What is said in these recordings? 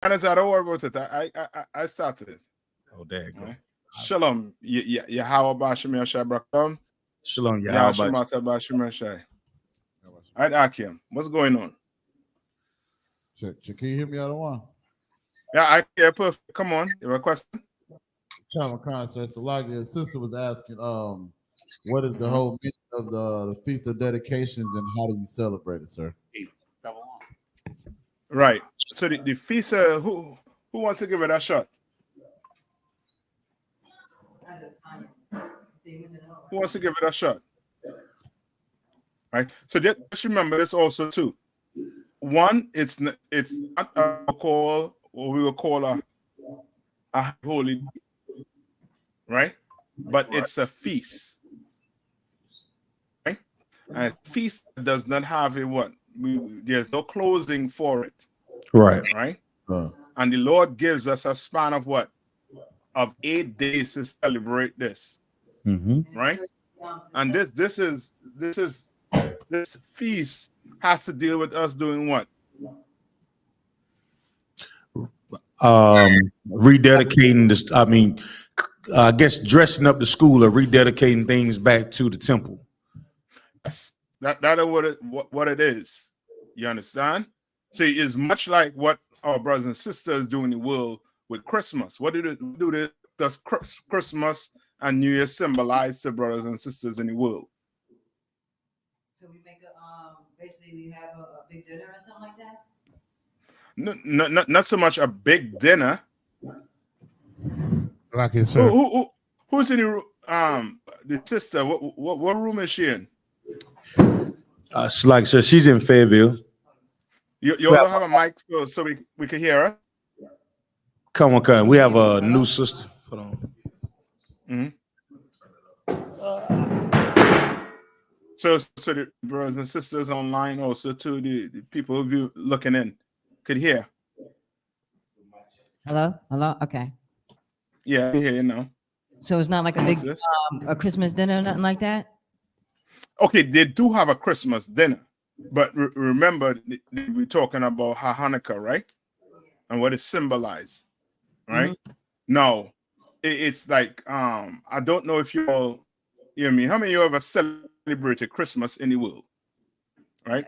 And is that all about it? I started it. Oh, there you go. Right. Shalom. Yahweh Bashim Yashai Brakam. Shalom, Yahshua Yahweh. Mata Bashim Yashai. All right, Akim. What's going on? Can you hear me out of one? Yeah, perfect. Come on. You have a question? Common concept. So, like your sister was asking, what is the whole meaning of the Feast of Dedications and how do you celebrate it, sir? Right. So the feast, who wants to give it a shot? Who wants to give it a shot? Right. So just remember this also too. One, it's not what we will call a holy, right? But it's a feast, right? And a feast does not have a what? There's no closing for it, Right. right? And the Lord gives us a span of what? Of 8 days to celebrate this, right? And this feast has to deal with us doing what? Rededicating this. I mean, I guess dressing up the school or rededicating things back to the temple. Yes, that is what it is. You understand? See, it's much like what our brothers and sisters do in the world with Christmas. What does Christmas and New Year symbolize to brothers and sisters in the world? So we make basically we have a big dinner or something like that. No, not so much a big dinner. Like it, sir. Who's in the room? The sister. What room is she in? It's like so she's in Fayetteville. You don't have a mic so we can hear her. Come on. We have a new sister. Hold on. So the brothers and sisters online also too, the people of you looking in could hear. Hello. Okay. Yeah, I hear you now. So it's not like a big a Christmas dinner or nothing like that. Okay, they do have a Christmas dinner, but remember we're talking about YAHANNA, right? And what it symbolizes, right? Now, it's like I don't know if you all hear me. How many of you ever celebrated Christmas in the world? Right?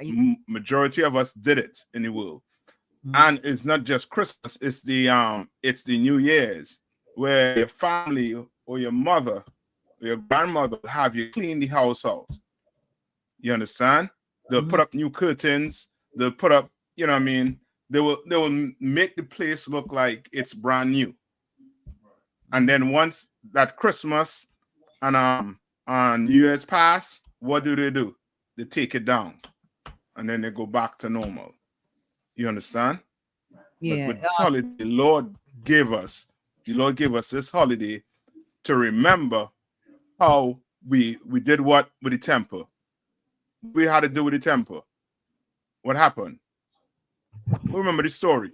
Majority of us did it in the world. And it's not just Christmas, it's the New Year's, where your family or your mother or your grandmother will have you clean the house out. You understand? They'll put up new curtains, they'll put up, you know what I mean? They will make the place look like it's brand new. And then once that Christmas and New Year's pass, what do? They take it down. And then they go back to normal. You understand? Yeah. But this holiday, the Lord gave us this holiday to remember how we did what with the temple. We had to do with the temple. What happened? We remember the story.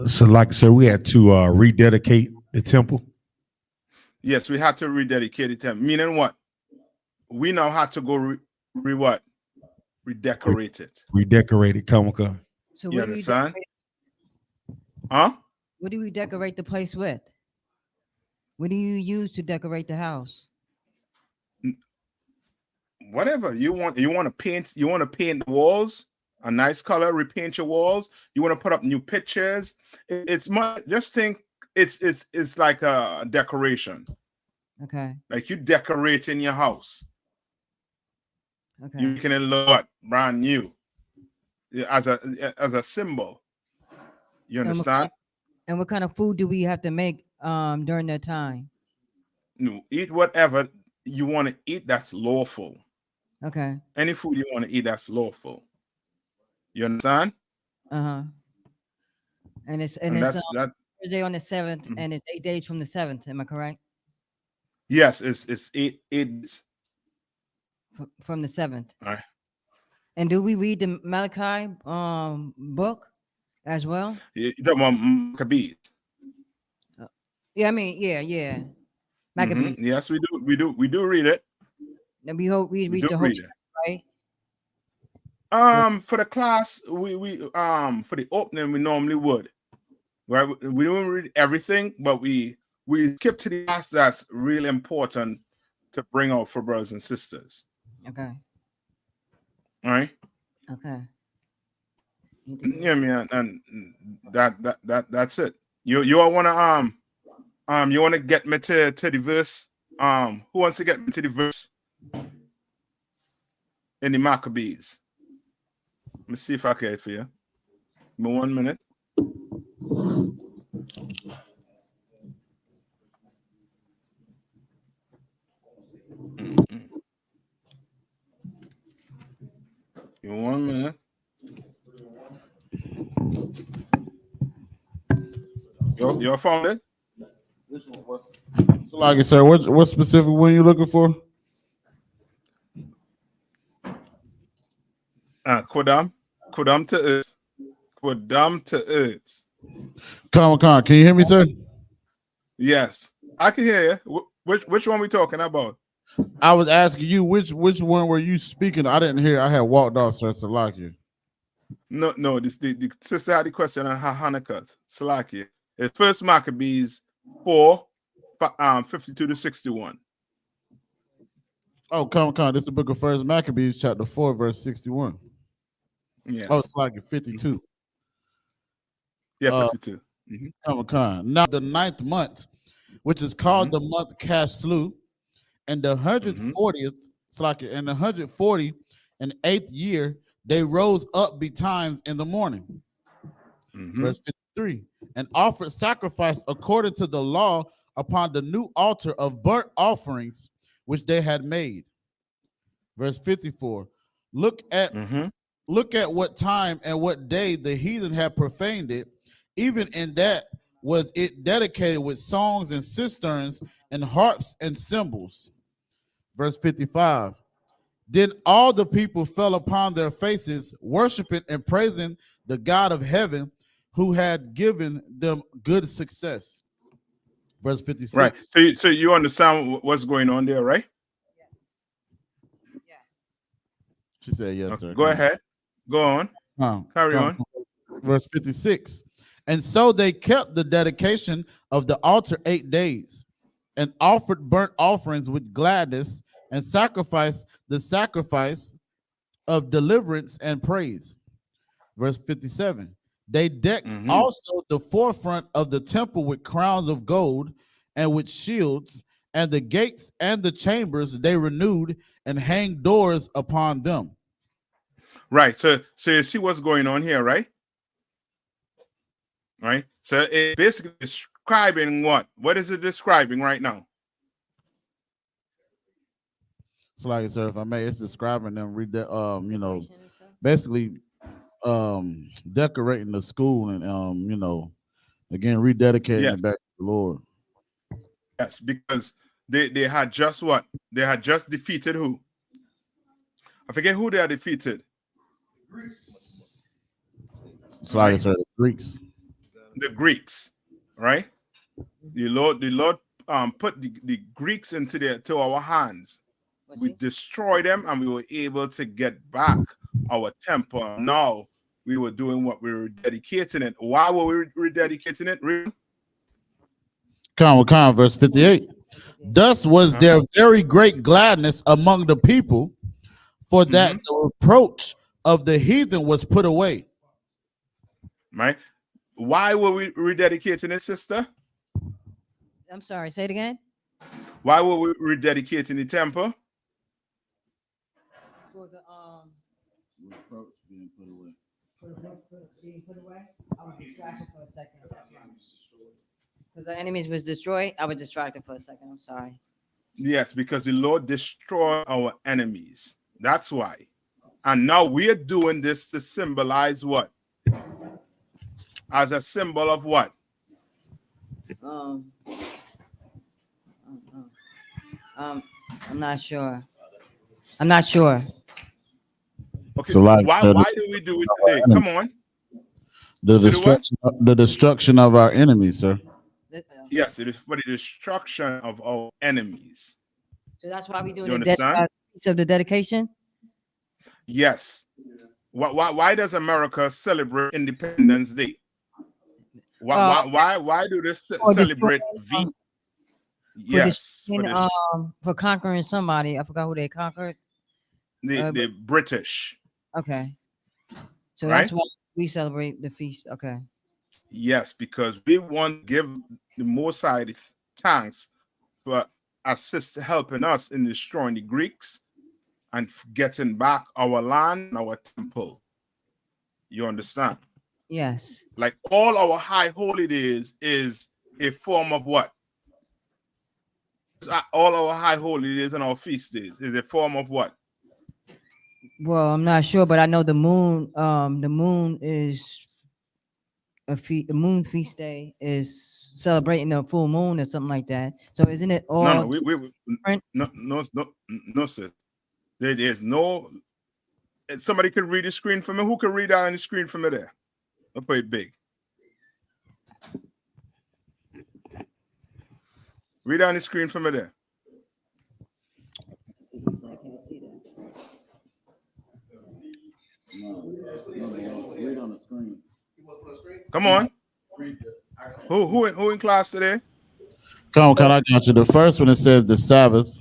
So, like I said, we had to rededicate the temple. Yes, we had to rededicate the temple. Meaning what? We now had to go redecorate it. Redecorate it, come. So you understand? Huh? What do we decorate the place with? What do you use to decorate the house? Whatever you want. You want to paint. You want to paint the walls a nice color. Repaint your walls. You want to put up new pictures. It's much. Just think. It's like a decoration. Okay. Like you decorating your house. Okay. You can look what brand new as a symbol. You understand? And what kind of food do we have to make during that time? No, eat whatever you want to eat that's lawful. Okay. Any food you want to eat that's lawful. You understand? And it's Thursday on the 7th, and it's 8 days from the 7th. Am I correct? Yes, it's eight days from the 7th. All right. And do we read the Malachi book as well? You talking about Maccabees? Yeah, I mean, yeah. Maccabees. Yes, we do read it. And we read the whole chapter, right? For the class, we for the opening we normally would. Right? We don't read everything, but we skip to the last that's really important to bring out for brothers and sisters. Okay. All right. Okay. Yeah, man, and that's it. You all wanna you wanna get me to the verse? Who wants to get me to the verse in the Maccabees? Let me see if I can for you. Give me 1 minute. Give me 1 minute. You found it? So like I said, what specific one you looking for? Kodam to earth. Kodam to earth. Con, can you hear me, sir? Yes, I can hear you. Which one we talking about? I was asking you which one were you speaking? I didn't hear. I had walked off, sir. Salakia. No. This the sister had the question on Hanukkah. Salakia. It's First Maccabees 4, 52 to 61. Oh, come. This is the book of First Maccabees, chapter 4, verse 61. Yes. Oh, it's like 52. Yeah, 52. Now the 9th month, which is called the month Caslu, and the 140th, Slakia, and the 148th year, they rose up betimes in the morning. Verse 53, and offered sacrifice according to the law upon the new altar of burnt offerings which they had made. Verse 54, look at what time and what day the heathen had profaned it, even in that was it dedicated with songs and cisterns and harps and cymbals. Verse 55, then all the people fell upon their faces, worshiping and praising the God of heaven, who had given them good success. Verse 56. Right. So you understand what's going on there, right? Yes. She said yes, sir. Go ahead. Go on. Carry on. Verse 56. And so they kept the dedication of the altar 8 days, and offered burnt offerings with gladness, and sacrificed the sacrifice of deliverance and praise. Verse 57. They decked also the forefront of the temple with crowns of gold and with shields, and the gates and the chambers they renewed, and hanged doors upon them. Right. So you see what's going on here, right? Right. So it's basically describing what? What is it describing right now? So like, sir, if I may, it's describing them basically decorating the school and again rededicating it back to the Lord. Yes, because they had just what? They had just defeated who? I forget who they had defeated. Greeks. So like, sir, the Greeks. The Greeks, right? The Lord put the Greeks to our hands. We destroyed them, and we were able to get back our temple. Now we were doing what we were dedicating it. Why were we rededicating it? Verse 58. Thus was there very great gladness among the people, for that the reproach of the heathen was put away. Right? Why were we rededicating it, sister? I'm sorry, say it again. Why were we rededicating the temple? For the reproach being put away. Being put away? I was distracted for a second. Because the enemies was destroyed, I was distracted for a second. I'm sorry. Yes, because the Lord destroyed our enemies. That's why. And now we are doing this to symbolize what? As a symbol of what? I'm not sure. I'm not sure. Okay, so why do we do it today? Come on. The destruction of our enemies, sir. Yes, it is for the destruction of our enemies. So that's why we do the piece of the dedication? Yes. Why does America celebrate Independence Day? Why do they for celebrate destroying, V? Yes, for conquering somebody. I forgot who they conquered. the British, Okay, so right? that's why we celebrate the feast. Okay. Yes, because we want to give the Most High the thanks for helping us in destroying the Greeks and getting back our land and our temple. You understand? Yes. Like all our high holy days is a form of what? All our high holy days and our feast days is a form of what? Well, I'm not sure, but I know the moon. The moon is the moon feast day is celebrating the full moon or something like that. So isn't it all No, different? no, sir. There's no. Somebody could read the screen for me. Who could read out on the screen for me there? I'll put it big. Read on the screen for me there. I can't see that. Read on the screen. Come on. Who in class today? Come on, can I got you? The first one, it says the Sabbath.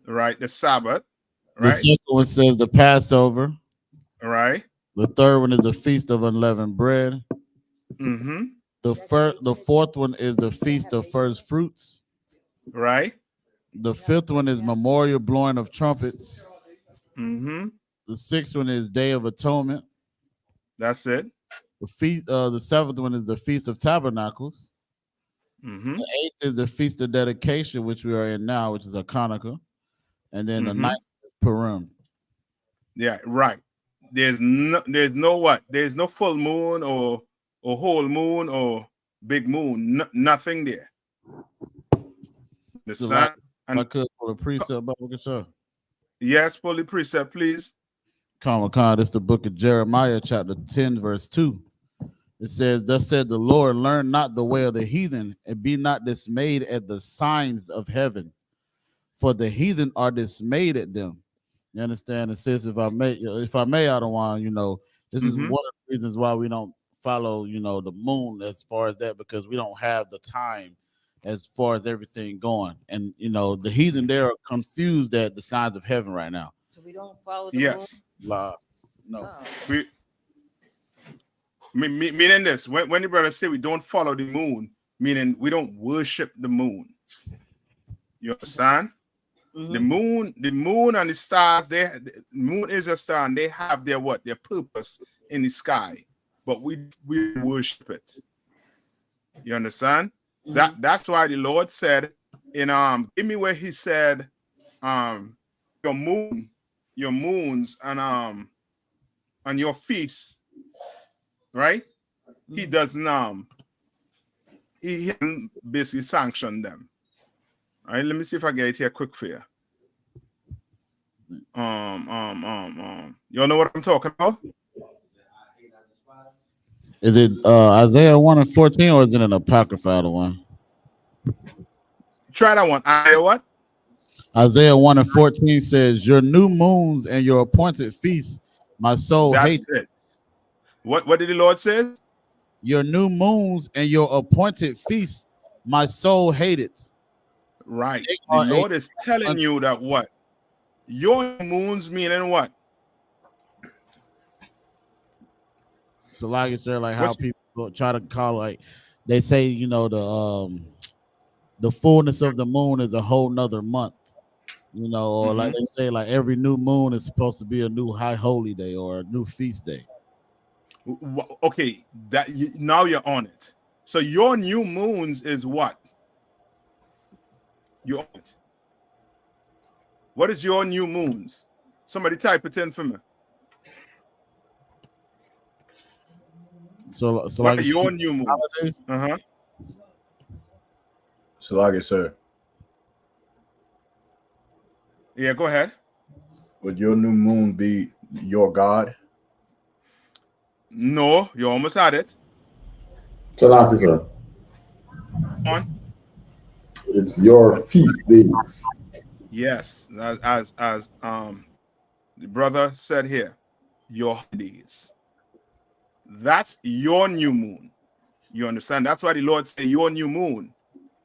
Right, the Sabbath. The Right, second one says the Passover. right. The third one is the Feast of Unleavened Bread. Mm-hmm. The fourth one is the Feast of First Fruits. Right. The fifth one is Memorial Blowing of Trumpets. Mm-hmm. The sixth one is Day of Atonement. That's it. The seventh one is the Feast of Tabernacles. Mm-hmm. The eighth is the Feast of Dedication, which we are in now, which is a Hanukkah. And then the ninth is Purim. Yeah, right. There's no what? There's no full moon or whole moon or big moon. Nothing there. The So sun I could pull a precept, but we can show. yes, pull the precept, please. Come on, this is the book of Jeremiah, chapter 10, verse 2. It says, thus said the Lord, learn not the way of the heathen, and be not dismayed at the signs of heaven, for the heathen are dismayed at them. You understand? It says, if I may, I don't want, this is one of the reasons why we don't follow, the moon as far as that, because we don't have the time as far as everything going. And, the heathen, they're confused at the signs of heaven right now. So we don't follow the Yes. moon? No. Meaning this, when the brothers say we don't follow the moon, meaning we don't worship the moon. You understand? Mm-hmm. The moon and the stars, the moon is a star and they have their purpose in the sky, but we worship it. You understand? Mm-hmm. That's why the Lord said in give me where he said your moons and your feasts, right? Mm-hmm. He doesn't he basically sanctioned them. All right, let me see if I get it here quick for you. You know what I'm talking about? Is it Isaiah 1:14 or is it an apocryphal one? Try that one. Isaiah what? Isaiah 1:14 says, your new moons and your appointed feasts, my soul hates. That's it. What did the Lord say? Your new moons and your appointed feasts, my soul hated. Right. The Lord is telling you that what? Your moons meaning what? So like I said, like how people try to call, like they say, the fullness of the moon is a whole nother month, or like they say, like every new moon is supposed to be a new high holy day or a new feast day. Okay, now you're on it. So your new moons is what? You on it. What is your new moons? Somebody type it in for me. So what like are your new moons? So like I said. Yeah, go ahead. Would your new moon be your God? No, you almost had it. So like I said. On. It's your feast days. Yes, as the brother said here, your days. That's your new moon. You understand? That's why the Lord say your new moon.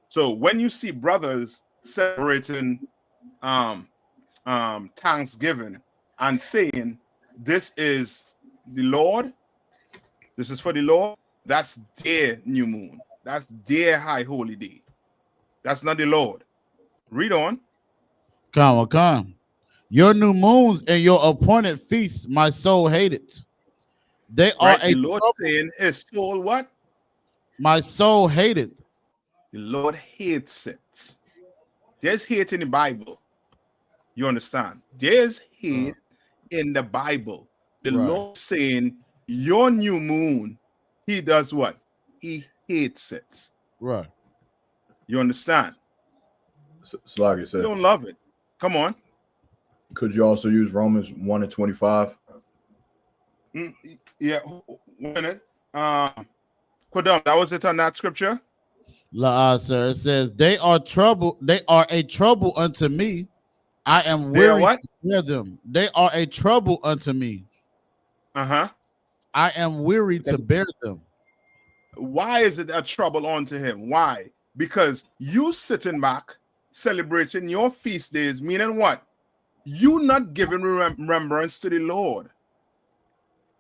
So when you see brothers celebrating Thanksgiving and saying this is the Lord, this is for the Lord, that's their new moon. That's their high holy day. That's not the Lord. Read on. Come. Your new moons and your appointed feasts, my soul hated. They are Right? a The Lord trouble. saying his soul what? My soul hated. The Lord hates it. There's hate in the Bible. You understand? There's hate in the Bible. The Right. Lord saying your new moon, he does what? He hates it. Right. You understand? Slagi You said, don't love it. Come on. could you also use Romans 1 and 25? Yeah. When it, put down, that was it on that scripture? Sir, it says, they are a trouble unto me. I am They are weary what? to bear them. They are a trouble unto me. Uh-huh. I am weary to bear them. Why is it a trouble unto him? Why? Because you sitting back celebrating your feast days, meaning what? You not giving remembrance to the Lord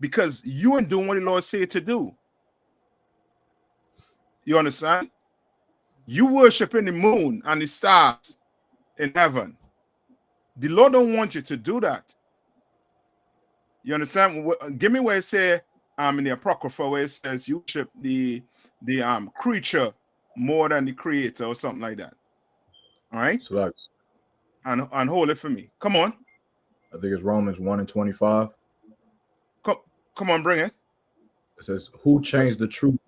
because you ain't doing what the Lord said to do. You understand? You worshiping the moon and the stars in heaven. The Lord don't want you to do that. You understand? Give me where it say in the Apocrypha where it says you worship the creature more than the creator or something like that. All right? Slagi. And hold it for me. Come on. I think it's Romans 1 and 25. Come on, bring it. It says, who changed the truth?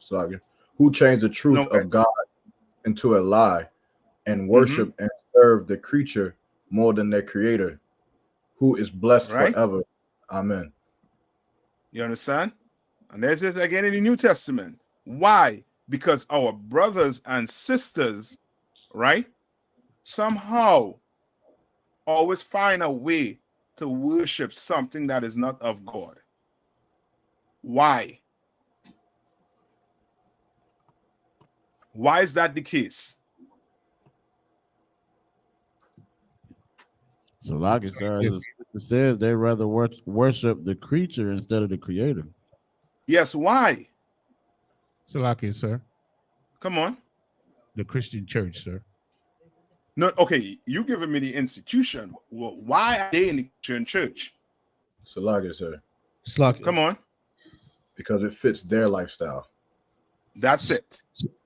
Slagi. Who changed the truth Okay. of God into a lie and worship and serve the creature more than their creator, who is blessed Right? forever. Amen. You understand? And there's this again in the New Testament. Why? Because our brothers and sisters, right, somehow always find a way to worship something that is not of God. Why? Why is that the case? So, like it says, they rather worship the creature instead of the creator. Yes, why? Salaki, sir. Come on. The Christian church, sir. No, okay, you giving me the institution. Well, why are they in the Christian church? Slagi, sir. Salaki. Come on. Because it fits their lifestyle. That's it.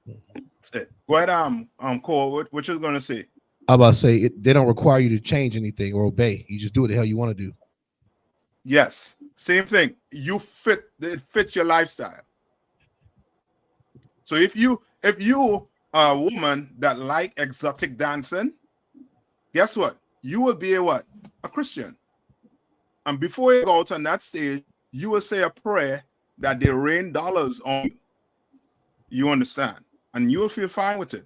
That's it. Go ahead, Cole, what you gonna say? I'm about to say they don't require you to change anything or obey. You just do what the hell you want to do. Yes, same thing. It fits your lifestyle. So if you are a woman that like exotic dancing, guess what? You will be a Christian. And before you go out on that stage, you will say a prayer that they rain dollars on you. You understand? And you will feel fine with it.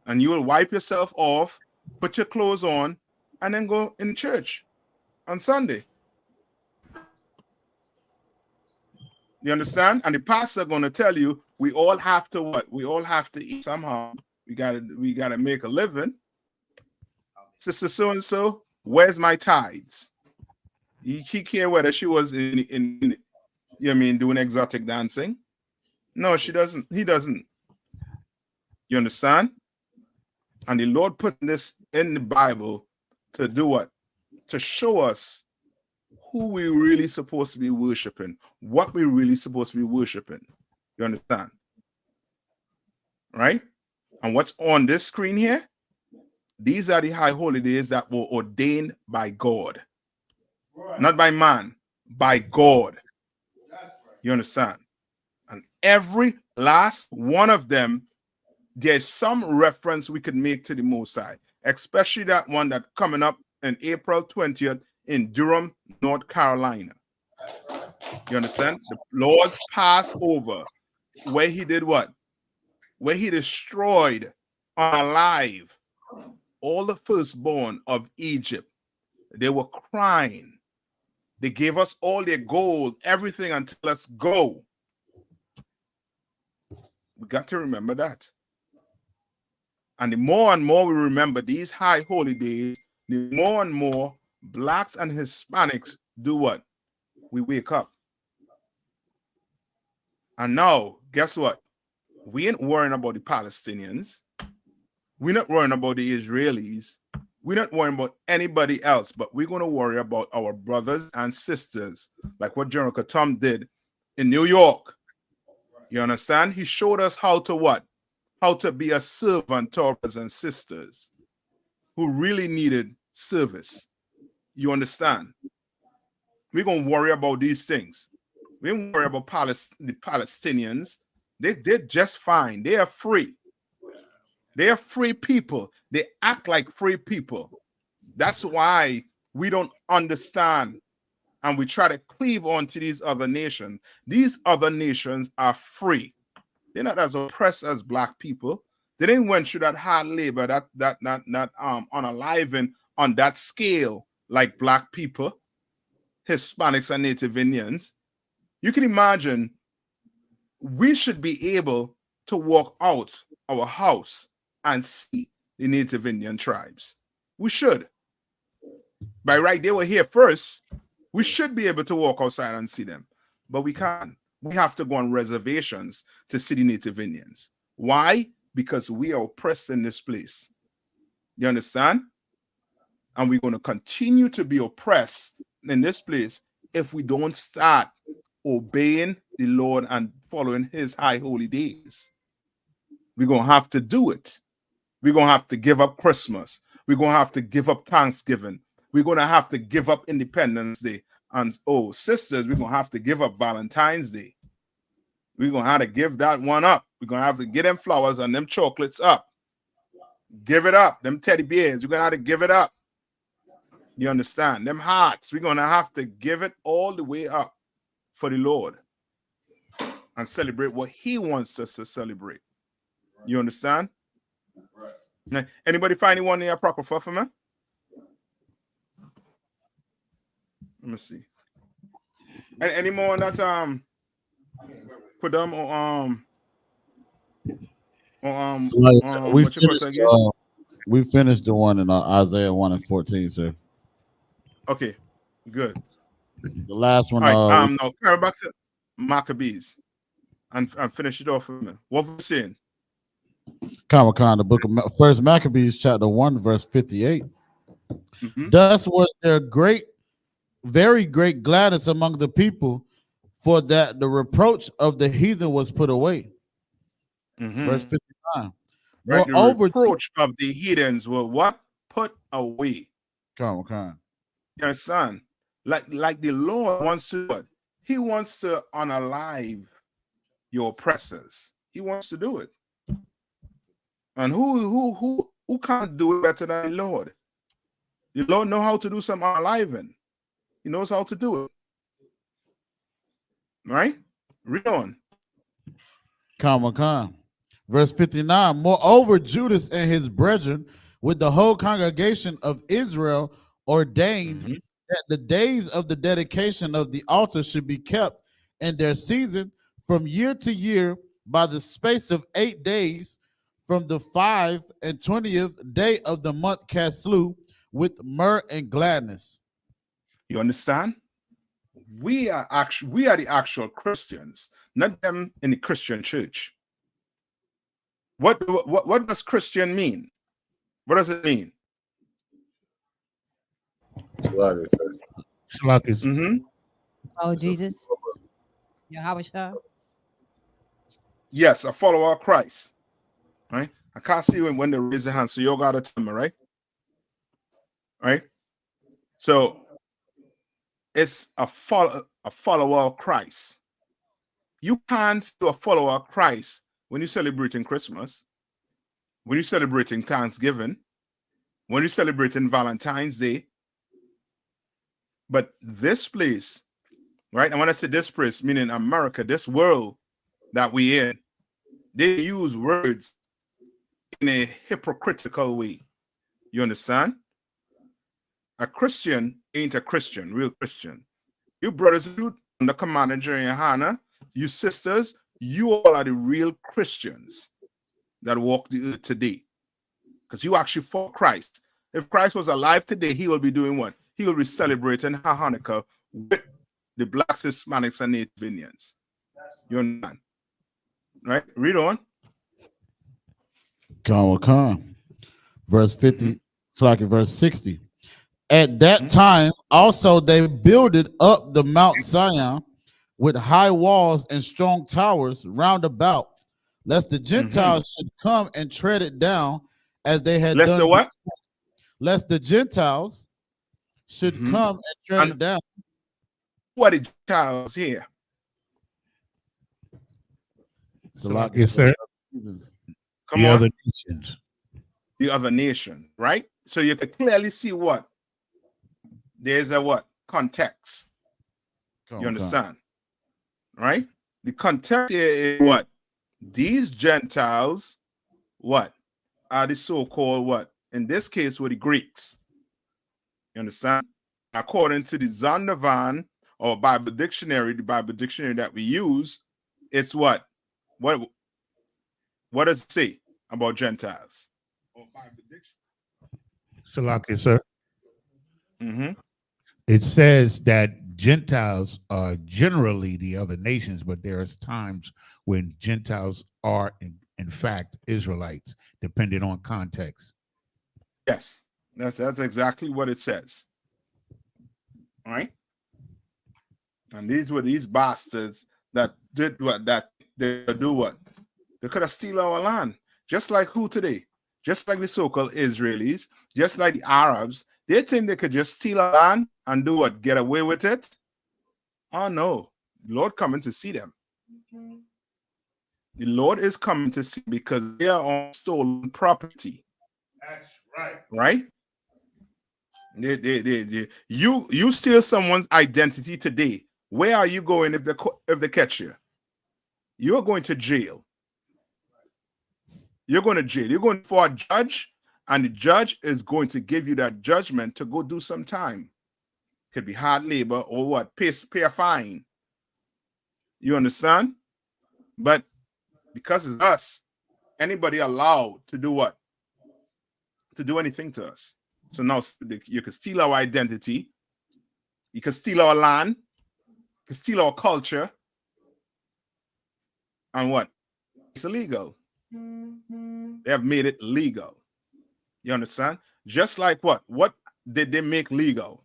And you will wipe yourself off, put your clothes on, and then go in church on Sunday. You understand? And the pastor going to tell you, we all have to what? We all have to eat somehow. We gotta make a living. Sister so-and-so, where's my tithes? He care whether she was in you know what I mean, doing exotic dancing. No, she doesn't. He doesn't. You understand? And the Lord put this in the Bible to do what? To show us who we really supposed to be worshiping, what we really supposed to be worshiping. You understand? Right? And what's on this screen here? These are the high holidays that were ordained by God. Right. Not by man, by God. Right. You understand? And every last one of them, there's some reference we could make to the Most High, especially that one that coming up in April 20th in Durham, North Carolina. You understand? The Lord's Passover, where he did what? Where he destroyed alive all the firstborn of Egypt. They were crying. They gave us all their gold, everything, until let's go. got to remember that. And the more and more we remember these high holy days, the more and more blacks and Hispanics do what? We wake up. And now, guess what? We ain't worrying about the Palestinians. We're not worrying about the Israelis. We're not worrying about anybody else, but we're going to worry about our brothers and sisters, like what General Katum did in New York. You understand? He showed us how to what? How to be a servant to our brothers and sisters who really needed service. You understand? We're going to worry about these things. We don't worry about the Palestinians. They're just fine. They are free. They are free people. They act like free people. That's why we don't understand and we try to cleave on to these other nations. These other nations are free. They're not as oppressed as black people. They didn't went through that hard labor, that unaliving on that scale like black people, Hispanics and Native Indians. You can imagine we should be able to walk out our house and see the Native Indian tribes. We should. By right, they were here first. We should be able to walk outside and see them, but we can't. We have to go on reservations to see the Native Indians. Why? Because we are oppressed in this place. You understand? And we're going to continue to be oppressed in this place if we don't start obeying the Lord and following his high holy days. We're going to have to do it. We're going to have to give up Christmas. We're going to have to give up Thanksgiving. We're going to have to give up Independence Day. And oh, sisters, we're going to have to give up Valentine's Day. We're going to have to give that one up. We're going to have to get them flowers and them chocolates up. Give it up. Them teddy bears, we're going to have to give it up. You understand? Them hearts, we're going to have to give it all the way up for the Lord and celebrate what he wants us to celebrate. You understand? Right. Now, anybody find anyone in Apocrypha for me? Let me see. And any more on that put them on we finished the one in Isaiah 1 and 14, sir. Okay, good. The last one. Now carry back to Maccabees and finish it off with me. What were we saying? The book of First Maccabees, chapter 1, verse 58. Mm-hmm. Thus was there very great gladness among the people, for that the reproach of the heathen was put away. Mm-hmm. Verse 59. Right, the reproach of the heathens were what? Put away. You understand? Like the Lord wants to what? He wants to unalive your oppressors. He wants to do it. And who can't do it better than the Lord? The Lord knows how to do some unaliving. He knows how to do it. Right? Read on. Verse 59. Moreover, Judas and his brethren with the whole congregation of Israel ordained that the days of the dedication of the altar should be kept in their season from year to year by the space of 8 days, from the 25th day of the month Caslu, with myrrh and gladness. You understand? We are the actual Christians, not them in the Christian church. What does Christian mean? What does it mean? Oh, Jesus. Yahweh. Yes, a follower of Christ. Right? I can't see when they raise their hand, so you all gotta tell me, right? Right? So it's a follower of Christ. You can't be a follower of Christ when you're celebrating Christmas, when you're celebrating Thanksgiving, when you're celebrating Valentine's Day. But this place, right? And when I say this place, meaning America, this world that we're in, they use words in a hypocritical way. You understand? A Christian ain't a Christian, real Christian. You brothers, you under command of YAHANNA, you sisters, you all are the real Christians that walk the earth today. Because you actually follow Christ. If Christ was alive today, he will be doing what? He will be celebrating Hanukkah with the blacks, Hispanics, and Native Indians. You understand? Right? Read on. Come. Verse 50, it's like verse 60. At that time, also they builded up the Mount Zion with high walls and strong towers round about, lest the Gentiles should come and tread it down as they had Lest done. the what? Lest the Gentiles should come and tread it down. What did Gentiles here? Yes, sir. Come The on. other nations. The other nation, right? So you can clearly see what? There's a what? Context. You understand? Right? The context here is what? These Gentiles, what? Are the so-called what? In this case, were the Greeks. You understand? According to the Zondervan or Bible dictionary, the Bible dictionary that we use, it's what? What does it say about Gentiles? Salaki, sir. It says that Gentiles are generally the other nations, but there's times when Gentiles are in fact Israelites, depending on context. Yes, that's exactly what it says. All right. And these were these bastards that did what? That they do what? They could have steal our land. Just like who today? Just like the so-called Israelis, just like the Arabs. They think they could just steal our land and do what? Get away with it? Oh no. The Lord coming to see them. The Lord is coming to see because they are on stolen property. That's right. Right? You steal someone's identity today. Where are you going if they catch you? You're going to jail. You're going to jail. You're going for a judge, and the judge is going to give you that judgment to go do some time. Could be hard labor or what? Pay a fine. You understand? But because it's us, anybody allowed to do what? To do anything to us. So now you can steal our identity. You can steal our land. You can steal our culture. And what? It's illegal. They have made it legal. You understand? Just like what? What did they make legal?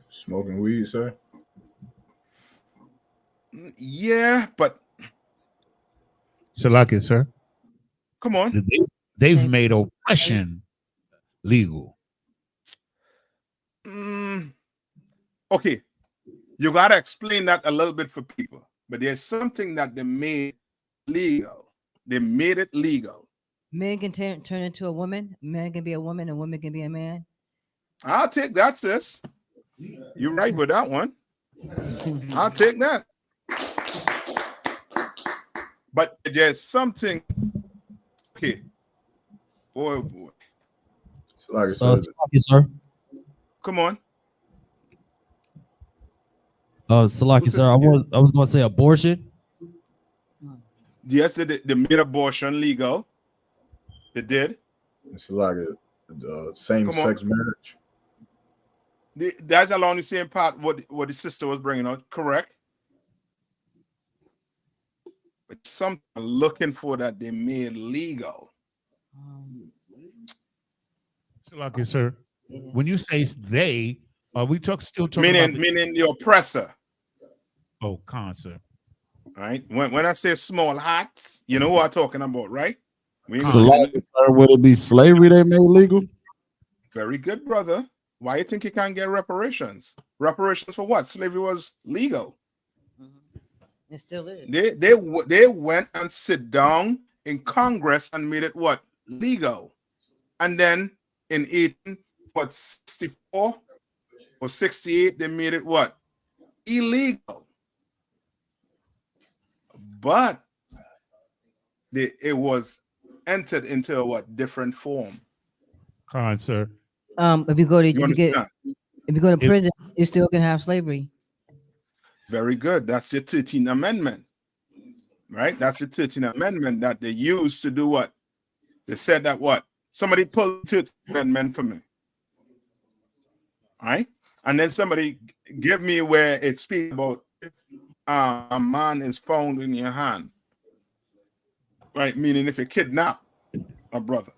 Smoking weed, sir. Yeah, but Salaki, sir. Come on. They've made oppression legal. Okay. You got to explain that a little bit for people. But there's something that they made legal. They made it legal. Man can turn into a woman. Man can be a woman. A woman can be a man. I'll take that, sis. You're right with that one. I'll take that. But there's something. Okay. Boy. Like sir. Come on. Salaki, sir. I was going to say abortion. Yes, they made abortion legal. They did. It's like a same-sex marriage. That's along the same part what the sister was bringing out, correct? But something looking for that they made legal. Salaki, sir. When you say they, are we still talking meaning the oppressor? Oh, sir. Right. When I say small hats, you know what I'm talking about, right? Would it be slavery they made legal? Very good, brother. Why you think you can't get reparations? Reparations for what? Slavery was legal. It still is. They went and sit down in Congress and made it what? Legal. And then in 1864 or 68, they made it what? Illegal. But it was entered into a what? Different form. Sir. If you go to prison, you still can have slavery. Very good. That's the 13th Amendment, right? That's the 13th Amendment that they used to do what? They said that what? Somebody pull the 13th Amendment for me. All right? And then somebody give me where it speaks about if a man is found in your hand. Right? Meaning if you kidnap a brother.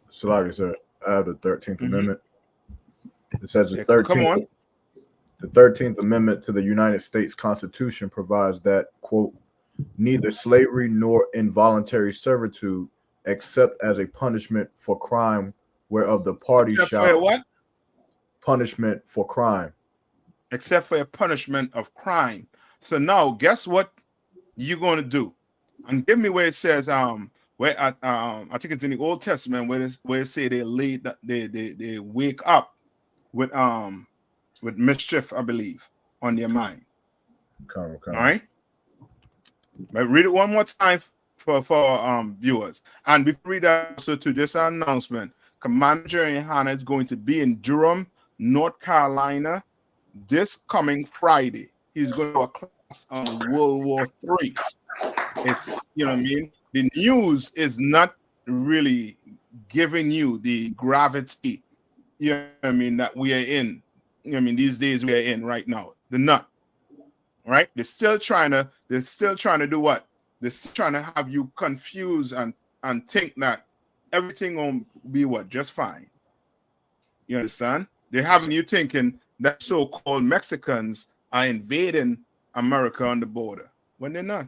So like I said, I have the 13th Amendment. It says Yeah, come on. The 13th Amendment to the United States Constitution provides that, quote, neither slavery nor involuntary servitude, except as a punishment for crime whereof the party Except shall... for what? Punishment for crime. Except for a punishment of crime. So now, guess what you're going to do? And give me where it says, where I think it's in the Old Testament where it say they wake up with mischief, I believe, on their mind. Come. All right. But read it one more time for viewers. And before we read that, also to this announcement, Commander YAHANNA is going to be in Durham, North Carolina, this coming Friday. He's going to a class on World War III. It's, you know what I mean? The news is not really giving you the gravity, you know what I mean, that we are in. You know what I mean, these days we are in right now. They're not. Right? They're still trying to do what? They're still trying to have you confused and think that everything will be what? Just fine. You understand? They're having you thinking that so-called Mexicans are invading America on the border when they're not.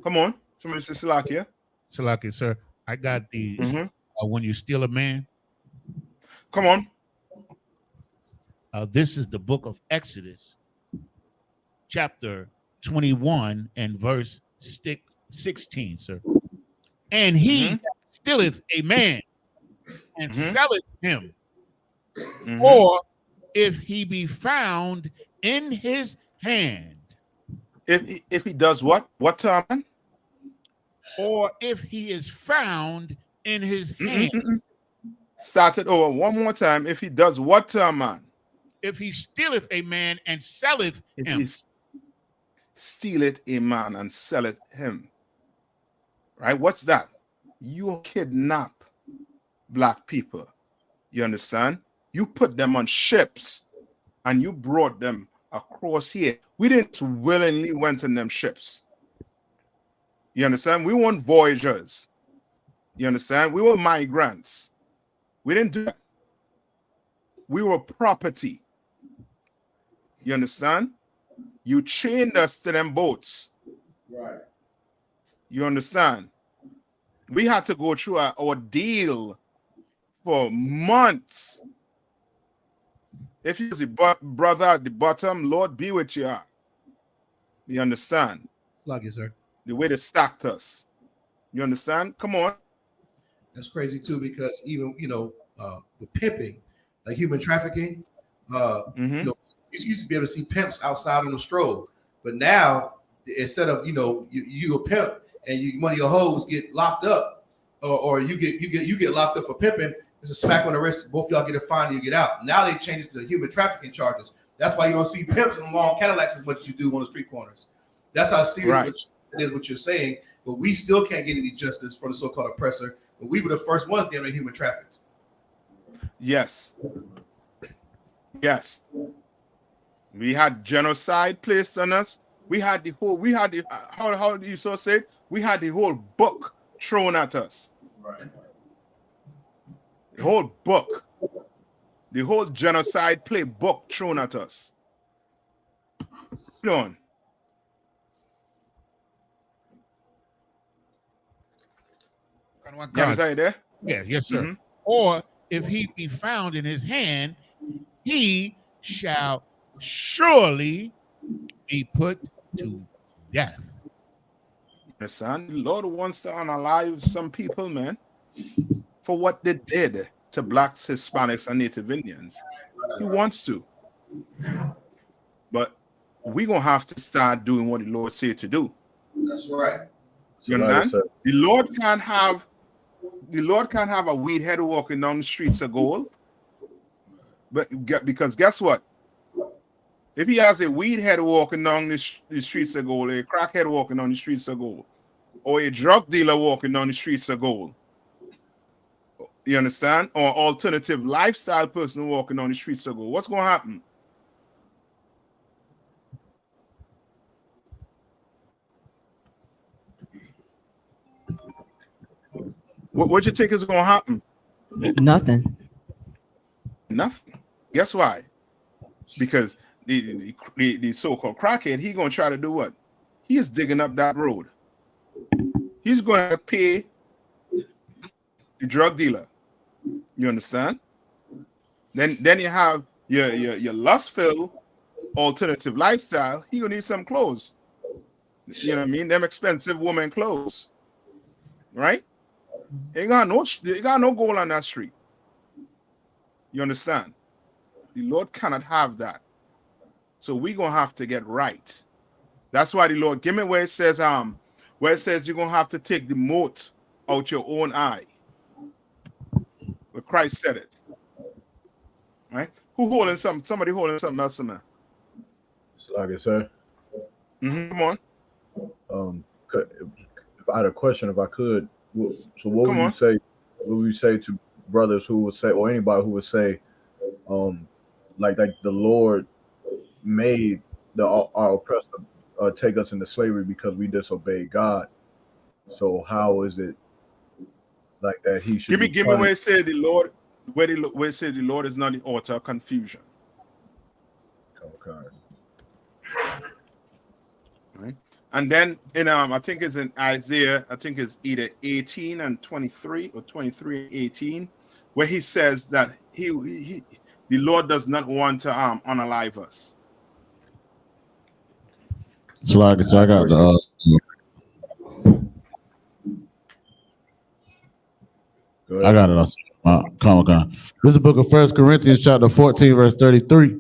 Come on. Somebody say Salakia. Salakia, sir. I got the when you steal a man. Come on. This is the book of Exodus, chapter 21 and verse 16, sir. And he stealeth a man and selleth him, or if he be found in his hand. If he does what? What time? Or if he is found in his hand. Start it over one more time. If he does what, man? If he stealeth a man and selleth him. Stealeth a man and selleth him. Right? What's that? You kidnap black people. You understand? You put them on ships and you brought them across here. We didn't willingly went in them ships. You understand? We weren't voyagers. You understand? We were migrants. We didn't do that. We were property. You understand? You chained us to them boats. Right. You understand? We had to go through an ordeal for months. If you're the brother at the bottom, Lord be with you. You understand? Slug you, sir. The way they stacked us. You understand? Come on. That's crazy too, because even with pimping, like human trafficking, you used to be able to see pimps outside on the stroll, but now instead of you a pimp and one of your hoes get locked up, or you get locked up for pimping, it's a smack on the wrist. Both y'all get a fine and you get out. Now they changed it to human trafficking charges. That's why you don't see pimps in long Cadillacs as much as you do on the street corners. That's how serious it is what you're saying. But we still can't get any justice for the so-called oppressor. But we were the first ones damn near human trafficked. Yes. Yes. We had genocide placed on us. How do you so say it? We had the whole book thrown at us. Right. The whole book. The whole genocide playbook thrown at us. Hold on. Yeah, there? Yeah, yes, sir. Or if he be found in his hand, he shall surely be put to death. Yes, son. The Lord wants to unalive some people, man, for what they did to blacks, Hispanics, and Native Indians. He wants to. But we're going to have to start doing what the Lord said to do. That's right. You understand? The Lord can't have a weed head walking down the streets of gold. But because guess what? If he has a weed head walking down the streets of gold, a crackhead walking down the streets of gold, or a drug dealer walking down the streets of gold, you understand? Or alternative lifestyle person walking down the streets of gold, what's going to happen? What you think is going to happen? Nothing. Nothing. Guess why? Because the so-called crackhead, he going to try to do what? He is digging up that road. He's going to pay the drug dealer. You understand? Then you have your lustful alternative lifestyle. He gonna need some clothes. You know what I mean? Them expensive woman clothes, right? He got no gold on that street. You understand? The Lord cannot have that. So we gonna have to get right. That's why the Lord give me where it says you're gonna have to take the mote out your own eye. But Christ said it. Right? Who holding something? Somebody holding something else, man. So like I said, Come on. If I had a question, if I could, so what Come would you on. say? What would you say to brothers who would say, or anybody who would say, like the Lord made our oppressor take us into slavery because we disobeyed God? So how is it like that? He should give me where it said the Lord, where it said the Lord is not the author of confusion. Okay. Right. And then in I think it's in Isaiah, I think it's either 18 and 23 or 23 and 18, where he says that the Lord does not want to unalive us. So I got the I got it. Come. This is the book of 1 Corinthians chapter 14, verse 33.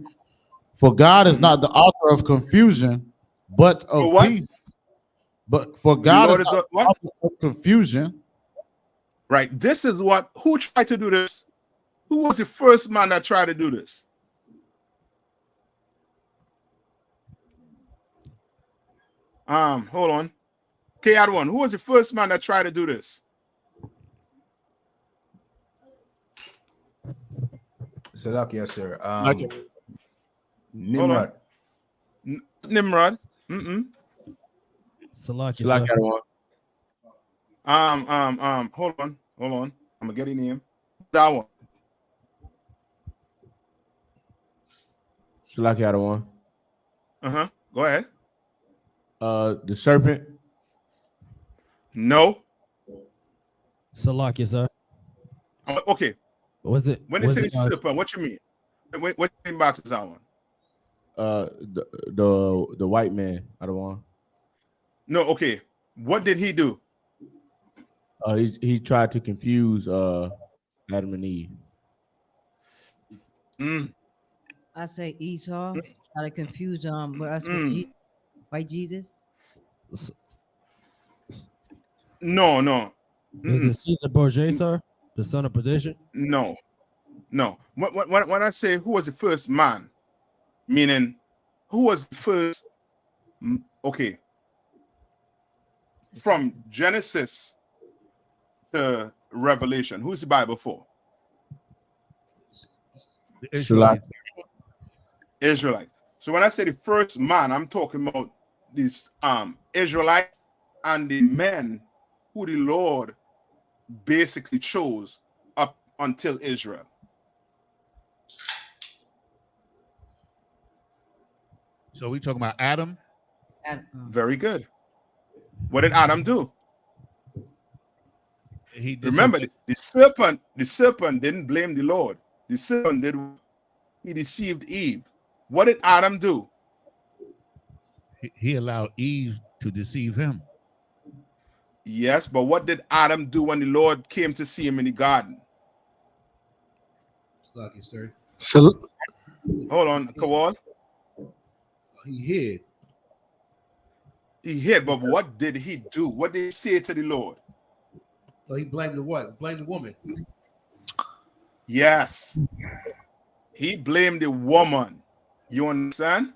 For God is not the author of confusion, but of peace. But for God is not the author of confusion. Right. This is who tried to do this? Who was the first man that tried to do this? Hold on. K1, who was the first man that tried to do this? Salak, yes, sir. Nimrod. Nimrod. Salak, Salak, hold on. I'm gonna get his name. That one. Salak, the other one. Go ahead. The serpent. No. Salak, yes, sir. Okay. Was it? When they say serpent, what you mean? What you mean about that one? The white man, I don't want. No, okay. What did he do? He tried to confuse Adam and Eve. I say Esau. Try to confuse with us with Jesus. Right, Jesus? No. Is it Caesar Borgia, sir? The son of perdition? No. When I say who was the first man, meaning who was the first, okay, from Genesis to Revelation, who's the Bible for? The Israelite. So when I say the first man, I'm talking about this Israelite and the men who the Lord basically chose up until Israel. So we talking about Adam? Very good. What did Adam do? Remember, the serpent didn't blame the Lord. The serpent he deceived Eve. What did Adam do? He allowed Eve to deceive him. Yes, but what did Adam do when the Lord came to see him in the garden? Lucky, sir. Hold on, Kawal. He hid, but what did he do? What did he say to the Lord? So he blamed the what? Blamed the woman. Yes. He blamed the woman. You understand?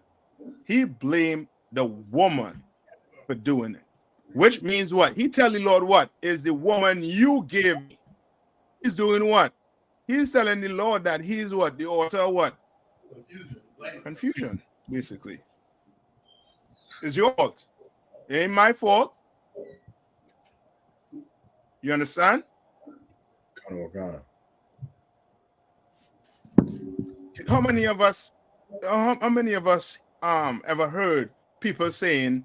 He blamed the woman for doing it, which means what? He tell the Lord what? Is the woman you gave me. He's doing what? He's telling the Lord that he's what? The author of what? Confusion, basically. It's your fault. It ain't my fault. You understand? How many of us ever heard people saying,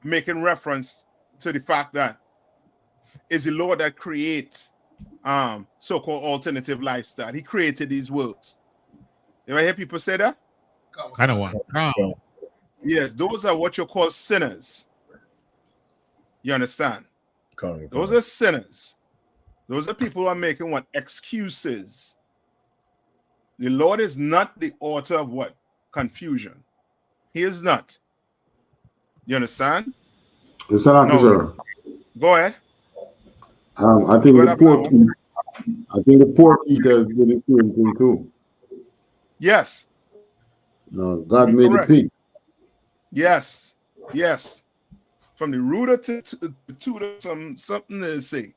making reference to the fact that it's the Lord that creates so-called alternative lifestyle. He created these worlds. You ever hear people say that? Kind of one. Yes, those are what you call sinners. You understand? Those are sinners. Those are people who are making what? Excuses. The Lord is not the author of what? Confusion. He is not. You understand? Yes, sir. Go ahead. I think the pork eaters did the same thing too. Yes. No, God made the pig. Yes. Yes. From the rooter to something to say.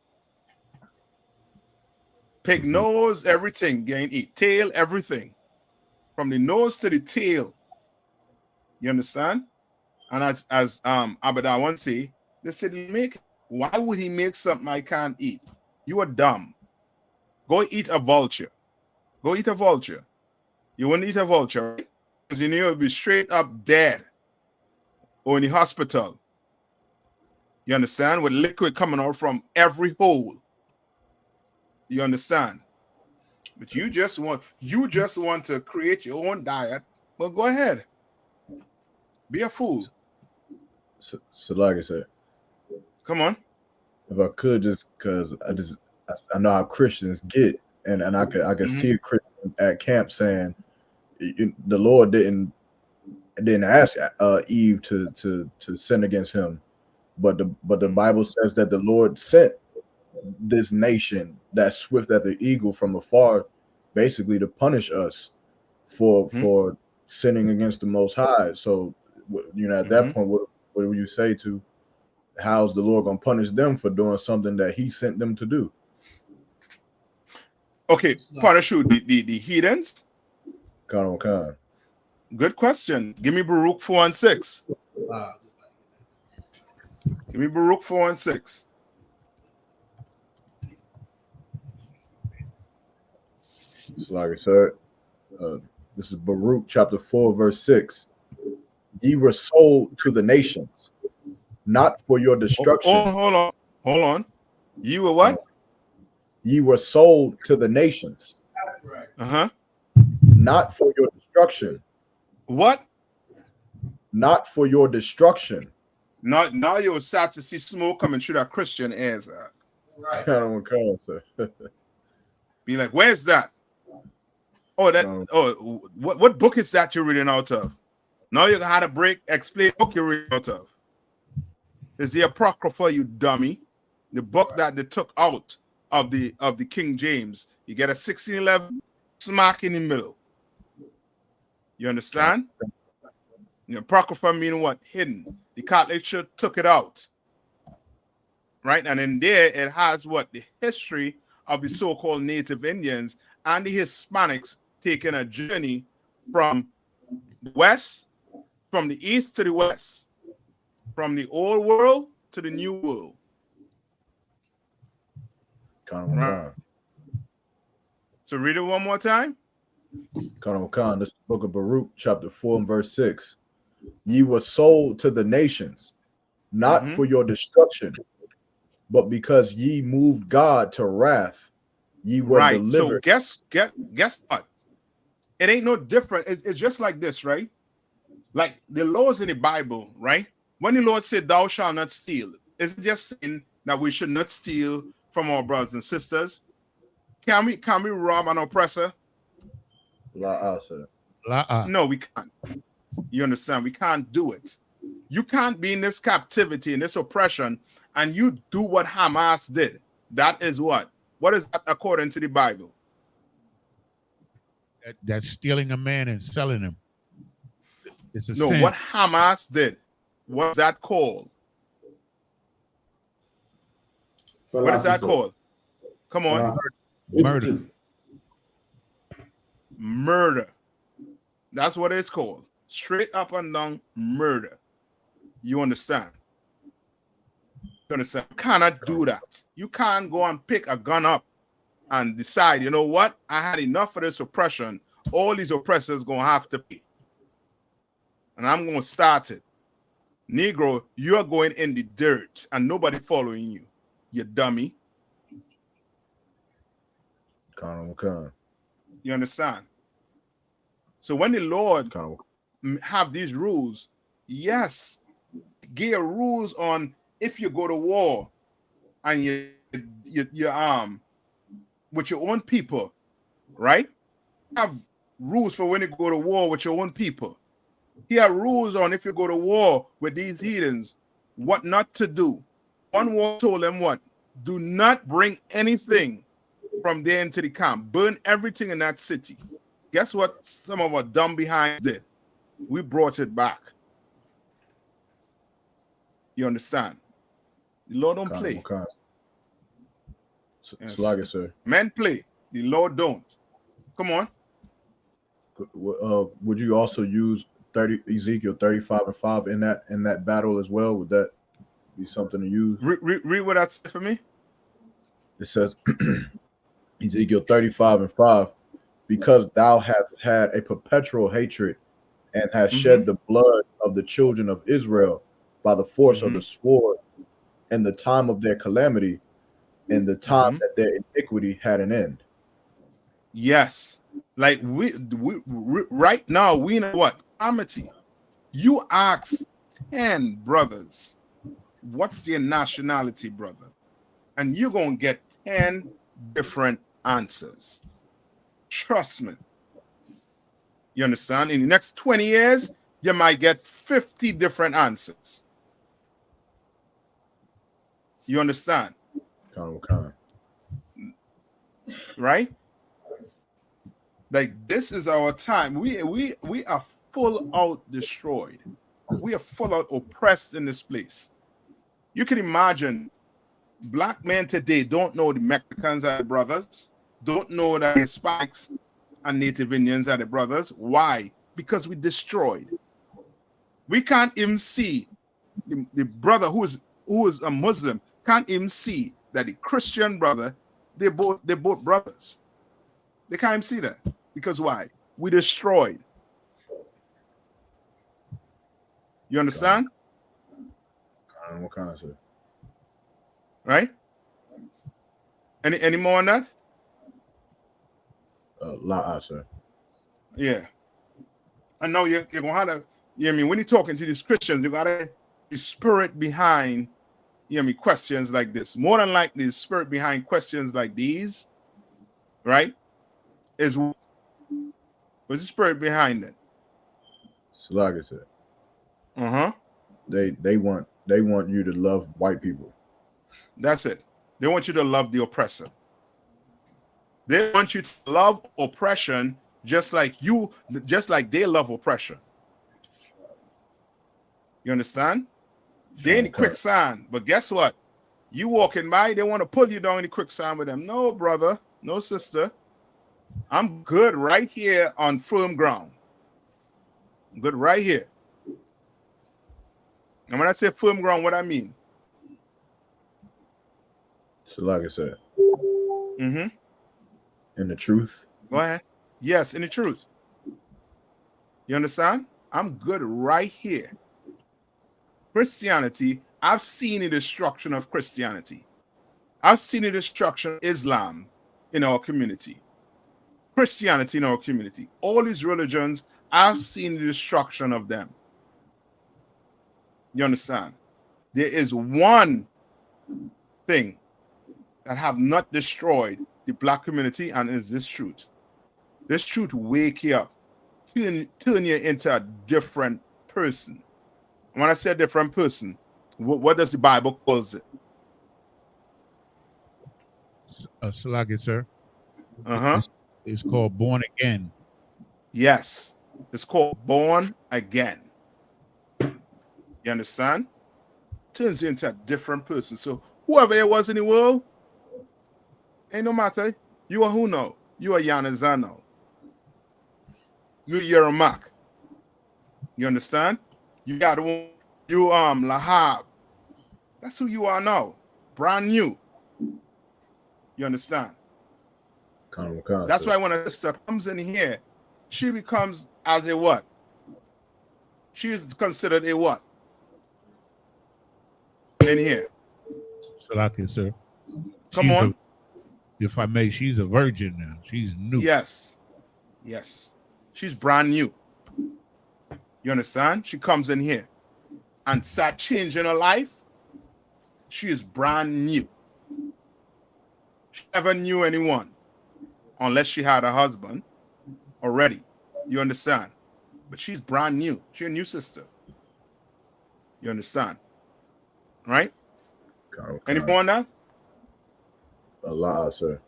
Pig nose, everything, gain eat. Tail, everything. From the nose to the tail. You understand? And as Abada once say, they said, why would he make something I can't eat? You are dumb. Go eat a vulture. Go eat a vulture. You wouldn't eat a vulture, right? Because you know you'll be straight up dead or in the hospital. You understand? With liquid coming out from every hole. You understand? But you just want to create your own diet. Well, go ahead. Be a fool. So like I said, come on. If I could, just because I know how Christians get, and I could see a Christian at camp saying the Lord didn't ask Eve to sin against him, but the Bible says that the Lord sent this nation that's swift as the eagle from afar, basically to punish us for sinning against the Most High. So at that point, what would you say to how's the Lord gonna punish them for doing something that He sent them to do? Okay, punish who? The heathens? Khan. Good question. Give me Baruch 4 and 6. Give me Baruch 4 and 6. So like I said, this is Baruch chapter 4, verse 6. Ye were sold to the nations, not for your destruction. Hold on. You were what? Ye were sold to the nations. Not for your destruction. What? Not for your destruction. Now you're sad to see smoke coming through that Christian air, sir. Be like, where's that? Oh, what book is that you're reading out of? Now you had a break. Explain book you're reading out of. It's the Apocrypha, you dummy. The book that they took out of the King James. You get a 1611 smack in the middle. You understand? The Apocrypha mean what? Hidden. The Catholic Church took it out. Right? And in there it has what? The history of the so-called Native Indians and the Hispanics taking a journey from the west, from the east to the west, from the old world to the new world. Right. So read it one more time. Khan, this is the book of Baruch, chapter 4 and verse 6. Ye were sold to the nations, not for your destruction, but because ye moved God to wrath, ye were delivered. So guess what? It ain't no different. It's just like this, right? Like the laws in the Bible, right? When the Lord said, "Thou shalt not steal," is it just saying that we should not steal from our brothers and sisters? Can we rob an oppressor? No, we can't. You understand? We can't do it. You can't be in this captivity, in this oppression, and you do what Hamas did. That is what? What is that according to the Bible? That's stealing a man and selling him. It's a No, sin. what Hamas did, what's that called? What is that called? Come on. Murder. Murder. That's what it's called. Straight up and down murder. You understand? You understand? You cannot do that. You can't go and pick a gun up and decide, you know what? I had enough of this oppression. All these oppressors going to have to pay. And I'm going to start it. Negro, you're going in the dirt and nobody following you. You dummy. You understand? So when the Lord have these rules, yes, give rules on if you go to war and you with your own people, right? Have rules for when you go to war with your own people. He have rules on if you go to war with these heathens, what not to do. One war told them what? Do not bring anything from there into the camp. Burn everything in that city. Guess what some of our dumb behinds did? We brought it back. You understand? The Lord don't play. Yes. Like sir. Men play. The Lord don't. Come on. Would you also use Ezekiel 35:5 in that battle as well? Would that be something to use? Read what that said for me. It says Ezekiel 35:5, because thou hast had a perpetual hatred and hast shed the blood of the children of Israel by the force of the sword in the time of their calamity, in the time that their iniquity had an end. Yes. Like we right now, we know what? Calamity. You ask 10 brothers, what's their nationality, brother? And you're going to get 10 different answers. Trust me. You understand? In the next 20 years, you might get 50 different answers. You understand? Right? Like this is our time. We are full out destroyed. We are full out oppressed in this place. You can imagine black men today don't know the Mexicans are the brothers, don't know that the Hispanics and Native Indians are the brothers. Why? Because we destroyed. We can't even see the brother who is a Muslim can't even see that the Christian brother, they're both brothers. They can't even see that. Because why? We destroyed. You understand? Right? Any more on that? Sir. Yeah. I know you're gonna have to, you know what I mean, when you're talking to these Christians, you gotta the spirit behind, you know what I mean, questions like this. More than likely, the spirit behind questions like these, right? What's the spirit behind it? So like I said, they want you to love white people. That's it. They want you to love the oppressor. They want you to love oppression just like they love oppression. You understand? They in the quicksand, but guess what? You walking by, they want to pull you down in the quicksand with them. No, brother, no sister. I'm good right here on firm ground. I'm good right here. And when I say firm ground, what I mean? So like I said, in the truth. Go ahead. Yes, in the truth. You understand? I'm good right here. Christianity, I've seen the destruction of Christianity. I've seen the destruction of Islam in our community. Christianity in our community. All these religions, I've seen the destruction of them. You understand? There is one thing that have not destroyed the black community, and is this truth. This truth wake you up, turn you into a different person. When I say a different person, what does the Bible calls it? Salagi, sir. It's called born again. Yes. It's called born again. You understand? Turns you into a different person. So whoever it was in the world, ain't no matter. You are who now? You are YAHANNA now. You're a Mac. You understand? You got you Lahab. That's who you are now. Brand new. You understand? That's why when a sister comes in here, she becomes as a what? She is considered a what? In here. Salakia, sir. Come on. If I may, she's a virgin now. She's new. Yes. Yes. She's brand new. You understand? She comes in here and start changing her life. She is brand new. She never knew anyone unless she had a husband already. You understand? But she's brand new. She's a new sister. You understand? Right? Anyone on that? A lot, sir.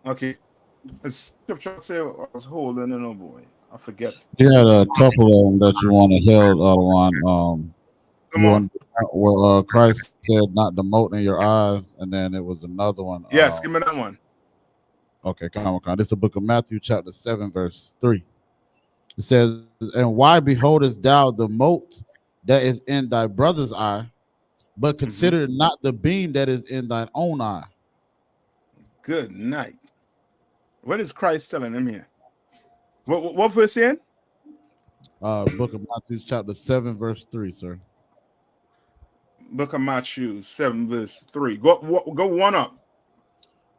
Okay. The scripture say I was holding in, oh boy. I forget. You had a couple of them that you want to held, other one. Come on. Where Christ said, "Not the mote in your eyes," and then it was another one. Yes, give me that one. Okay, come on. This is the book of Matthew, chapter 7, verse 3. It says, "And why beholdest thou the mote that is in thy brother's eye, but consider not the beam that is in thine own eye?" Good night. What is Christ telling him here? What verse in? Book of Matthew, chapter 7, verse 3, sir. Book of Matthew 7, verse 3. Go one up.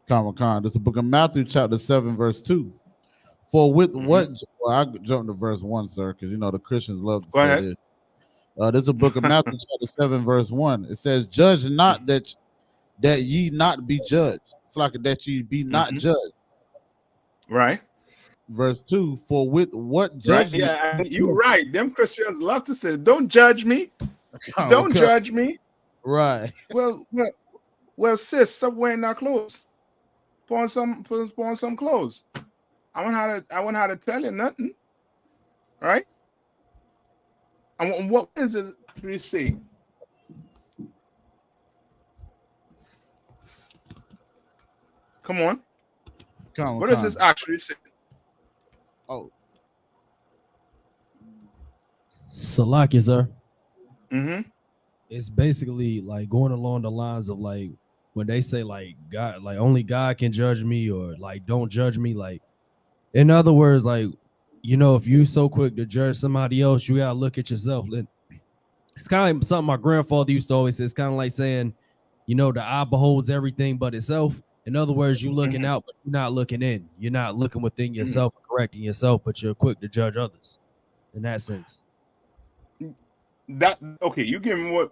This is the book of Matthew, chapter 7, verse 2. For with what, well, I jumped to verse 1, sir, because you know the Christians love to say this. This is the book of Matthew, chapter 7, verse 1. It says, "Judge not that ye not be judged." It's like that ye be not judged. Right. Verse 2, "For with what judgment..." Right. Yeah, you're right. Them Christians love to say, "Don't judge me. Don't judge me." Right. Well, sis, stop wearing that clothes. Put on some clothes. I want how to tell you nothing. Right? And what is it we see? Come on. What does this actually say? Oh. Salakia, sir. It's basically like going along the lines of like when they say like God, like only God can judge me, or like don't judge me. Like, in other words, like, you know, if you so quick to judge somebody else, you gotta look at yourself. It's kind of like something my grandfather used to always say. It's kind of like saying, you know, the eye beholds everything but itself. In other words, you're looking out, but you're not looking in. You're not looking within yourself, correcting yourself, but you're quick to judge others. In that sense. That okay, you give me what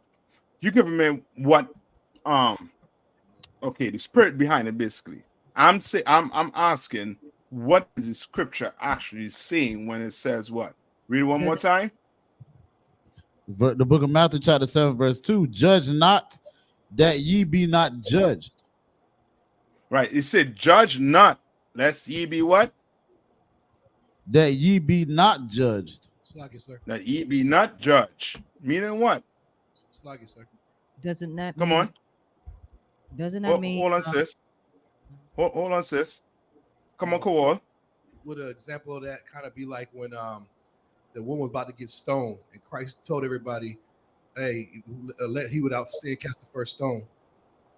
okay, the spirit behind it basically. I'm asking, what is the scripture actually saying when it says what? Read it one more time. The book of Matthew, chapter 7, verse 2. "Judge not that ye be not judged." Right. It said, "Judge not, lest ye be what? That ye be not judged." Sluggy, sir. That ye be not judged. Meaning what? Sluggy, sir. Doesn't that Come mean, on. Doesn't that mean? Hold on, sis. Hold on, sis. Come on, Kowal. Would an example of that kind of be like when the woman was about to get stoned, and Christ told everybody, "Hey, let he without sin cast the first stone,"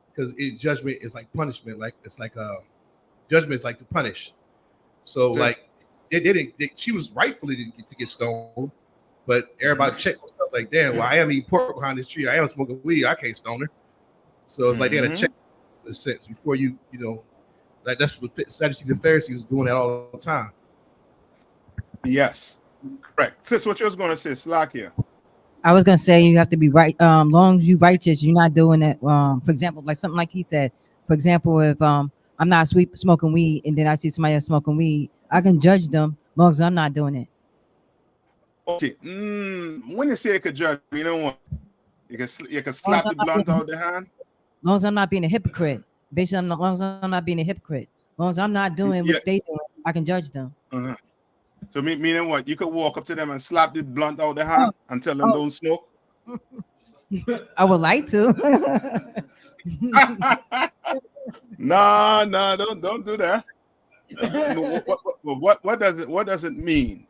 because judgment is like punishment. Like it's like judgment is like to punish. So like she was rightfully to get stoned, but everybody checked themselves like, "Damn, well I am eating pork behind this tree. I am smoking weed. I can't stone her." So it's like they had to check the sense before you know. Like that's what Sadducees and Pharisees was doing that all the time. Yes, correct. Sis, what you was going to say, Slakia? I was gonna say you have to be right. Long as you righteous, you're not doing it. For example, like something like he said. For example, if I'm not smoking weed, and then I see somebody else smoking weed, I can judge them as long as I'm not doing it. Okay. When you say you could judge, you know what? You can slap the blunt out the hand. As long as I'm not being a hypocrite. Basically, as long as I'm not being a hypocrite. As long as I'm not doing what they doing, I can judge them. So meaning what? You could walk up to them and slap the blunt out of their hand and tell them don't smoke. I would like to. No, don't do that. What does it mean?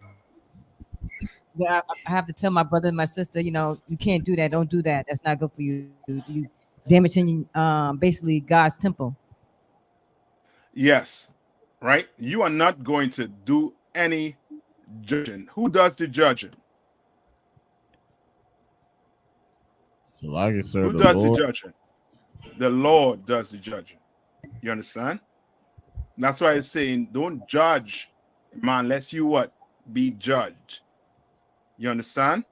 Yeah, I have to tell my brother and my sister, you can't do that. Don't do that. That's not good for you. You damaging basically God's temple. Yes, right. You are not going to do any judging. Who does the judging? So like I said, Who does the judging? The Lord does the judging. You understand? That's why it's saying, don't judge, man, unless you what? Be judged. You understand?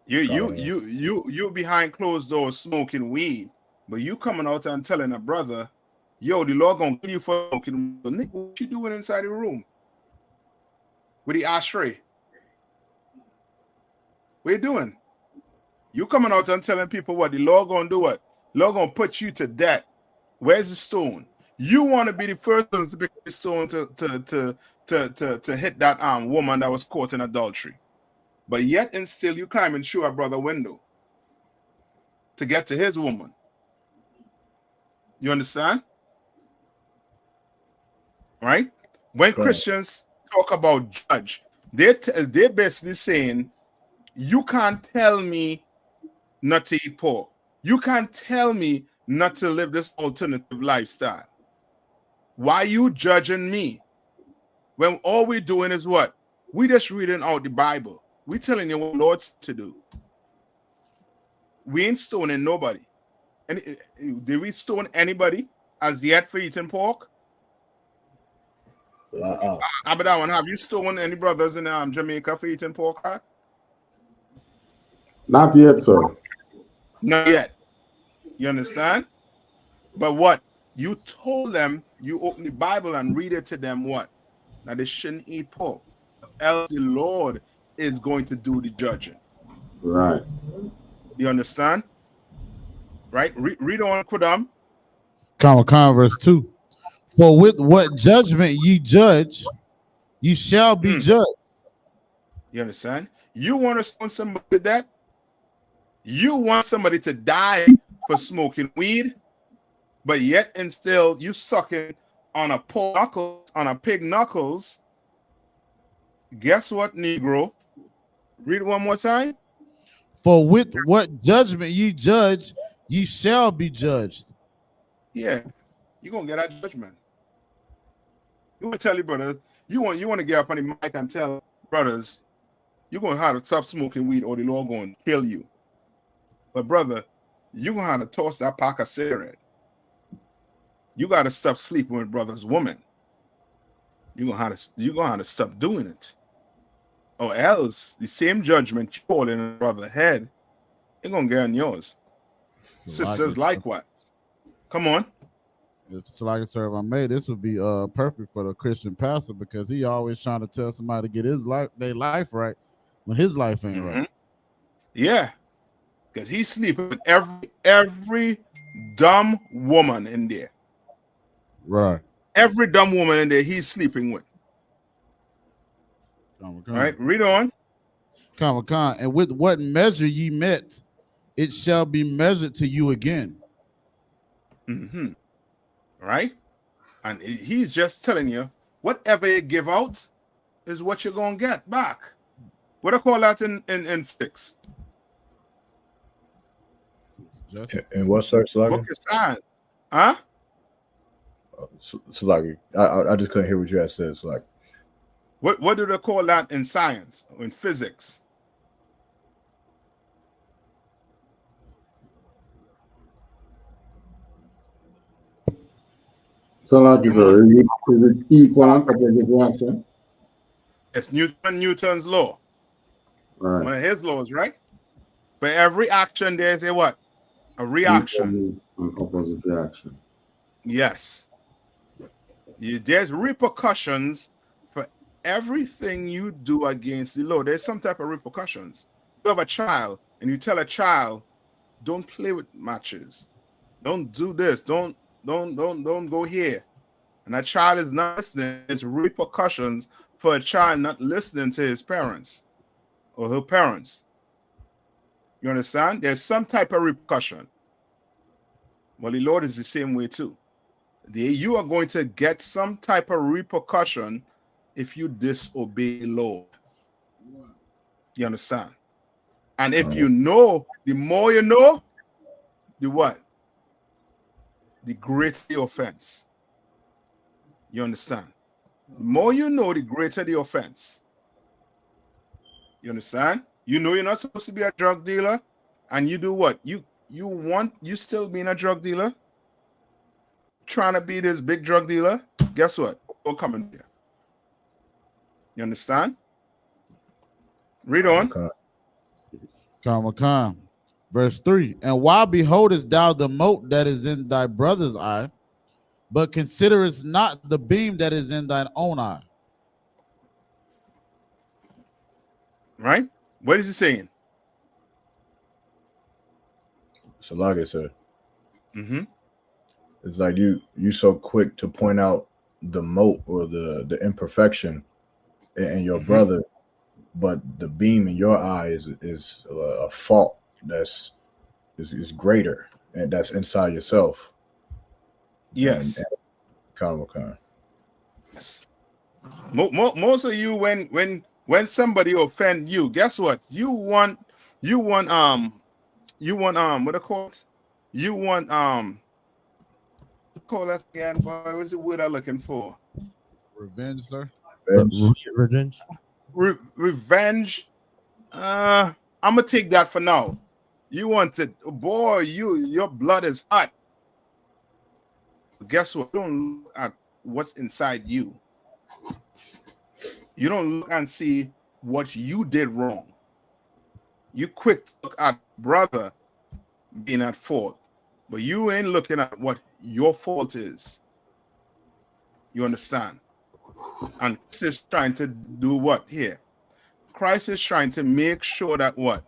You behind closed doors smoking weed, but you coming out and telling a brother, yo, the Lord gonna kill you for smoking. Nick, what you doing inside the room with the ashtray? What you doing? You coming out and telling people what the Lord gonna do? What? Lord gonna put you to death. Where's the stone? You want to be the first one to pick the stone to hit that woman that was caught in adultery, but yet and still you climbing through a brother window to get to his woman. You understand? Right? When Christians talk about judge, they're basically saying, you can't tell me not to eat pork. You can't tell me not to live this alternative lifestyle. Why are you judging me? When all we're doing is what? We just reading out the Bible. We telling you what the Lord's to do. We ain't stoning nobody. And did we stone anybody as yet for eating pork? Abadan, have you stolen any brothers in Jamaica for eating pork? Huh? Not yet, sir. Not yet. You understand? But what? You told them, you open the Bible and read it to them what? That they shouldn't eat pork. Else the Lord is going to do the judging. Right. You understand? Right? Read on, Kudam. Verse 2. For with what judgment ye judge, you shall be judged. You understand? You want to stone somebody to death? You want somebody to die for smoking weed, but yet and still you sucking on a pig knuckles. Guess what, Negro? Read it one more time. For with what judgment ye judge, ye shall be judged. Yeah, you're gonna get that judgment. You want to tell your brothers, you want to get up on the mic and tell brothers, you're gonna have to stop smoking weed or the Lord gonna kill you. But brother, you're gonna have to toss that pack of cigarette. You gotta stop sleeping with brother's woman. You're gonna have to stop doing it. Or else the same judgment you hold in a brother's head, it's gonna get on yours. Sisters likewise. Come on. So like I said, if I made this would be perfect for the Christian pastor, because he always trying to tell somebody to get their life right when his life ain't right. Yeah, because he's sleeping with every dumb woman in there. Right. Every dumb woman in there he's sleeping with. Right, read on. And with what measure ye met, it shall be measured to you again. Right? And he's just telling you, whatever you give out is what you're going to get back. What do I call that in physics? And what, sir? Book of science. Huh? Salagi, I just couldn't hear what you had said. Salagi. What do they call that in science or in physics? So like is it equal and opposite reaction? It's Newton's law. Right. One of his laws, right? For every action, there's a what? A reaction. An opposite reaction. Yes. There's repercussions for everything you do against the law. There's some type of repercussions. You have a child and you tell a child, don't play with matches. Don't do this. Don't go here. And that child is not listening. There's repercussions for a child not listening to his parents or her parents. You understand? There's some type of repercussion. Well, the Lord is the same way too. You are going to get some type of repercussion if you disobey the Lord. You understand? And if you know, the more you know, the what? The greater the offense. You understand? The more you know, the greater the offense. You understand? You know you're not supposed to be a drug dealer, and you do what? You still being a drug dealer? Trying to be this big drug dealer? Guess what? We'll come in here. You understand? Read on. Come. Verse 3. And why beholdest thou the mote that is in thy brother's eye, but considerest not the beam that is in thine own eye? Right? What is he saying? So like I said, Mm-hmm. it's like you so quick to point out the mote or the imperfection in your brother, but the beam in your eye is a fault is greater, and that's inside yourself. Yes. And yes. Most of you, when somebody offend you, guess what? You want what it called? You want call that again, boy. What's the word I'm looking for? Revenge, sir. Revenge. Revenge. I'm gonna take that for now. You want it, boy. Your blood is hot. But guess what? You don't look at what's inside you. You don't look and see what you did wrong. You quick to look at brother being at fault, but you ain't looking at what your fault is. You understand? And Christ is trying to do what here? Christ is trying to make sure that what?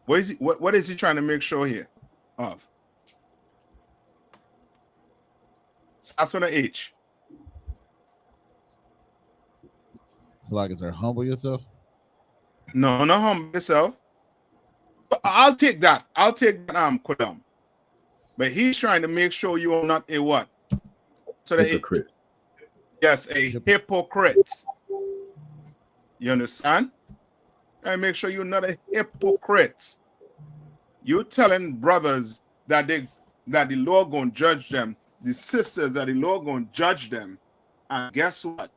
What is he trying to make sure here of? Starts with an H. So like, is there humble yourself? No, not humble yourself. But I'll take that. Kodam. But he's trying to make sure you are not a what? So that hypocrite. Yes, a hypocrite. You understand? And make sure you're not a hypocrite. You're telling brothers that the Lord gonna judge them, the sisters that the Lord gonna judge them, and guess what?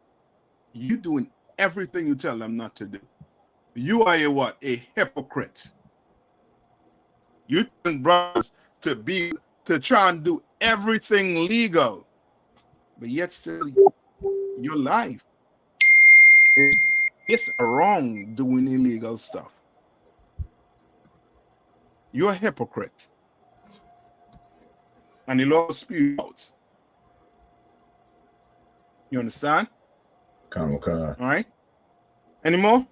You doing everything you tell them not to do. You are a what? A hypocrite. You telling brothers to try and do everything legal, but yet still your life it's wrong doing illegal stuff. You're a hypocrite. And the Lord spew out. You understand? All right. Any more?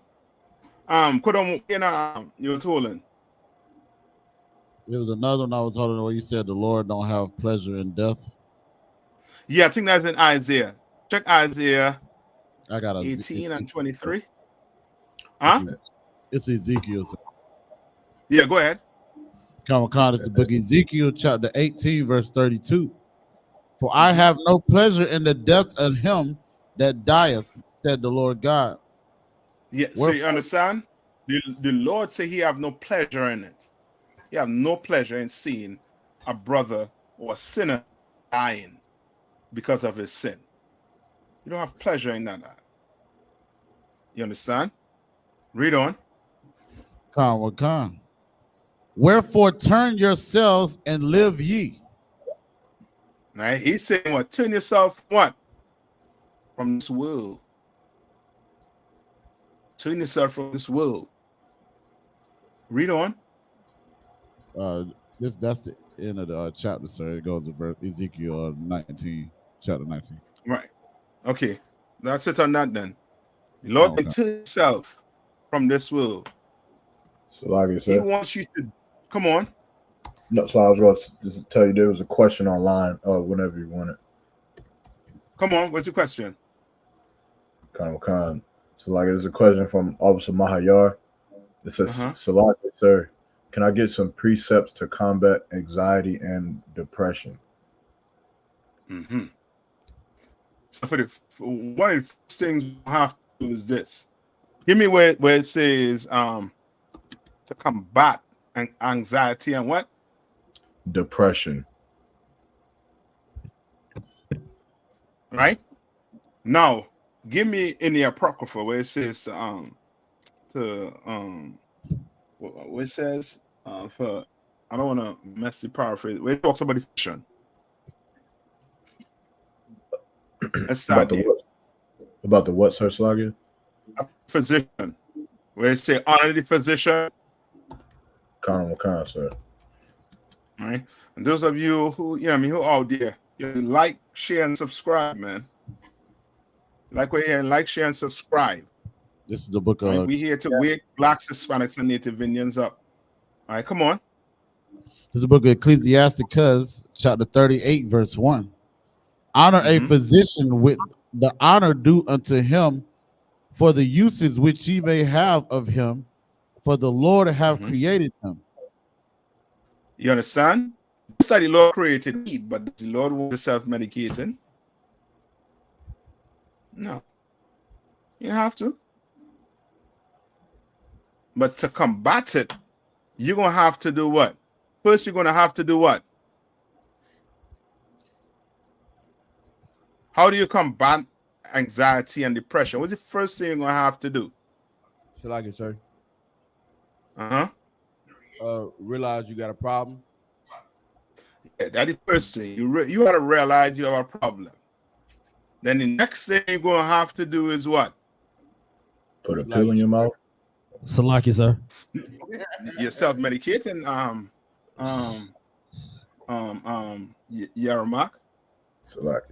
You was holding. There was another one I was holding where you said the Lord don't have pleasure in death. Yeah, I think that's in Isaiah. Check Isaiah. I got 18 and 23. Huh? It's Ezekiel. Sir. Yeah, go ahead. It's the book of Ezekiel, chapter 18, verse 32. For I have no pleasure in the death of him that dieth, said the Lord God. Yeah, so you understand? The Lord say he have no pleasure in it. He have no pleasure in seeing a brother or a sinner dying because of his sin. You don't have pleasure in that. You understand? Read on. Come. Wherefore turn yourselves and live ye. Right? He's saying what? Turn yourself what? From this world. Turn yourself from this world. Read on. That's the end of the chapter, sir. It goes to verse Ezekiel 19, chapter 19. Right. Okay. That's it on that then. The Lord can turn yourself from this world. So like I said, he wants you to come on. No, so I was going to just tell you there was a question online whenever you want it. Come on, what's your question? Khan. So, like, there's a question from Officer Mahayar. It says, Salaki, sir, can I get some precepts to combat anxiety and depression? So one of the first things we have to do is this. Give me where it says to combat anxiety and what? Depression. Right? Now, give me in the Apocrypha where it says what it says for, I don't want to mess the paraphrase, where it talks about depression. About the what, Sir Slagia? Physician. Where it say honor the physician. Kind, sir. All right. And those of you who, who out there, you like, share, and subscribe, man. Like we're here, like, share, and subscribe. This is the book of. Right? We're here to wake Blacks, Hispanics, and Native Indians up. All right, come on. This is the book of Ecclesiasticus, chapter 38, verse 1. Honor a physician with the honor due unto him for the uses which he may have of him, for the Lord have created him. You understand? Just that the Lord created weed, but does the Lord want to self-medicating? No. You have to. But to combat it, you're going to have to do what? First, you're going to have to do what? How do you combat anxiety and depression? What's the first thing you're going to have to do? Salaki, sir. Realize you got a problem. Yeah, that's the first thing. You got to realize you have a problem. Then the next thing you're going to have to do is what? Put a pill in your mouth. Salaki, sir. You're self-medicating, Yaramak. Salaki.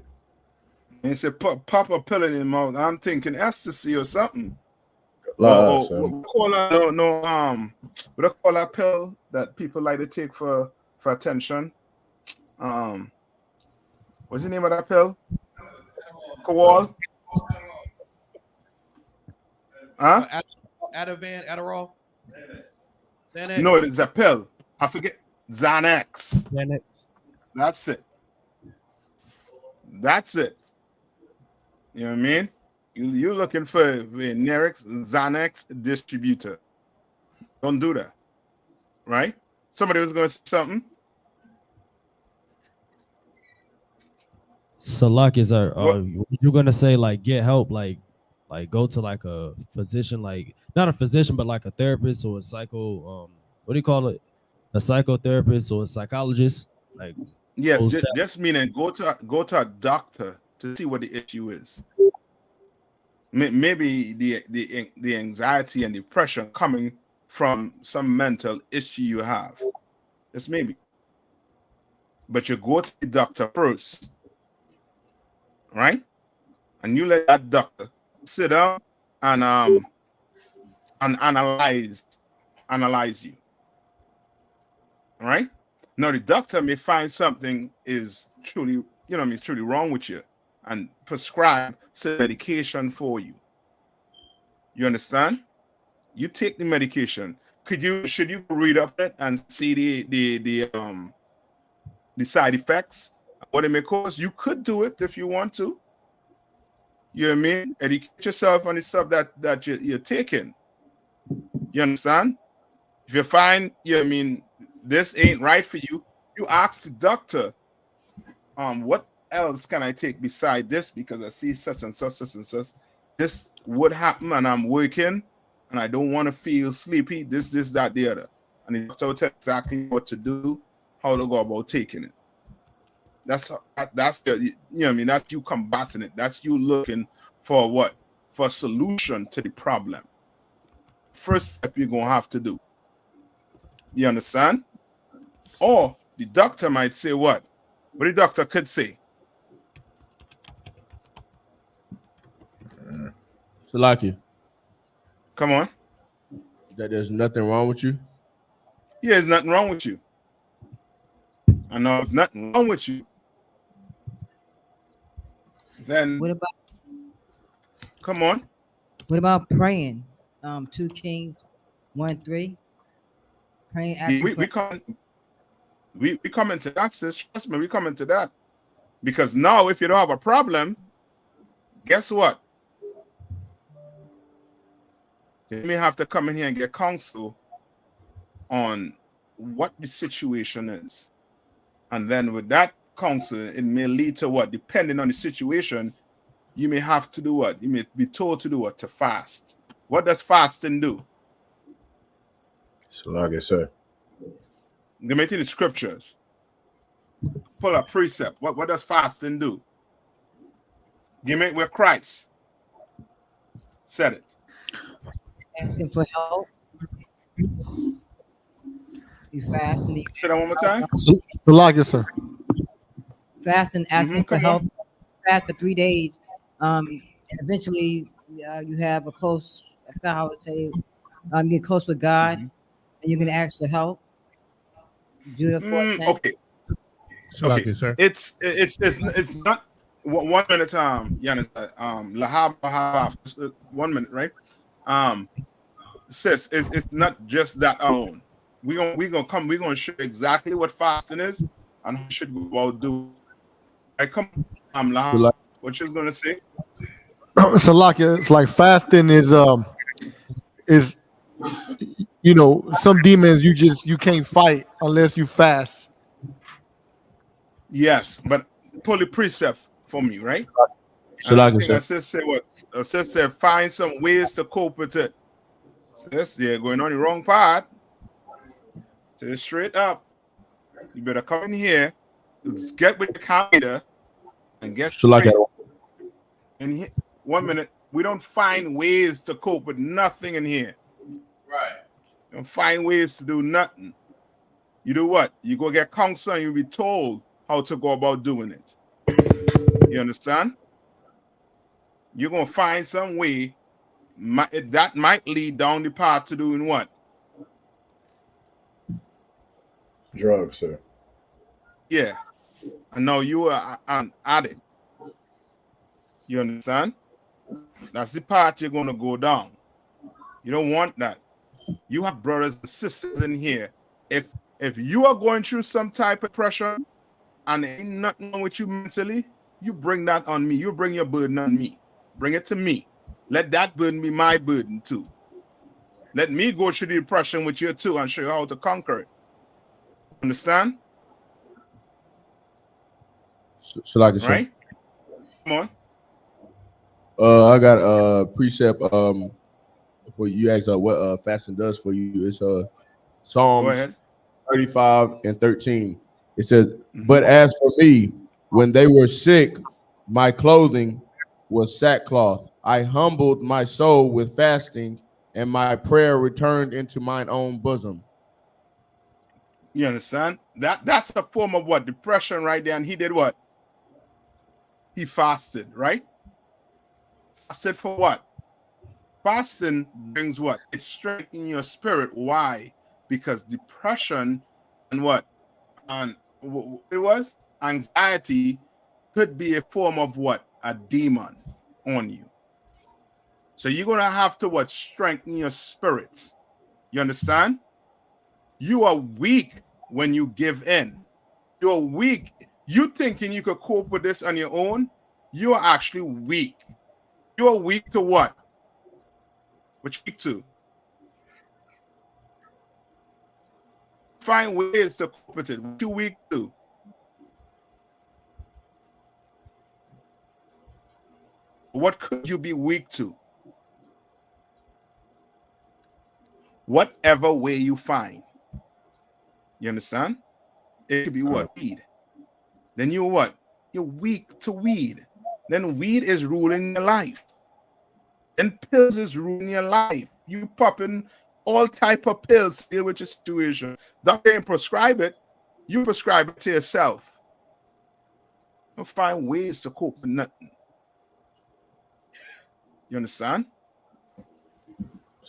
And he said, pop a pill in your mouth. I'm thinking ecstasy or something. What call that pill that people like to take for attention? What's the name of that pill? Kowal? Huh? Ativan, Adderall? No, it's a pill. I forget. Xanax. That's it. That's it. You know what I mean? You're looking for a generic Xanax distributor. Don't do that. Right? Somebody was going to say something? Salaki, sir. You're going to say, like, get help, like go to, like, a physician, like, not a physician, but like a therapist or a what do you call it? A psychotherapist or a psychologist? Like, yes, just meaning go to a doctor to see what the issue is. Maybe the anxiety and depression coming from some mental issue you have. Just maybe. But you go to the doctor first, right? And you let that doctor sit down and analyze you. All right? Now the doctor may find something is truly, truly wrong with you and prescribe some medication for you. You understand? You take the medication. Should you read up it and see the side effects, what it may cause? You could do it if you want to. You know what I mean? Educate yourself on the stuff that you're taking. You understand? If you find, this ain't right for you, you ask the doctor, what else can I take beside this? Because I see such and such, such and such. This would happen and I'm working and I don't want to feel sleepy. This, that, the other. And the doctor will tell exactly what to do, how to go about taking it. That's that's you combating it. That's you looking for what? For a solution to the problem. First step you're gonna have to do. You understand? Or the doctor might say what? What the doctor could say. Salaki. Come on. That there's nothing wrong with you? Yeah, there's nothing wrong with you. I know if nothing wrong with you, then What about come on. What about praying? 2 Kings 1:3. Praying, asking We for. we come into that, sis. Trust me, we come into that. Because now, if you don't have a problem, guess what? You may have to come in here and get counsel on what the situation is. And then with that counsel, it may lead to what? Depending on the situation, you may have to do what? You may be told to do what? To fast. What does fasting do? So like I said, Give me to the scriptures. Pull up precept. What does fasting do? Give me where Christ said it. Asking for help. You fast and you Say that one more time. Salakia, sir. fast and asking for Come help. on. Fast for 3 days. And eventually you have a close, I forgot how to say, get close with God, and you can ask for help. Judah 4:10. Okay. Okay. Sir. It's not 1 minute. Yanis. Lahab. 1 minute, right? Sis, it's not just that alone. We're gonna show exactly what fasting is and how should go about do. I come Lahab, what you gonna say? Salakia, it's like fasting is some demons you can't fight unless you fast. Yes, but pull the precept for me, right? So And I like I think said, I said what? I said find some ways to cope with it. Sis, you're going on the wrong part. Say straight up. You better come in here, get with the calendar, and get so like straight. In here, 1 minute, we don't find ways to cope with nothing in here. Right. You don't find ways to do nothing. You do what? You go get counsel and you'll be told how to go about doing it. You understand? You're going to find some way that might lead down the path to doing what? drugs, sir. Yeah. And now you are an addict. You understand? That's the path you're going to go down. You don't want that. You have brothers and sisters in here. If you are going through some type of pressure and ain't nothing wrong with you mentally, you bring that on me. You bring your burden on me. Bring it to me. Let that burden be my burden too. Let me go through the depression with you too and show you how to conquer it. Understand? so like I said, Right? Come on. I got a precept for you asked what fasting does for you. It's Go Psalms ahead. 35 and 13. It says, but as for me, when they were sick, my clothing was sackcloth. I humbled my soul with fasting, and my prayer returned into mine own bosom. You understand? That's a form of what? Depression right there. And he did what? He fasted, right? Fasted for what? Fasting brings what? It strengthens your spirit. Why? Because depression and what? And it was anxiety could be a form of what? A demon on you. So you're gonna have to what? Strengthen your spirits. You understand? You are weak when you give in. You're weak. You thinking you could cope with this on your own? You are actually weak. You're weak to what? What you weak to? Find ways to cope with it. What you weak to? What could you be weak to? Whatever way you find. You understand? It could be what? Weed. Then you're what? You're weak to weed. Then weed is ruling your life. Then pills is ruling your life. You popping all type of pills to deal with your situation. Doctor ain't prescribe it. You prescribe it to yourself. You'll find ways to cope with nothing. You understand?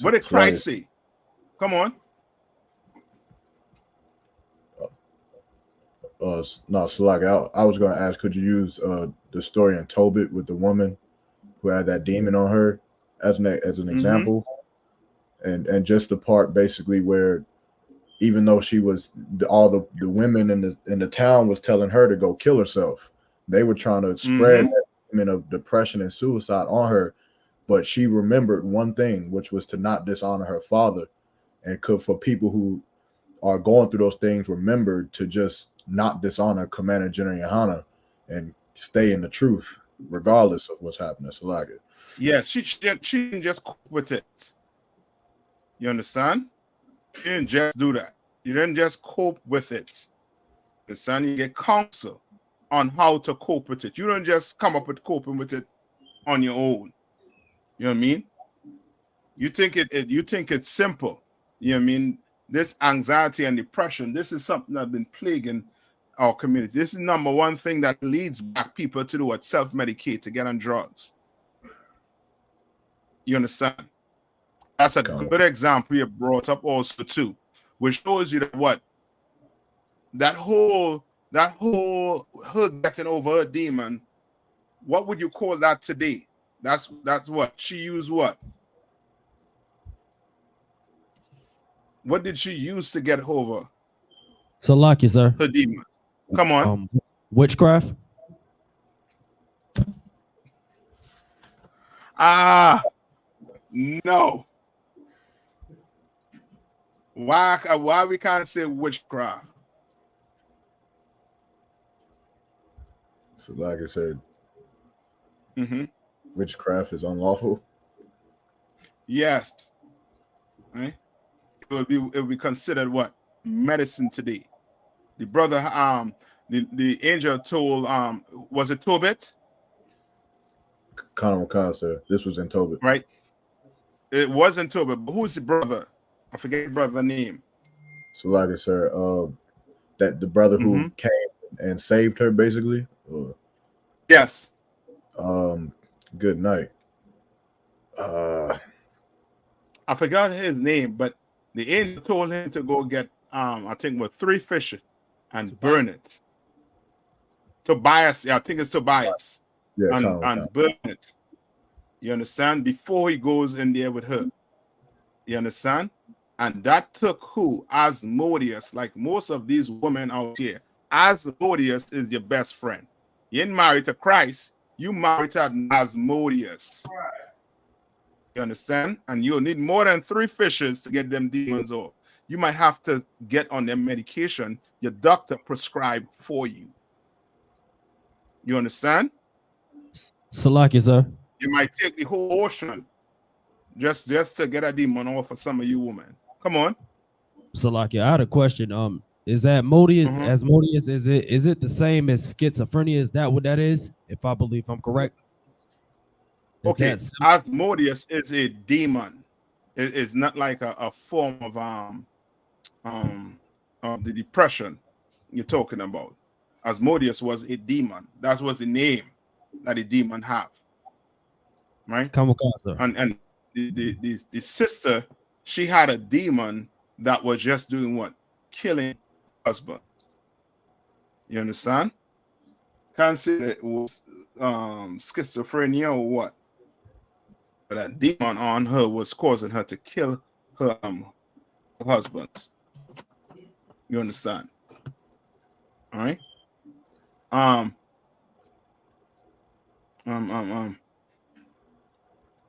What did Christ say? Come on. No, so like I was gonna ask, could you use the story in Tobit with the woman who had that demon on her as an example, and just the part basically where even though she was all the women in the town was telling her to go kill herself, they were trying to spread that element of depression and suicide on her, but she remembered one thing, which was to not dishonor her father, and for people who are going through those things, remember to just not dishonor Commander General YAHANNA and stay in the truth regardless of what's happening. So like it. Yes, she didn't just cope with it. You understand? You didn't just do that. You didn't just cope with it. Understand? You get counsel on how to cope with it. You don't just come up with coping with it on your own. You know what I mean? You think you think it's simple. You know what I mean? This anxiety and depression, this is something that's been plaguing our community. This is number one thing that leads Black people to do what? Self-medicate, to get on drugs. You understand? That's a good example you brought up also too, which shows you that what? That whole her getting over her demon, what would you call that today? That's what? She used what? What did she use to get over Salaki, sir. her demon? Come on. Witchcraft. No. Why we can't say witchcraft? So like I said, witchcraft is unlawful. Yes. Right? It would be considered what? Medicine today. The brother, the angel told, was it Tobit? Sir. This was in Tobit. Right? It wasn't Tobit, but who's the brother? I forget the brother name. So like I said, that the brother who came and saved her basically. Yes. Good night. I forgot his name, but the angel told him to go get I think with 3 fish and burn it. Tobias, yeah, I think it's Tobias. Yeah, and burn it. You understand? Before he goes in there with her. You understand? And that took who? Asmodeus. Like most of these women out here, Asmodeus is your best friend. You ain't married to Christ, you married to Asmodeus. You understand? And you'll need more than 3 fishes to get them demons off. You might have to get on their medication your doctor prescribed for you. You understand? Salaki, sir. You might take the whole ocean just to get a demon off for some of you women. Come on. Salaki, I had a question. Is that Asmodeus? Is it the same as schizophrenia? Is that what that is? If I believe I'm correct. Okay, Asmodeus is a demon. It is not like a form of the depression you're talking about. Asmodeus was a demon. That was the name that a demon have. Right? And the sister, she had a demon that was just doing what? Killing husbands. You understand? Can't say that it was schizophrenia or what. But that demon on her was causing her to kill her husbands. You understand? All right.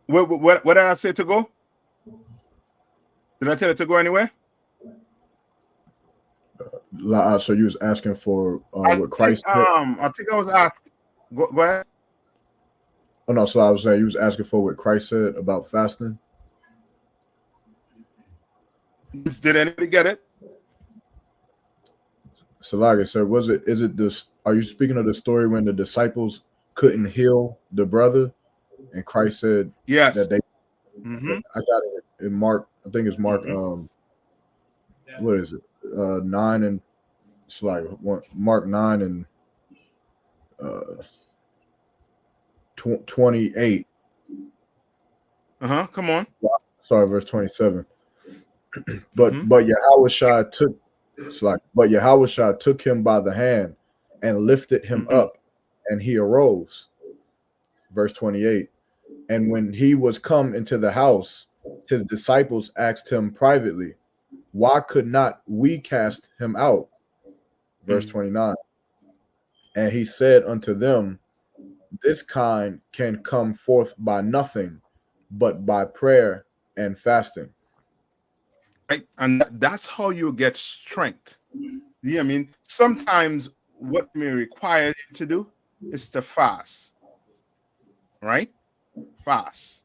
What did I say to go? Did I tell it to go anywhere? So you was asking for what Christ said? I think I was asking. Go ahead. Oh no, so I was saying you was asking for what Christ said about fasting. Did anybody get it? Salaga, sir, is it this? Are you speaking of the story when the disciples couldn't heal the brother, and Christ said that they? I got it in Mark. I think it's Mark. What is it? 9 and it's like Mark 9 and 28. Come on. Sorry, verse 27. But Yahushua took him by the hand and lifted him up, and he arose. Verse 28. And when he was come into the house, his disciples asked him privately, why could not we cast him out? Verse 29. And he said unto them, this kind can come forth by nothing but by prayer and fasting. Right? And that's how you get strength. Yeah, I mean, sometimes what may require you to do is to fast. Right? Fast.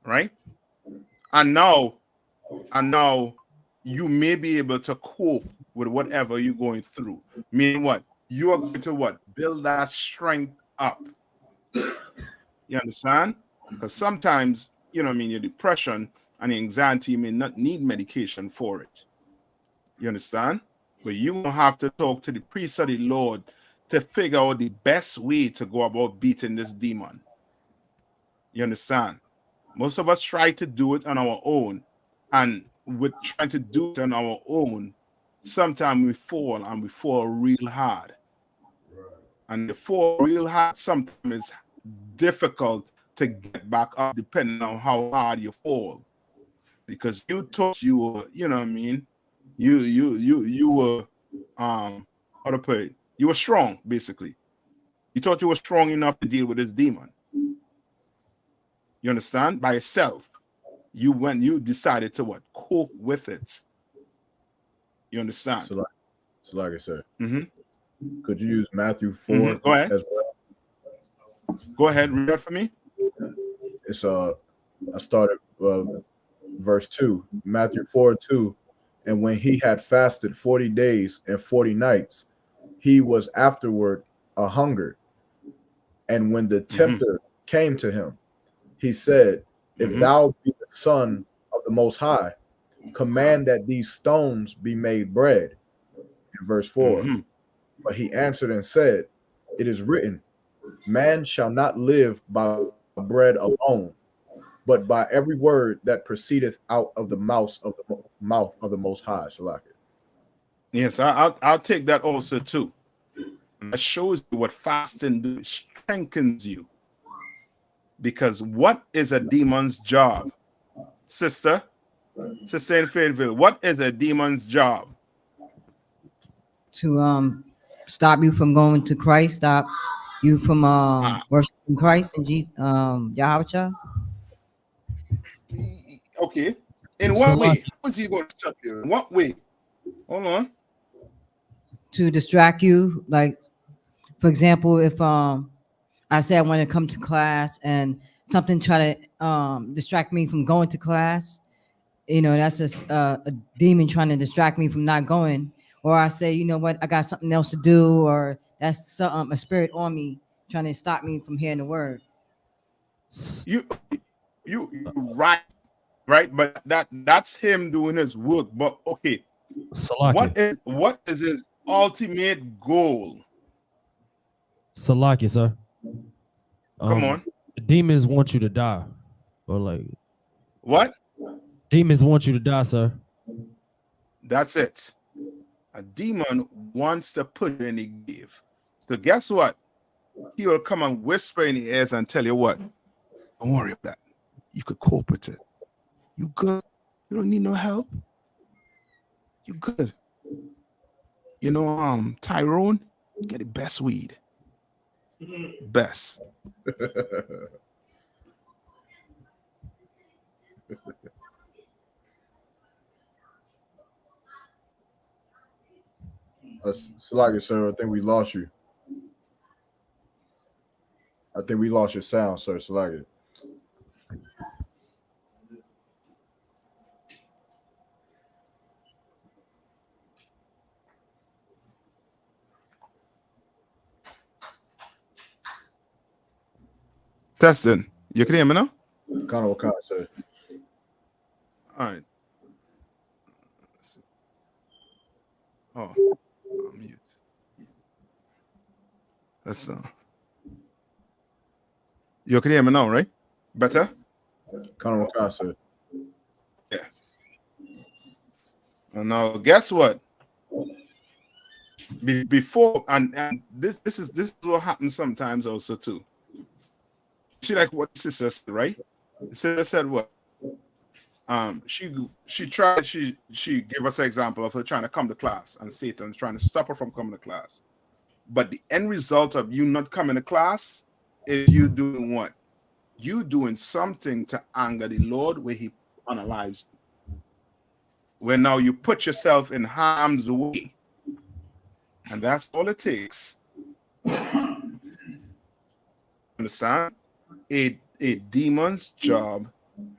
Right? And now you may be able to cope with whatever you're going through. Meaning what? You are going to what? Build that strength up. You understand? Because sometimes, you know what I mean, your depression and anxiety may not need medication for it. You understand? But you will have to talk to the priest of the Lord to figure out the best way to go about beating this demon. You understand? Most of us try to do it on our own. And with trying to do it on our own, sometimes we fall, and we fall real hard. And the fall real hard sometimes is difficult to get back up depending on how hard you fall. Because you thought you were, you know what I mean? You were how to put it? You were strong, basically. You thought you were strong enough to deal with this demon. You understand? By yourself. You decided to what? Cope with it. You understand? So like I said, Mm-hmm. Could you use Matthew 4 Go ahead. as well? Go ahead, read that for me. It's I started verse 2, Matthew 4:2. And when he had fasted 40 days and 40 nights, he was afterward a hunger. And when the tempter came to him, he said, if thou be the Son of the Most High, command that these stones be made bread. In verse 4, but he answered and said, it is written, man shall not live by bread alone, but by every word that proceedeth out of the mouth of the Most High. Shalaka. Yes, I'll take that also too. That shows you what fasting do. It strengthens you. Because what is a demon's job? Sister in Fayetteville, what is a demon's job? To stop you from going to Christ, stop you from worshiping Christ and Jesus, Yahweh. Okay. In what way? How is he going to stop you? In what way? Hold on. To distract you, like for example, if I say I want to come to class and something try to distract me from going to class, you know, that's just a demon trying to distract me from not going. Or I say, you know what, I got something else to do, or that's a spirit on me trying to stop me from hearing the word. You right, but that's him doing his work. But okay, what is his ultimate goal? Salaki, sir. Come on. Demons want you to die, or like what? Demons want you to die, sir. That's it. A demon wants to put you in the grave. So guess what? He will come and whisper in your ears and tell you what? Don't worry about that. You could cope with it. You good. You don't need no help. You good. You know, Tyrone, get the best weed. Best. Salaki, sir, I think we lost you. I think we lost your sound, sir. Salaki. Testing. You can hear me now? Kind of, sir. All right. Oh, I'm mute. That's you can hear me now, right? Better? Kind of, sir. Yeah. And now, guess what? Before and this is what happens sometimes also too. see like what sister said, right? Sister said what? She gave us an example of her trying to come to class and Satan's trying to stop her from coming to class. But the end result of you not coming to class is you doing what? You doing something to anger the Lord where he unalives you. Where now you put yourself in harm's way. And that's all it takes. Understand? A demon's job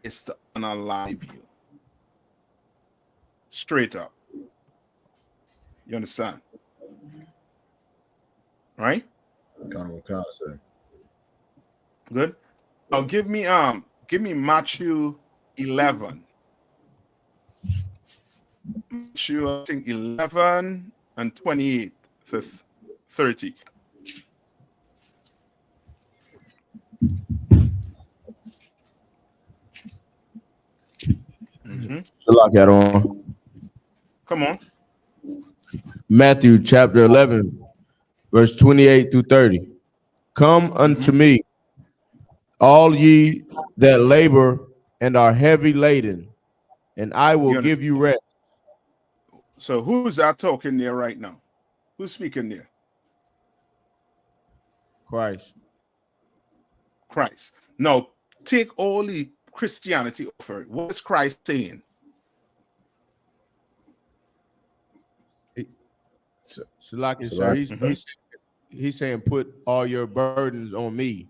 is to unalive you. Straight up. You understand? Right? Kind of what kind of say. Good. Now give me Matthew 11. Matthew, I think 11 and 28 to 30. Lock that on. Come on. Matthew chapter 11, verse 28 through 30. Come unto me, all ye that labor and are heavy laden, and I will give you rest. So who's that talking there right now? Who's speaking there? Christ. Christ. Now take all the Christianity offer. What is Christ saying? Shalaki, sir, he's saying put all your burdens on me.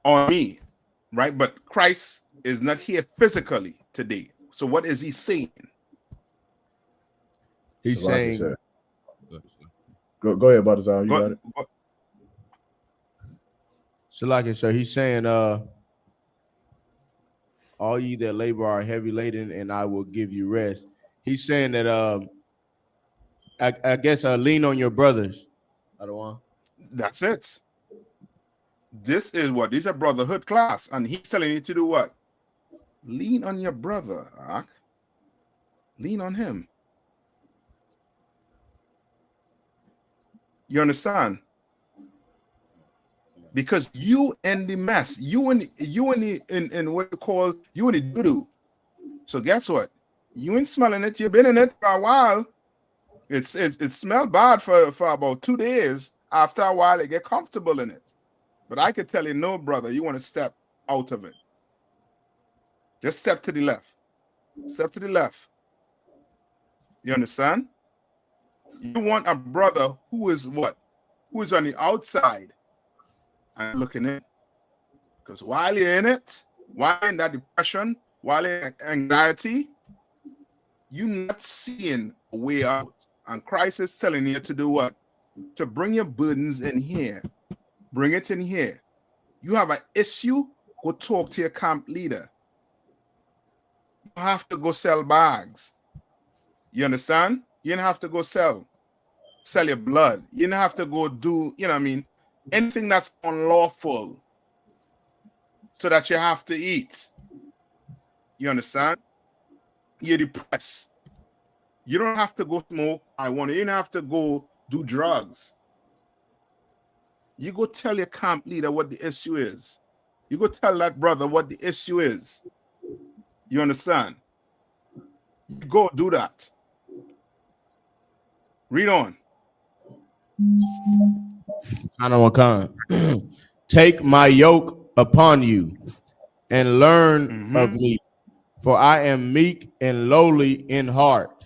On me, right? But Christ is not here physically today. So what is he saying? He's saying, go ahead, Badazar. You got it. Shalaki, sir, he's saying, all ye that labor are heavy laden, and I will give you rest. He's saying that I guess lean on your brothers. I don't want. That's it. This is what? This is a brotherhood class, and he's telling you to do what? Lean on your brother, Ak. Lean on him. You understand? Because you in the mess, you in what you call you in the doo-doo. So guess what? You ain't smelling it. You've been in it for a while. It smelled bad for about 2 days. After a while, they get comfortable in it. But I could tell you, no, brother, you want to step out of it. Just step to the left. Step to the left. You understand? You want a brother who is what? Who is on the outside and looking in. Because while you're in it, while in that depression, while in anxiety, you're not seeing a way out. And Christ is telling you to do what? To bring your burdens in here. Bring it in here. You have an issue, go talk to your camp leader. You don't have to go sell bags. You understand? You don't have to go sell your blood. You don't have to go do, you know what I mean? Anything that's unlawful so that you have to eat. You understand? You're depressed. You don't have to go smoke. You don't have to go do drugs. You go tell your camp leader what the issue is. You go tell that brother what the issue is. You understand? You go do that. Read on. Take my yoke upon you and learn of me, for I am meek and lowly in heart.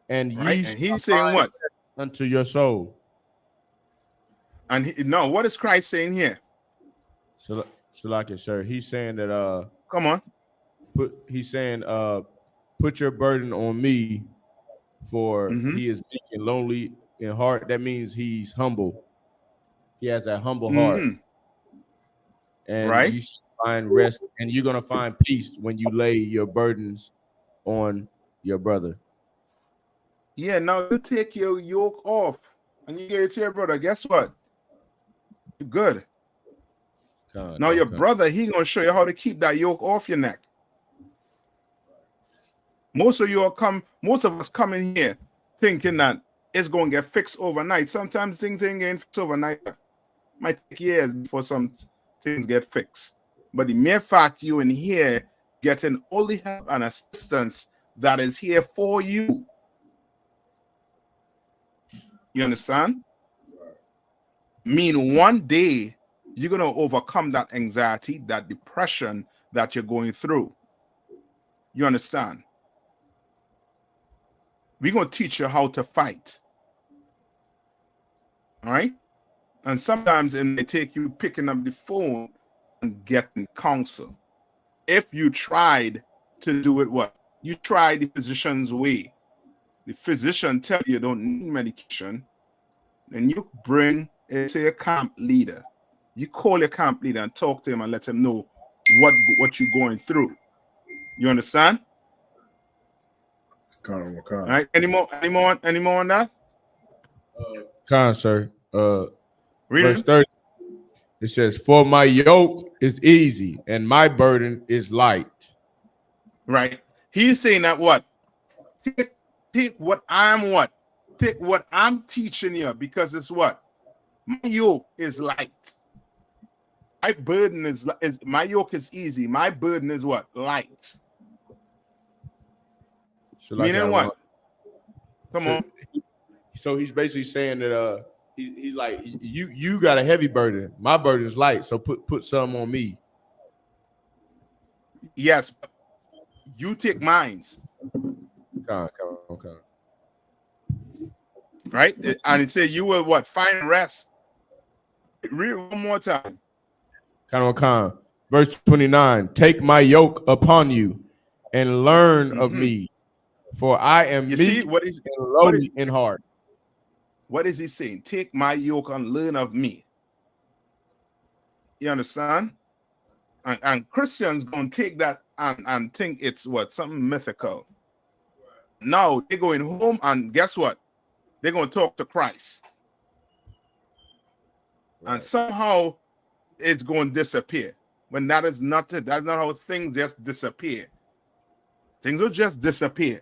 And ye and he's saying what? Unto your soul. And no, what is Christ saying here? Shalaki, sir. He's saying that come on. He's saying put your burden on me, for he is meek and lonely in heart. That means he's humble. He has a humble heart. And you should find rest, and you're gonna find peace when you lay your burdens on your brother. Yeah, now you take your yoke off and you get it to your brother. Guess what? You're good. Now your brother, he gonna show you how to keep that yoke off your neck. Most of us come in here thinking that it's gonna get fixed overnight. Sometimes things ain't getting fixed overnight. Might take years before things get fixed. But the mere fact you in here getting all the help and assistance that is here for you. You understand? Mean one day you're going to overcome that anxiety, that depression that you're going through. You understand? We're going to teach you how to fight. All right? And sometimes it may take you picking up the phone and getting counsel. If you tried to do it, what? You tried the physician's way. The physician tell you don't need medication. Then you bring it to your camp leader. You call your camp leader and talk to him and let him know what you're going through. You understand? All right. Any more on that? Sir. Read Verse it. 30. It says, "For my yoke is easy and my burden is light." Right. He's saying that what? Take what I'm teaching you, because it's what? My yoke is light. My burden is my yoke is easy. My burden is what? Light. So Meaning what? Come on. So he's basically saying that he's like, you got a heavy burden. My burden is light. So put some on me. Yes. You take mines. Okay. Right? And it said you will what? Find rest. Read it one more time. Verse 29. "Take my yoke upon you and learn of me, for I am meek and lowly in heart." What is he saying? Take my yoke and learn of me. You understand? And Christians gonna take that and think it's what? Something mythical. Now they're going home and guess what? They're gonna talk to Christ. Right. And somehow it's going to disappear. When that is not it. That's not how things just disappear. Things will just disappear.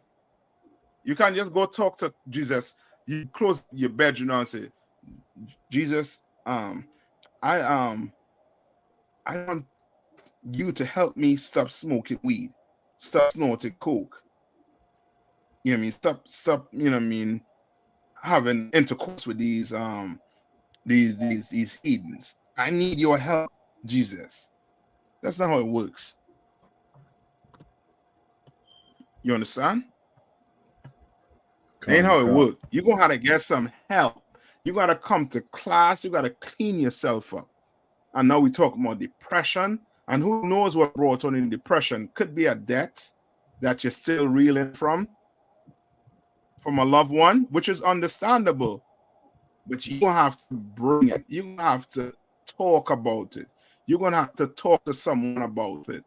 You can't just go talk to Jesus. You close your bedroom and say, Jesus, I want you to help me stop smoking weed, stop snorting coke. You know what I mean? Stop, you know what I mean, having intercourse with these heathens. I need your help, Jesus. That's not how it works. You understand? Ain't how it works. You're gonna have to get some help. You gotta come to class, you gotta clean yourself up. And now we talk about depression, and who knows what brought on in depression? Could be a debt that you're still reeling from a loved one, which is understandable. But you're gonna have to bring it. You're gonna have to talk about it. You're gonna have to talk to someone about it.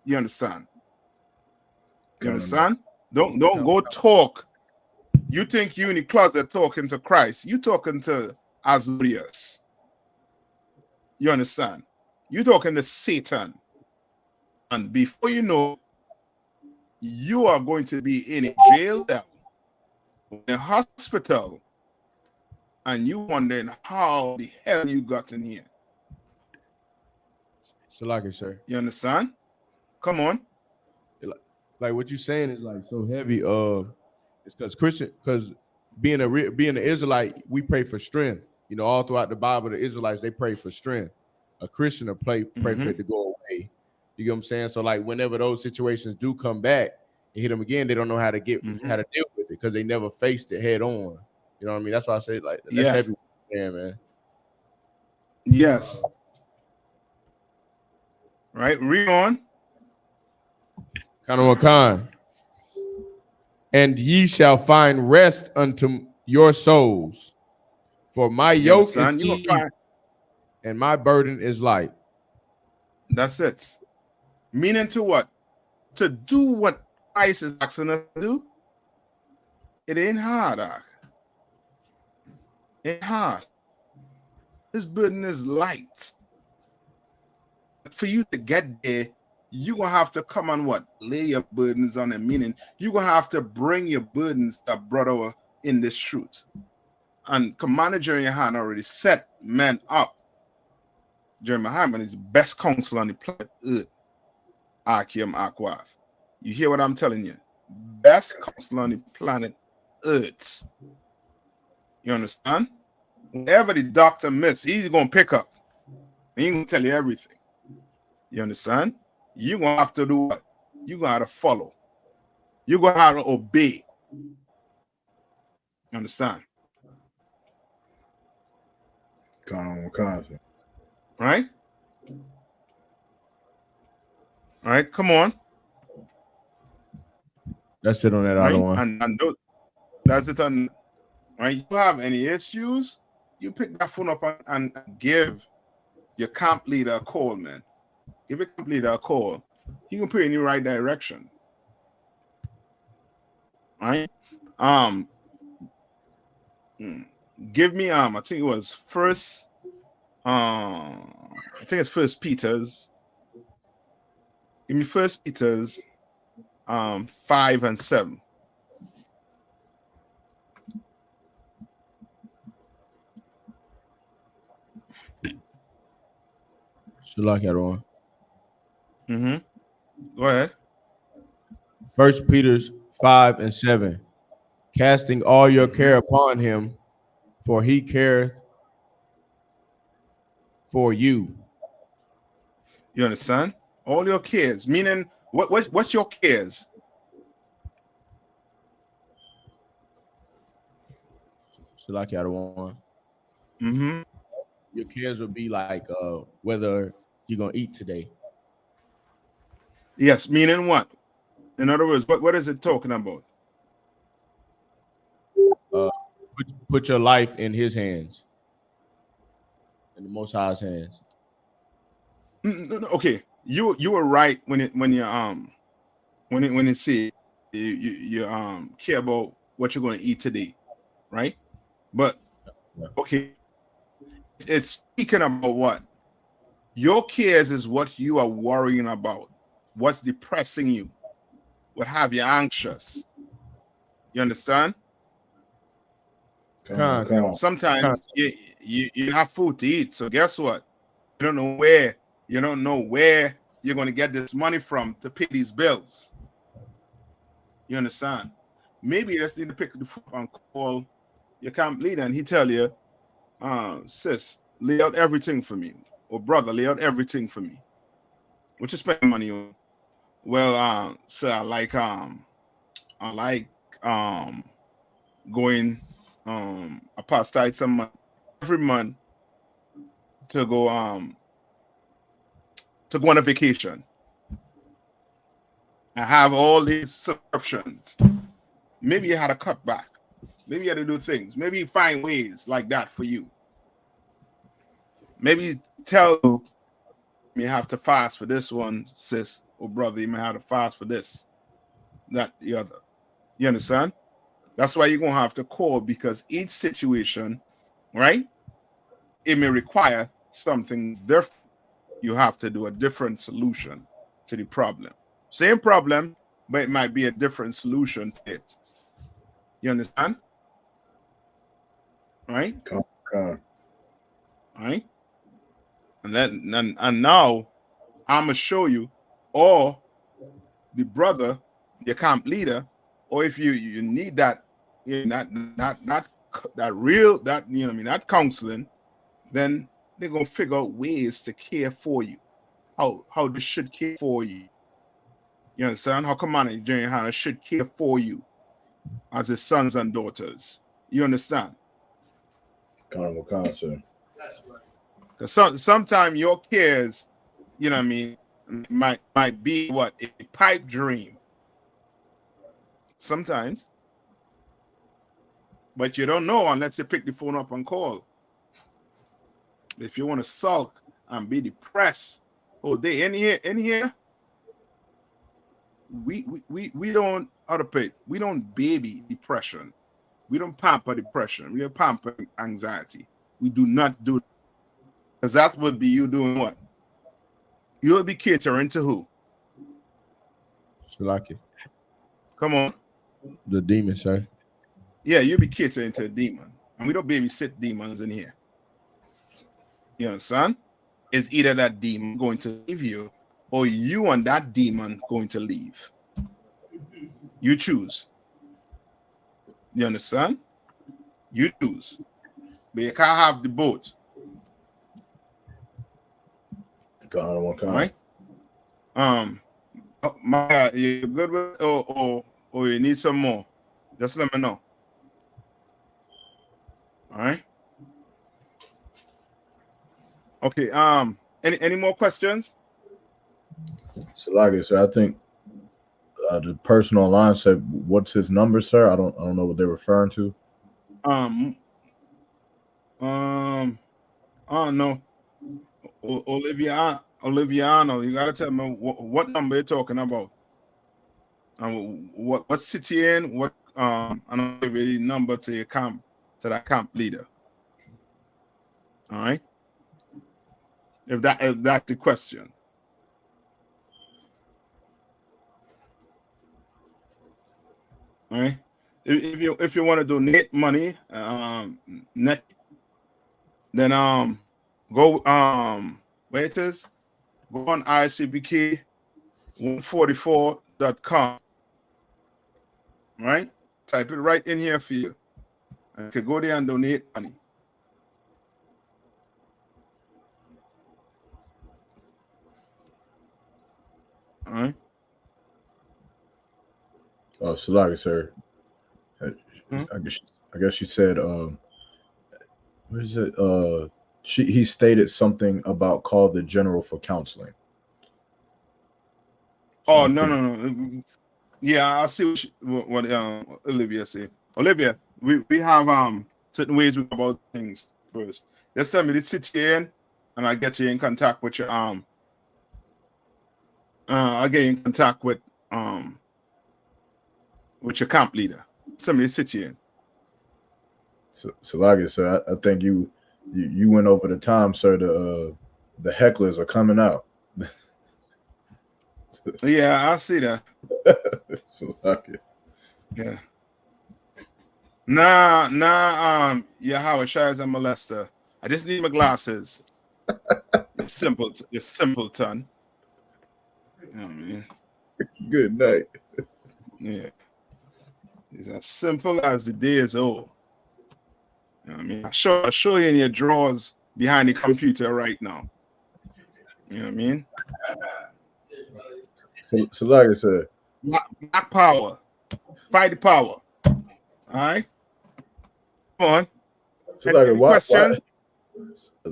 You understand? You understand? Don't go talk. You think you in the closet talking to Christ. You talking to Azurius. You understand? You talking to Satan. And before you know, you are going to be in a jail cell, in a hospital, and you wondering how the hell you got in here. So like it, sir. You understand? Come on. Like what you're saying is like so heavy. It's because being an Israelite, we pray for strength. You know, all throughout the Bible, the Israelites, they pray for strength. A Christian will pray for it to go away. You get what I'm saying? So like whenever those situations do come back and hit them again, they don't know how to how to deal with it because they never faced it head on. You know what I mean? That's why I say like that's heavy, man. Yes. Right. Read on. And ye shall find rest unto your souls, for my yoke is easy and my burden is light. That's it. Meaning to what? To do what Christ is asking us to do. It ain't hard, Doc. It ain't hard. His burden is light. For you to get there, you're going to have to come on what? Lay your burdens on him. Meaning, you're going to have to bring your burdens to brother in this truth. And Commander Jerry YAHANNA already set men up Jerry Muhammad is the best counselor on the planet Earth. Akim Akwath. You hear what I'm telling you? Best counselor on the planet Earth. You understand? Whatever the doctor miss, he's gonna pick up. He's gonna tell you everything. You understand? You're gonna have to do what? You're gonna have to follow. You're gonna have to obey. You understand? Right? All right, come on. That's it on that Right? other one. And that's it on. Right? You have any issues? You pick that phone up and give your camp leader a call, man. Give your camp leader a call. He can put you in the right direction. Right? Give me I think it was first. I think it's First Peter's. Give me First Peter's 5 and 7. Should like that one. Go ahead. 1 Peter 5 and 7. Casting all your care upon him, for he careth for you. You understand? All your cares. Meaning, what's your cares? Should like that one. Your cares would be like whether you're gonna eat today. Yes, meaning what? In other words, what is it talking about? Put your life in his hands, in the Most High's hands. Okay, you were right when it say you care about what you're going to eat today, right? But okay, it's speaking about what your cares is what you are worrying about, what's depressing you, what have you anxious. You understand? Sometimes you have food to eat, so guess what? You don't know where you're going to get this money from to pay these bills. You understand? Maybe you just need to pick the phone and call your camp leader and he tell you, sis, lay out everything for me, or brother, lay out everything for me. What you spend money on? Well, so I like going apostolic some money every month to go on a vacation. I have all these subscriptions. Maybe you had to cut back. Maybe you had to do things. Maybe you find ways like that for you. Maybe you tell you may have to fast for this one, sis or brother. You may have to fast for this, that, the other. You understand? That's why you're going to have to call, because each situation, right, it may require something different. You have to do a different solution to the problem. Same problem, but it might be a different solution to it. You understand? Right? Right? And now I'm gonna show you, or the brother, your camp leader, or if you need that, not counseling, then they're gonna figure out ways to care for you. How they should care for you. You understand? How Commander YAHANNA should care for you as his sons and daughters. You understand? Sir. Because sometimes your cares, you know what I mean, might be what? A pipe dream. Sometimes. But you don't know unless you pick the phone up and call. If you want to sulk and be depressed, oh, they in here, we don't we don't baby depression. We don't pamper depression. We don't pamper anxiety. We do not do that. Because that would be you doing what? You'll be catering to who? Shalaki. Come on. The demon, sir. Yeah, you'll be catering to a demon. And we don't babysit demons in here. You understand? is either that demon going to leave you or you and that demon going to leave. You choose. You understand? You choose. But you can't have the both. All right? You good with or you need some more? Just let me know. All right. Okay. Any more questions? So like I said, I think the person online said, "What's his number, sir?" I don't know what they're referring to. I don't know. Oliviano, you gotta tell me what number you're talking about. What city in? What I don't give you the number to your camp, to that camp leader. All right. If that's the question. All right. If you want to donate money, net, then go where it is, go on I.S.U.P.K 144.com. Right? Type it right in here for you. And you can go there and donate money. All right. So like sir, I guess she said what is it? He stated something about call the general for counseling. So Oh no. Yeah, I see what Olivia said. Olivia, we have certain ways we go about things first. Just tell me the city in, and I get you in contact with your I'll get you in contact with your camp leader. Tell me the city in. So like I said, I think you went over the time, sir. The hecklers are coming out. Yeah, I see that. So like it. Yeah. Nah, Howard Shy is a molester. I just need my glasses. It's simpleton. You know what I mean? Good night. Yeah. It's as simple as the day is old. You know what I mean? I'll show you in your drawers behind the computer right now. You know what I mean? So like I said, Black power. Fight the power. All right? Come on. so like Any why question?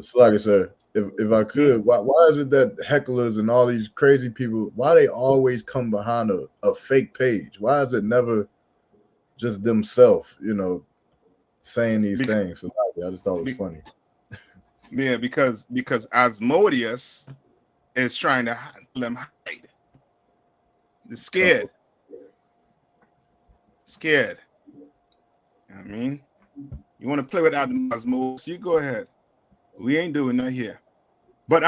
so like I said, if I could, why is it that hecklers and all these crazy people, why they always come behind a fake page? Why is it never just themselves, saying these things? So I just thought it was funny. Yeah, because Asmodeus is trying to let them hide. They're scared. Scared. You know what I mean? You want to play with Asmodeus, you go ahead. We ain't doing that here. But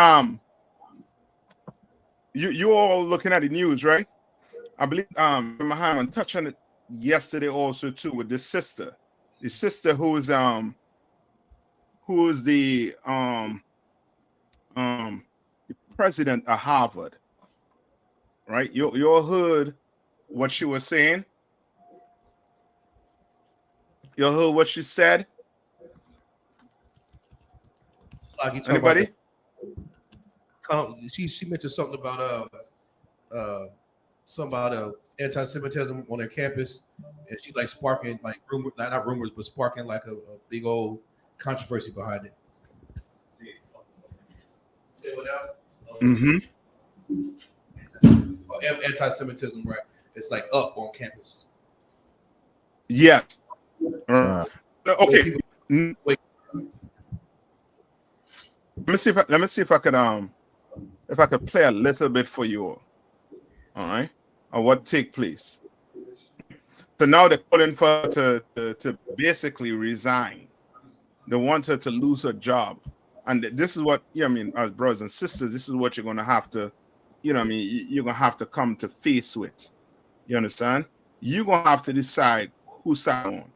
you all looking at the news, right? I believe Muhammad touched on it yesterday also too with this sister. The sister who is the president of Harvard, right? You all heard what she was saying? You all heard what she said? Like Anybody? She mentioned something about anti-Semitism on their campus, and she's like sparking like rumors, not rumors, but sparking like a big old controversy behind it. Say what now? Anti-Semitism, right? It's like up on campus. Yes. Okay. Wait. Let me see if I could play a little bit for you all. All right. On what take place. So now they're calling for her to basically resign. They want her to lose her job. And this is what, as brothers and sisters, this is what you're gonna have to, you're gonna have to come to face with. You understand? You're gonna have to decide who's side on.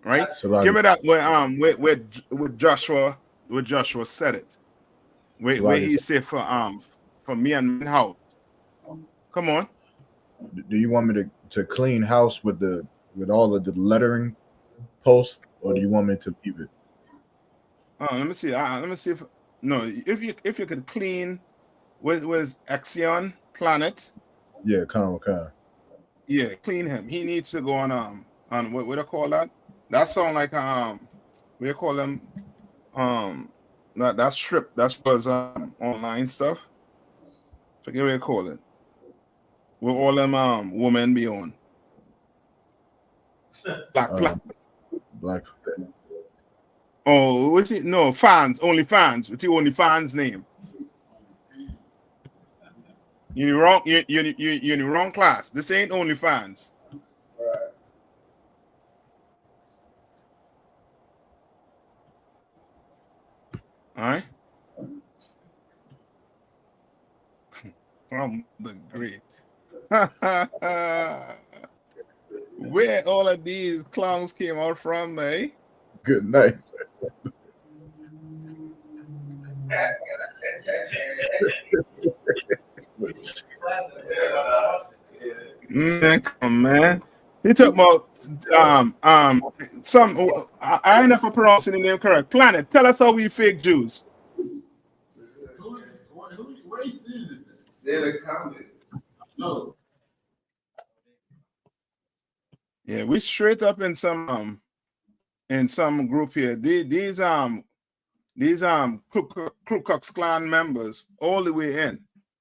Right? So like, give me that where Joshua said it. where he say for me and my house. Come on. Do you want me to clean house with all of the lettering posts, or do you want me to leave it? Let me see. Let me see if you could clean with Axion Planet. Yeah, okay. Yeah, clean him. He needs to go on what do I call that? That sound like we call them that strip. That was online stuff. Forget what you call it. Where all them women be on. Black. Oh, what's it? No, fans, only fans. What's the only fans name? You're in the wrong. You're in the wrong class. This ain't only fans. All right. From the great. Where all of these clowns came out from, eh? Good night. Man, come on, man. He talking about some. I ain't never pronouncing the name correct. Planet. Tell us how we fake Jews. Where you seeing this? They're the comment. No. Yeah, we straight up in some group here. These Ku Klux Klan members all the way in.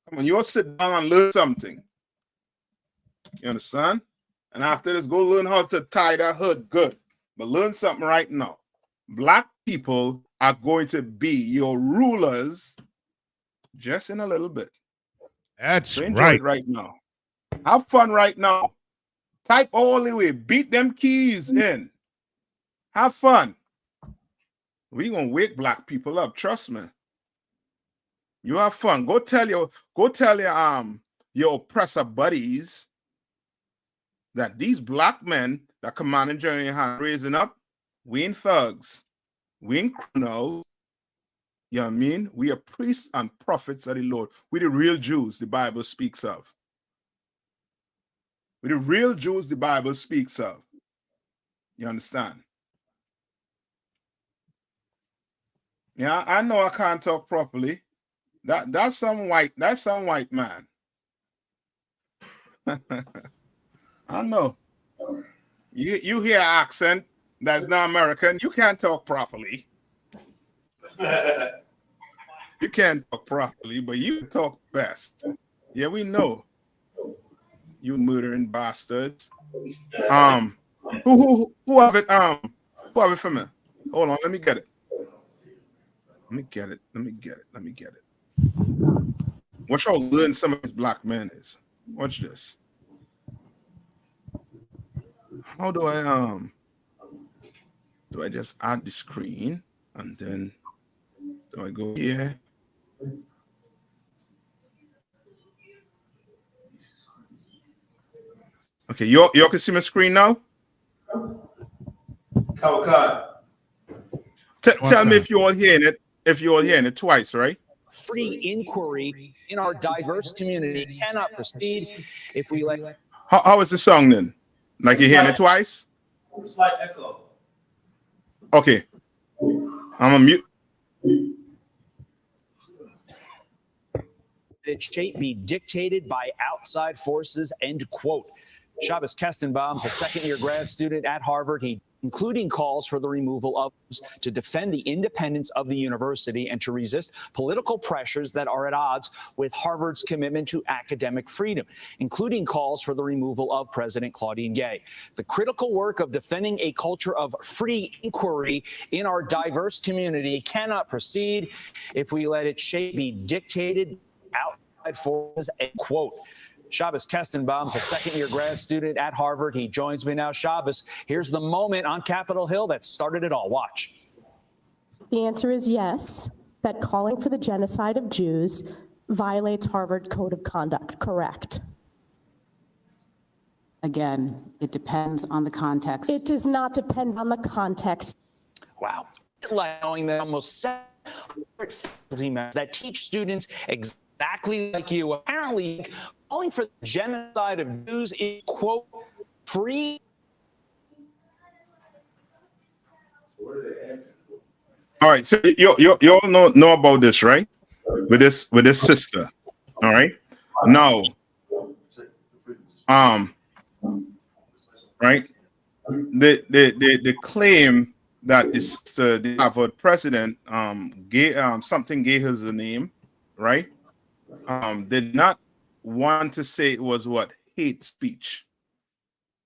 Come on, you sit down and learn something. You understand? And after this, go learn how to tie that hood good. But learn something right now. Black people are going to be your rulers just in a little bit. That's so enjoy right. it right now. Have fun right now. Type all the way. Beat them keys in. Have fun. We gonna wake black people up. Trust me. You have fun. Go tell your oppressor buddies that these black men that Command and General YAHANNA raising up, we ain't thugs. We ain't criminals. You know what I mean? We are priests and prophets of the Lord. We the real Jews the Bible speaks of. We the real Jews the Bible speaks of. You understand? Yeah, I know I can't talk properly. That's some white man. I know. You hear an accent that's not American, you can't talk properly. You can't talk properly, but you talk best. Yeah, we know. You murdering bastards. Who have it? Who have it for me? Hold on, let me get it. Let me get it. Watch how learn some of these black men is. Watch this. How do I just add the screen and then do I go here? Okay, y'all can see my screen now? Tell me if you're all hearing it. If you're all hearing it twice, right? Free inquiry in our diverse community cannot proceed if we let. How is the song then? Like you're hearing it twice? It's like echo. Okay. I'm a mute. It shape be dictated by outside forces, end quote. Shabbos Kestenbaum's a second-year grad student at Harvard. Including calls for the removal of to defend the independence of the university and to resist political pressures that are at odds with Harvard's commitment to academic freedom, including calls for the removal of President Claudine Gay. The critical work of defending a culture of free inquiry in our diverse community cannot proceed if we let it be dictated outside forces, end quote. Shabbos Kestenbaum's a second-year grad student at Harvard. He joins me now. Shabbos, here's the moment on Capitol Hill that started it all. Watch. The answer is yes, that calling for the genocide of Jews violates Harvard Code of Conduct. Correct. Again, it depends on the context. It does not depend on the context. Wow. Like knowing that almost faculty members that teach students exactly like you. Apparently, calling for the genocide of Jews is, quote, free. All right, so you all know about this, right? With this sister. All right. Now, right? They claim that the sister, the Harvard president, gave something gave her the name, right? Did not want to say it was what hate speech.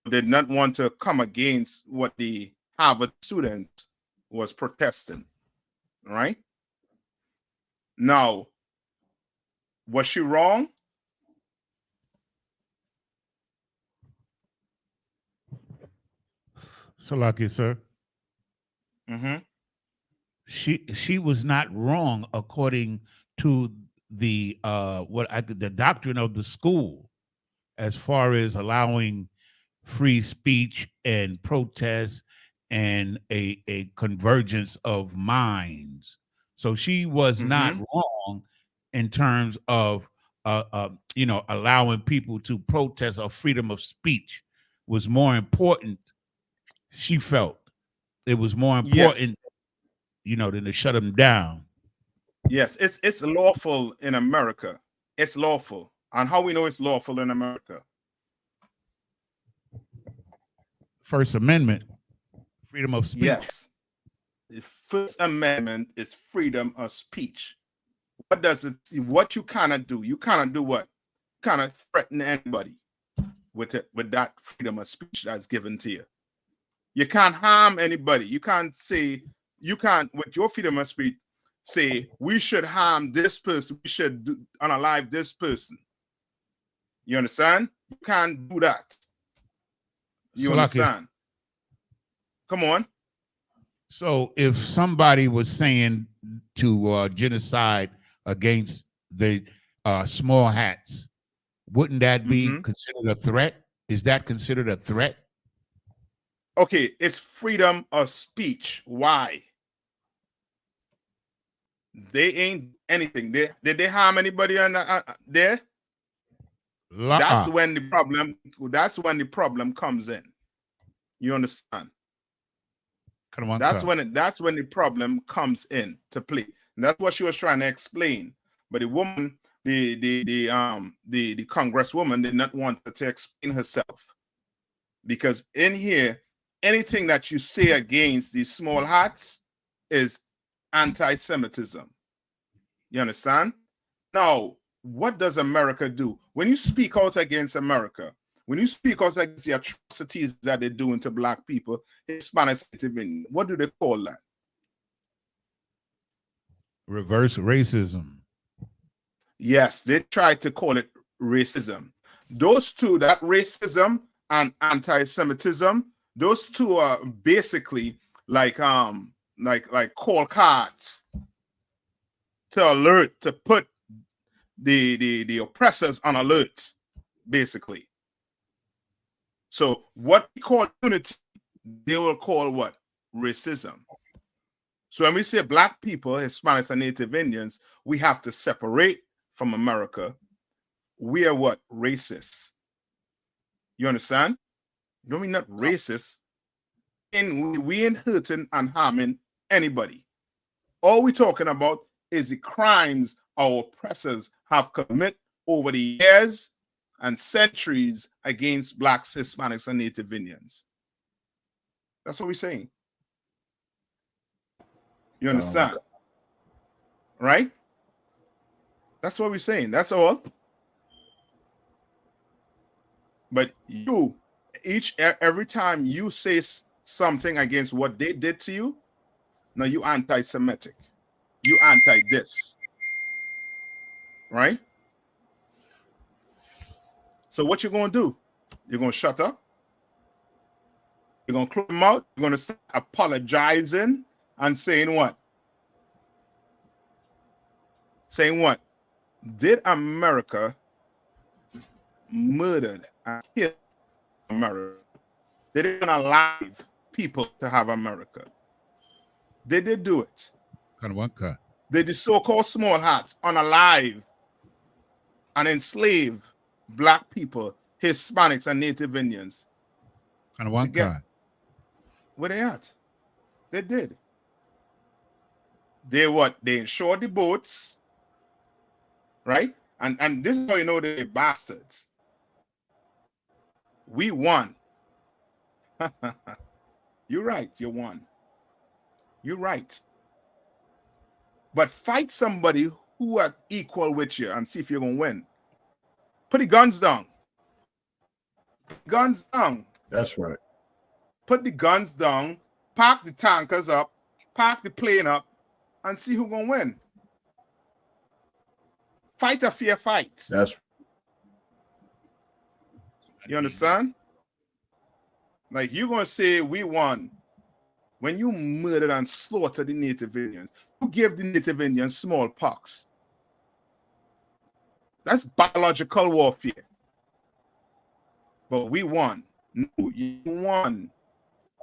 Did not want to come against what the Harvard students was protesting, right? Now, was she wrong? So lucky, sir. Mm-hmm. She was not wrong according to the the doctrine of the school, as far as allowing free speech and protest and a convergence of minds. So she was not wrong in terms of allowing people to protest, or freedom of speech was more important. She felt it was more important, than to shut them down. Yes, it's lawful in America. It's lawful. And how we know it's lawful in America? First Amendment, freedom of speech. Yes. The First Amendment is freedom of speech. What does it? What you cannot do? You cannot do what? Cannot threaten anybody with that freedom of speech that's given to you. You can't harm anybody. You can't say, you can't, with your freedom of speech, say we should harm this person. We should unalive this person. You understand? You can't do that. You understand? Come on. So if somebody was saying to genocide against the small hats, wouldn't that be considered a threat? Is that considered a threat? Okay, it's freedom of speech. Why? They ain't anything. Did they harm anybody on there? That's when the problem. That's when the problem comes in. You understand? That's when the problem comes in to play. And that's what she was trying to explain. But the woman, the congresswoman, did not want to explain herself, because in here, anything that you say against these small hats is anti-Semitism. You understand? Now, what does America do? When you speak out against America, when you speak out against the atrocities that they're doing to Black people, Hispanics, what do they call that? Reverse racism. Yes, they try to call it racism. Those two, that racism and anti-Semitism, those two are basically like call cards to alert, to put the oppressors on alert, basically. So what we call unity, they will call what? Racism. So when we say Black people, Hispanics, and Native Indians, we have to separate from America. We are what? Racists. You understand? No, we're not racist. And we ain't hurting and harming anybody. All we're talking about is the crimes our oppressors have committed over the years and centuries against Blacks, Hispanics, and Native Indians. That's what we're saying. You understand? Right? That's what we're saying. That's all. But you, every time you say something against what they did to you, now you anti-Semitic. You anti this. Right? So what you're going to do? You're going to shut up. You're going to close them out. You're going to start apologizing and saying what? Saying what? Did America murder and kill America? They didn't allow people to have America. Did they do it? Did the so-called small hats unalive and enslave black people, Hispanics, and Native Indians? And one card. Where they at? They did. They what? They insured the boats, right? And this is how you know they're bastards. We won. You're right. You won. You're right. But fight somebody who are equal with you and see if you're gonna win. Put the guns down. Guns down. That's right. Put the guns down. Park the tankers up. Park the plane up, and see who's gonna win. Fight a fair fight. That's. You understand? Like you're gonna say we won when you murdered and slaughtered the Native Indians. You gave the Native Indians smallpox. That's biological warfare. But we won. No, you won.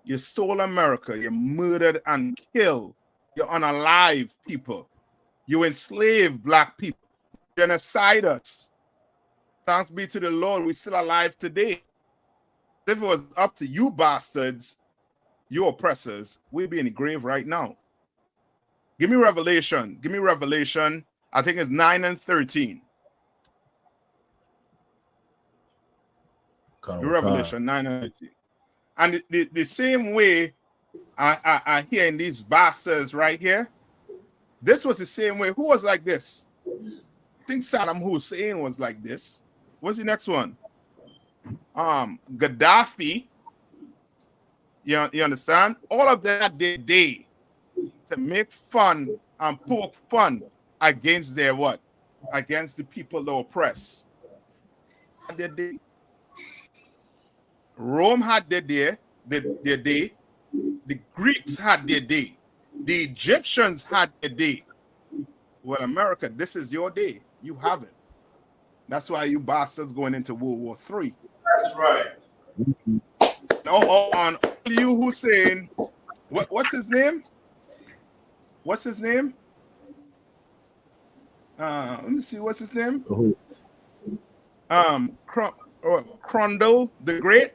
You stole America. You murdered and killed. You unalive people. You enslaved black people. Genocide us. Thanks be to the Lord, we're still alive today. If it was up to you bastards, you oppressors, we'd be in the grave right now. Give me Revelation. Give me Revelation. I think it's 9 and 13. Revelation 9 and 13. And the same way I hear in these bastards right here, this was the same way. Who was like this? I think Saddam Hussein was like this. What's the next one? Gaddafi. You understand? All of that they did to make fun and poke fun against their what? Against the people they oppress. They did. Rome had their day. The Greeks had their day. The Egyptians had their day. Well, America, this is your day. You have it. That's why you bastards going into World War III. That's right. Now, on you Hussein, what's his name? What's his name? Let me see. What's his name? Crondell the Great.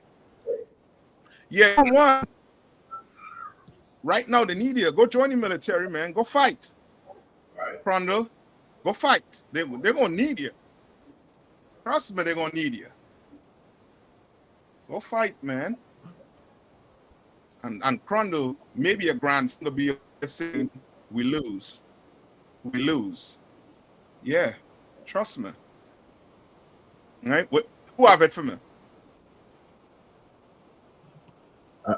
Yeah, one. Right now, they need you. Go join the military, man. Go fight. Right. Crondell, go fight. They're gonna need you. Trust me, they're gonna need you. Go fight, man. And Crondell, maybe a grandson will be saying, we lose. We lose. Yeah, trust me. All right? Who have it for me?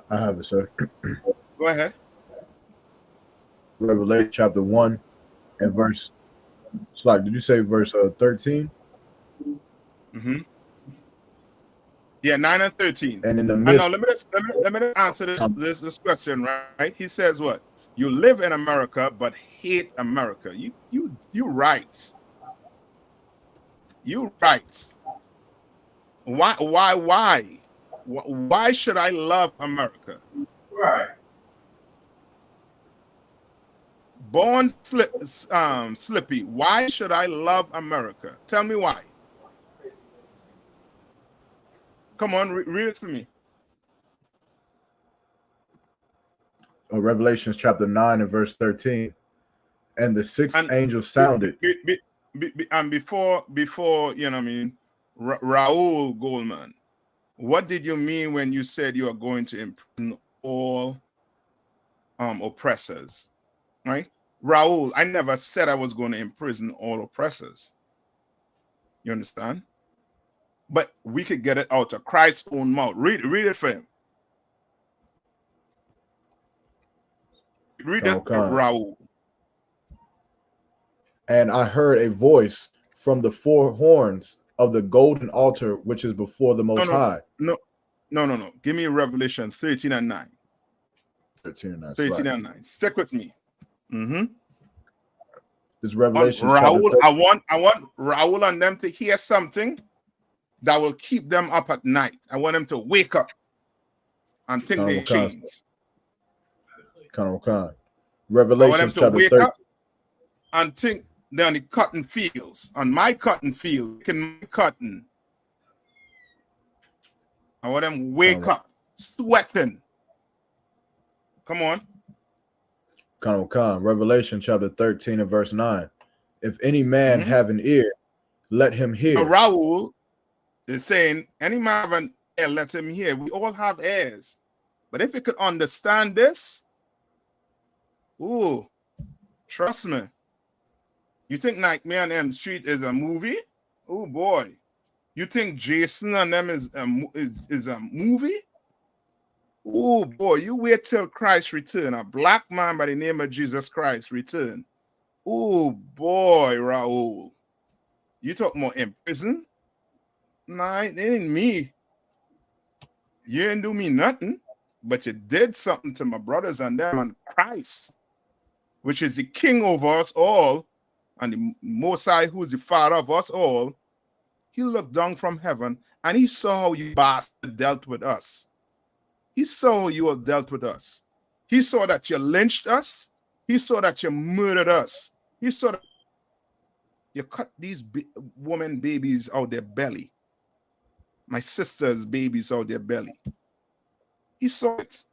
I have it, sir. Go ahead. Revelation chapter 1 and verse. Slack, did you say verse 13? Mm-hmm. Yeah, 9 and 13. And in the midst. Now, let me answer this question, right? He says what? You live in America but hate America. You right. You right. Why should I love America? Right. Born Slippy. Why should I love America? Tell me why. Come on, read it for me. Revelations chapter 9 and verse 13. And the sixth angel sounded. And before you know what I mean, Raul Goldman, what did you mean when you said you are going to imprison all oppressors? Right? Raul, I never said I was going to imprison all oppressors. You understand? But we could get it out of Christ's own mouth. Read it for him. Read it, Raul. And I heard a voice from the four horns of the golden altar, which is before the Most High. No. Give me Revelation 13 and 9. 13 and 9. 13 and 9. Stick with me. Mm-hmm. This Revelation. Raul, I want Raul and them to hear something that will keep them up at night. I want them to wake up and think they changed. Revelation chapter 13. and think down the cotton fields, on my cotton field, making my cotton. I want them wake up, sweating. Come on. Khan, Revelation chapter 13 and verse 9. If any man have an ear, let him hear. Raul is saying, any man have an ear, let him hear. We all have ears. But if you could understand this, ooh, trust me. You think Nightmare on Elm Street is a movie? Oh boy. You think Jason and them is a movie? Oh boy, you wait till Christ return. A black man by the name of Jesus Christ return. Oh boy, Raul. You talk more in prison? Nah, it ain't me. You didn't do me nothing, but you did something to my brothers and them and Christ, which is the king over us all, and the Most High, who is the father of us all. He looked down from heaven and he saw how you bastard dealt with us. He saw how you all dealt with us. He saw that you lynched us. He saw that you murdered us. He saw that you cut these women babies out their belly. My sister's babies out their belly. He saw it.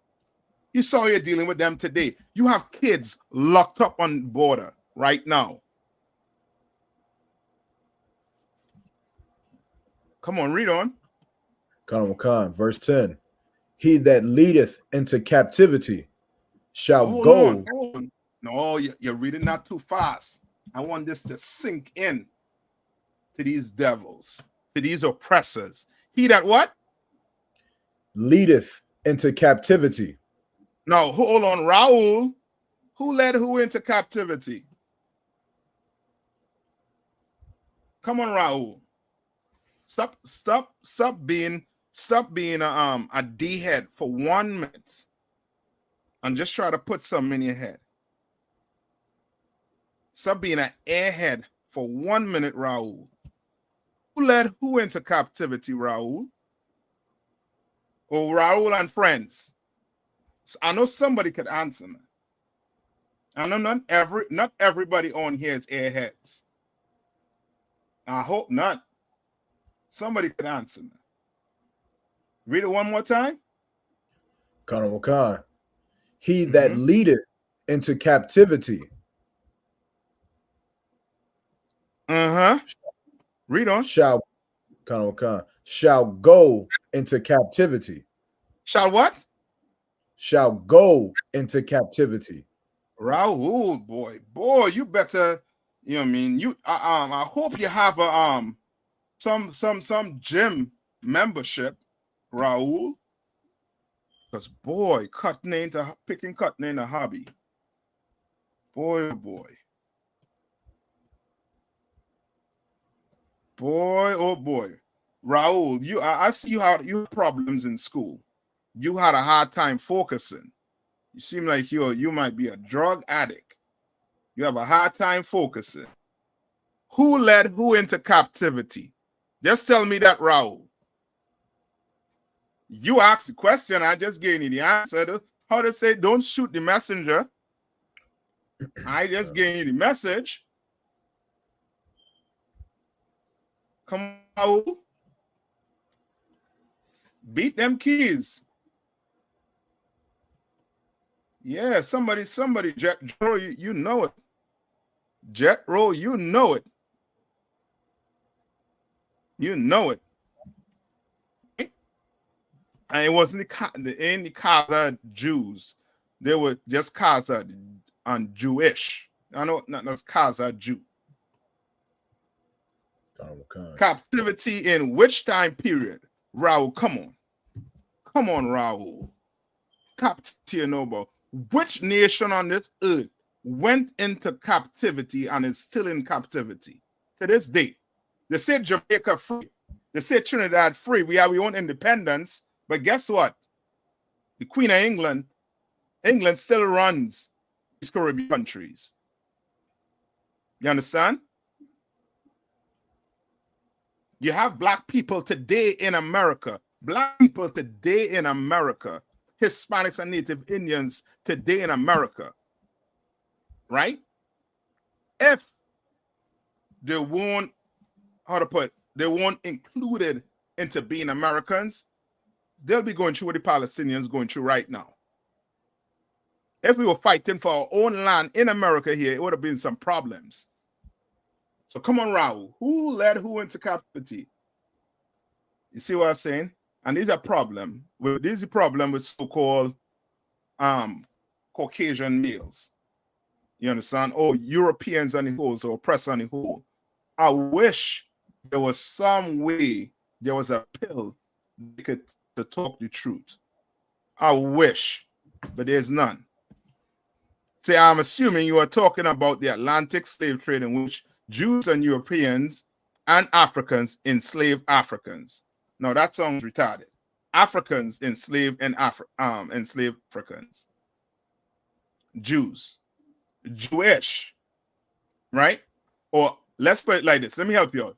He saw you dealing with them today. You have kids locked up on the border right now. Come on, read on. Khan, verse 10. He that leadeth into captivity shall Hold go. on. No, you're reading that too fast. I want this to sink in to these devils, to these oppressors. He that what? Leadeth into captivity. Now, hold on, Raul. Who led who into captivity? Come on, Raul. Stop being a D head for 1 minute and just try to put something in your head. Stop being an airhead for 1 minute, Raul. Who led who into captivity, Raul? Oh, Raul and friends. So I know somebody could answer me. I know not everybody on here is airheads. I hope not. Somebody could answer me. Read it one more time. Khan. He that leadeth into captivity. Read on. Shall go into captivity. Shall what? Shall go into captivity. Raul, boy, you better. You know what I mean? You I hope you have a some gym membership, Raul. Because boy, picking cotton ain't a hobby. Boy, oh boy. Boy, oh boy. Raul, I see you have problems in school. You had a hard time focusing. You seem like you might be a drug addict. You have a hard time focusing. Who led who into captivity? Just tell me that, Raul. You asked the question, I just gave you the answer. How to say, don't shoot the messenger. I just gave you the message. Come on, Raul. Beat them keys. Yeah, somebody, Jet Roll, you know it. Jet Roll, you know it. You know it. And it wasn't the Kazakh Jews. They were just Kazakh and Jewish. I know not that's Kazakh Jew. Captivity in which time period? Raul, come on. Come on, Raul. Captivity noble. Which nation on this earth went into captivity and is still in captivity to this day? They say Jamaica free. They say Trinidad free. We have our own independence. But guess what? The Queen of England still runs these Caribbean countries. You understand? You have black people today in America. Black people today in America. Hispanics and Native Indians today in America. Right? if they won't, how to put, they won't included into being Americans, they'll be going through what the Palestinians going through right now. If we were fighting for our own land in America here, it would have been some problems. So come on, Raul. Who led who into captivity? You see what I'm saying? And these are problem. Well, this is a problem with so-called Caucasian males. You understand? Or Europeans on the whole, so oppressed on the whole. I wish there was some way, there was a pill they could to talk the truth. I wish, but there's none. Say, I'm assuming you are talking about the Atlantic slave trade in which Jews and Europeans and Africans enslaved Africans. Now that sounds retarded. Africans enslaved enslaved Africans. Jews, Jewish, right? Or let's put it like this. Let me help you out.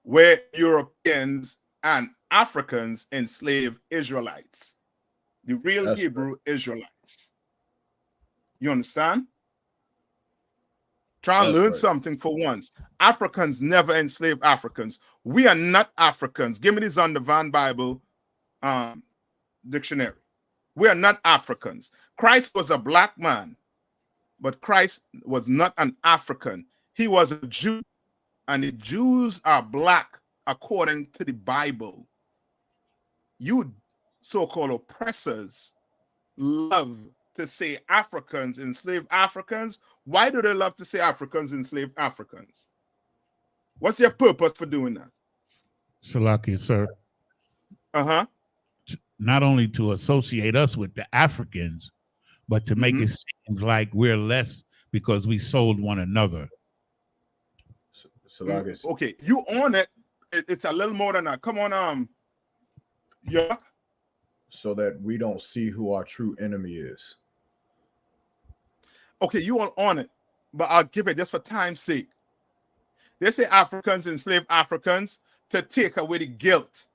Where Europeans and Africans enslaved Israelites, the real Hebrew Israelites. You understand? Try and learn something for once. Africans never enslaved Africans. We are not Africans. Give me this on the Van Bible dictionary. We are not Africans. Christ was a black man, but Christ was not an African. He was a Jew, and the Jews are black according to the Bible. You so-called oppressors love to say Africans enslaved Africans. Why do they love to say Africans enslaved Africans? What's their purpose for doing that? Salaki, sir. Uh-huh. Not only to associate us with the Africans, but to make it seem like we're less because we sold one another. Okay, you own it. It's a little more than that. Come on, yeah. So that we don't see who our true enemy is. Okay, you won't own it, but I'll give it just for time's sake. They say Africans enslaved Africans to take away the guilt,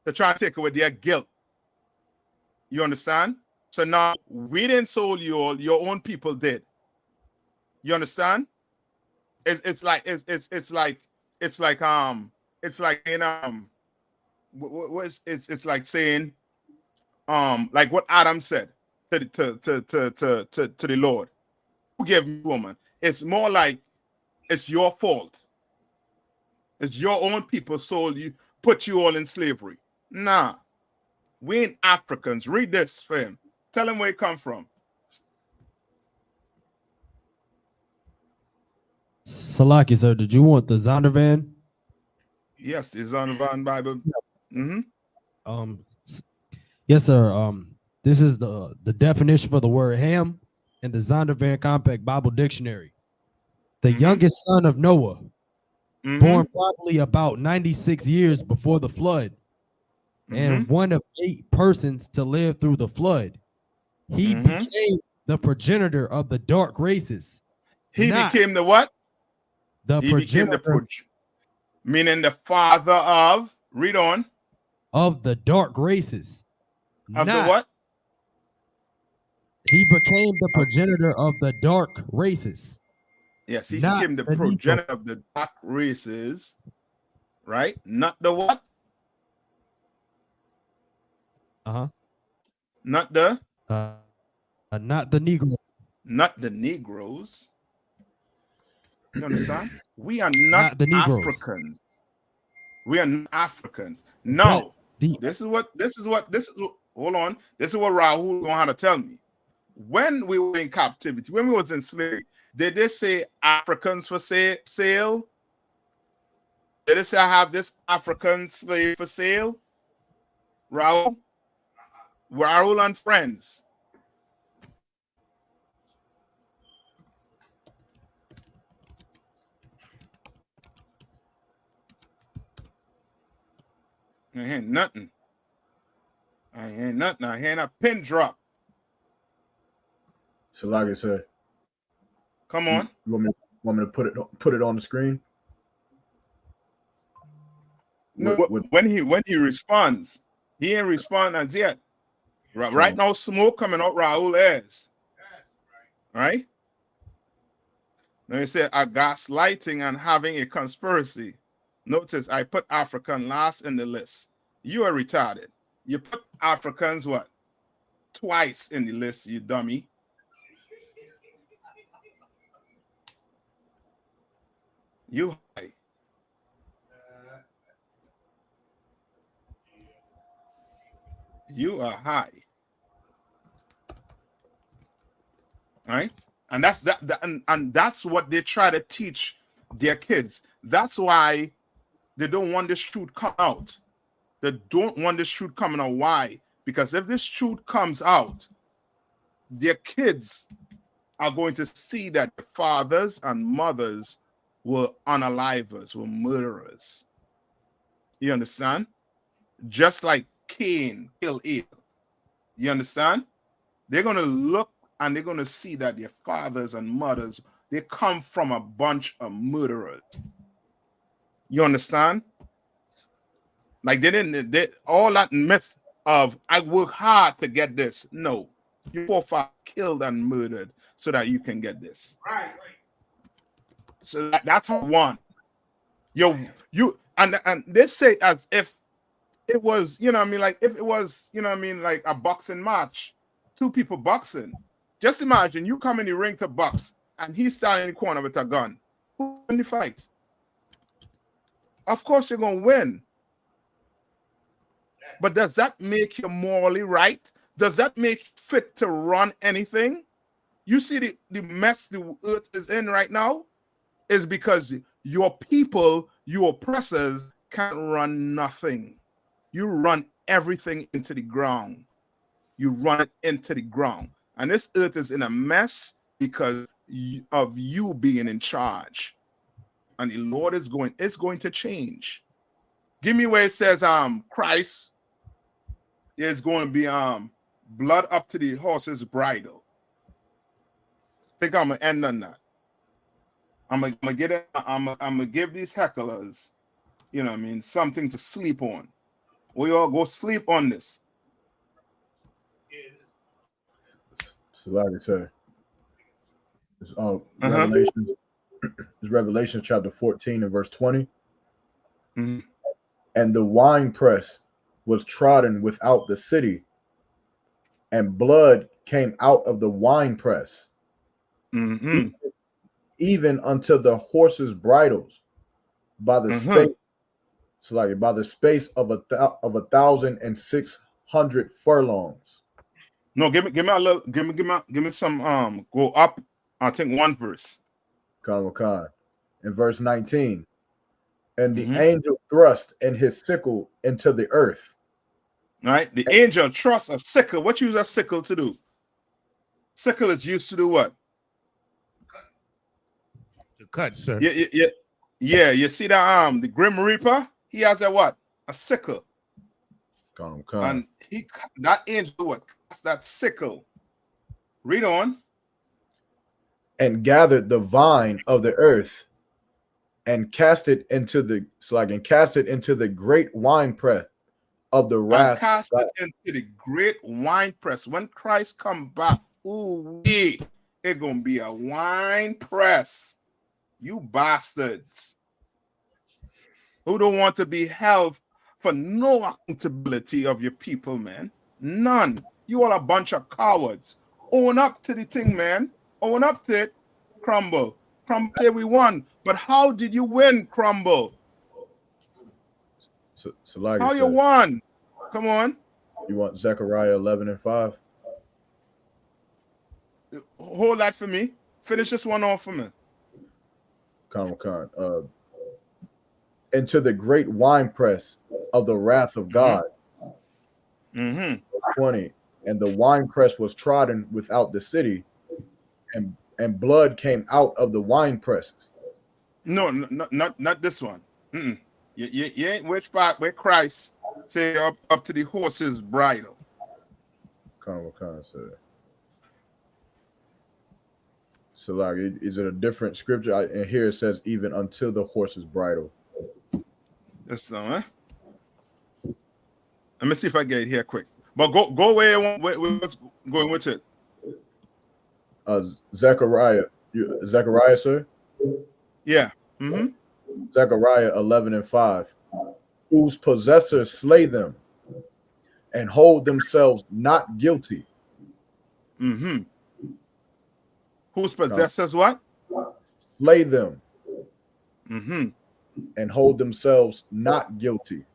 to try and take away their guilt. You understand? So now we didn't sold you all; your own people did. You understand? It's like in it's like saying like what Adam said to the Lord, who gave me woman. It's more like it's your fault. It's your own people sold you, put you all in slavery. Nah, we ain't Africans. Read this for him. Tell him where he come from. Salaki, sir, did you want the Zondervan? Yes, the Zondervan Bible. Yes, sir. This is the definition for the word ham in the Zondervan Compact Bible Dictionary. The youngest son of Noah, born probably about 96 years before the flood, and one of 8 persons to live through the flood. He became the progenitor of the dark races. He became the what? He became the meaning the father of, read on. Of the dark races. Of the what? He became the progenitor of the dark races. Yes, he became the progenitor of the dark races, right? Not the what? Not the? Not the Negroes. Not the Negroes. You understand? We are not the Negroes. Africans. We are not Africans. No. This is what hold on. This is what Rahul gonna have to tell me. When we were in captivity, when we was in slavery, did they say Africans for sale? Did they say I have this African slave for sale? Rahul and friends. I ain't nothing. I ain't nothing. I ain't a pin drop. So like I said, come on. You want me to put it on the screen? No, when he responds, he ain't respond as yet. Right now, smoke coming out Raul ass. Right? Now you say a gaslighting and having a conspiracy. Notice I put African last in the list. You are retarded. You put Africans what? Twice in the list, you dummy. You high. You are high. Right? And that's and that's what they try to teach their kids. That's why they don't want this truth come out. They don't want this truth coming out. Why? Because if this truth comes out, their kids are going to see that the fathers and mothers were unalivers, were murderers. You understand? Just like Cain killed Abel. You understand? They're going to look and they're going to see that their fathers and mothers, they come from a bunch of murderers. You understand? Like all that myth of I work hard to get this. No, your forefathers killed and murdered so that you can get this. Right. So that's how one. You and they say as if it was, you know what I mean, like if it was, you know what I mean, like a boxing match, two people boxing. Just imagine you come in the ring to box and he's standing in the corner with a gun. Who win the fight? Of course you're gonna win. But does that make you morally right? Does that make you fit to run anything? You see the mess the earth is in right now is because your people, your oppressors can't run nothing. You run everything into the ground. You run it into the ground. And this earth is in a mess because of you being in charge. And the Lord is going to change. Give me where it says Christ is going to be blood up to the horse's bridle. I think I'm gonna end on that. I'm gonna give these hecklers, you know what I mean, something to sleep on. We all go sleep on this. So like I said, it's Revelation. It's Revelation chapter 14 and verse 20. Mm-hmm. And the winepress was trodden without the city, and blood came out of the winepress, even unto the horses' bridles, by the space. So like by the space of 1,600 furlongs. No, give me some go up. I think one verse. In verse 19. And the angel thrust in his sickle into the earth. All right. The angel trusts a sickle. What you use a sickle to do? Sickle is used to do what? To cut, sir. Yeah. You see that the Grim Reaper? He has a what? A sickle. And that angel what? That's that sickle. Read on. And gathered the vine of the earth, and cast it into the great winepress of the wrath. And cast it into the great winepress. When Christ come back, it's gonna be a wine press. You bastards who don't want to be held for no accountability of your people, man. None. You all a bunch of cowards. Own up to the thing, man. Own up to it. Crumble. Say we won. But how did you win, Crumble? So like how you won? Come on. You want Zechariah 11 and 5? Hold that for me. Finish this one off for me. Into the great winepress of the wrath of God. 20. And the winepress was trodden without the city, and blood came out of the wine presses. No, not this one. You ain't which part where Christ say up to the horse's bridle. So like, is it a different scripture? And here it says even until the horse's bridle. That's so, huh? Let me see if I get it here quick. But go where what's going with it. Zechariah, sir. Yeah. Zechariah 11:5. Whose possessors slay them and hold themselves not guilty. Whose possessors what? Slay them and hold themselves not guilty.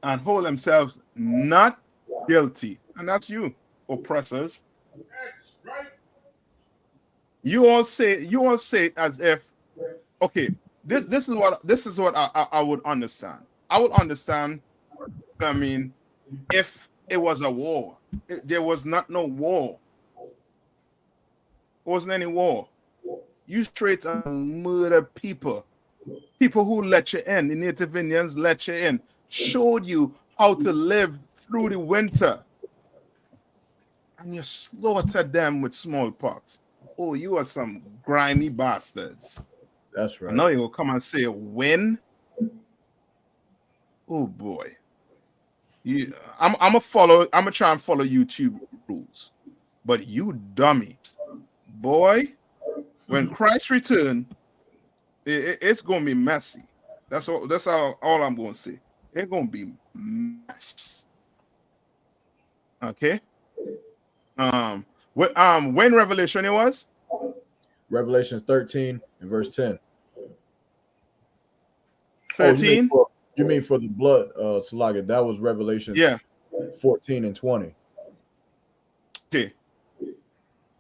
And hold themselves not guilty. And that's you, oppressors. You all say it as if, okay, this is what I would understand. I would understand, I mean, if it was a war. There was not no war. There wasn't any war. You straight murder people. People who let you in, the Native Indians let you in, showed you how to live through the winter. And you slaughtered them with smallpox. Oh, you are some grimy bastards. That's right. And now you will come and say, when? Oh boy. I'm gonna try and follow YouTube rules. But you dummies, boy, when Christ return, it's gonna be messy. That's all I'm gonna say. It's gonna be mess. Okay. When Revelation it was? Revelation 13 and verse 10. 13? Oh, you mean for the blood, Salaga? That was Revelation 14 and 20. Okay.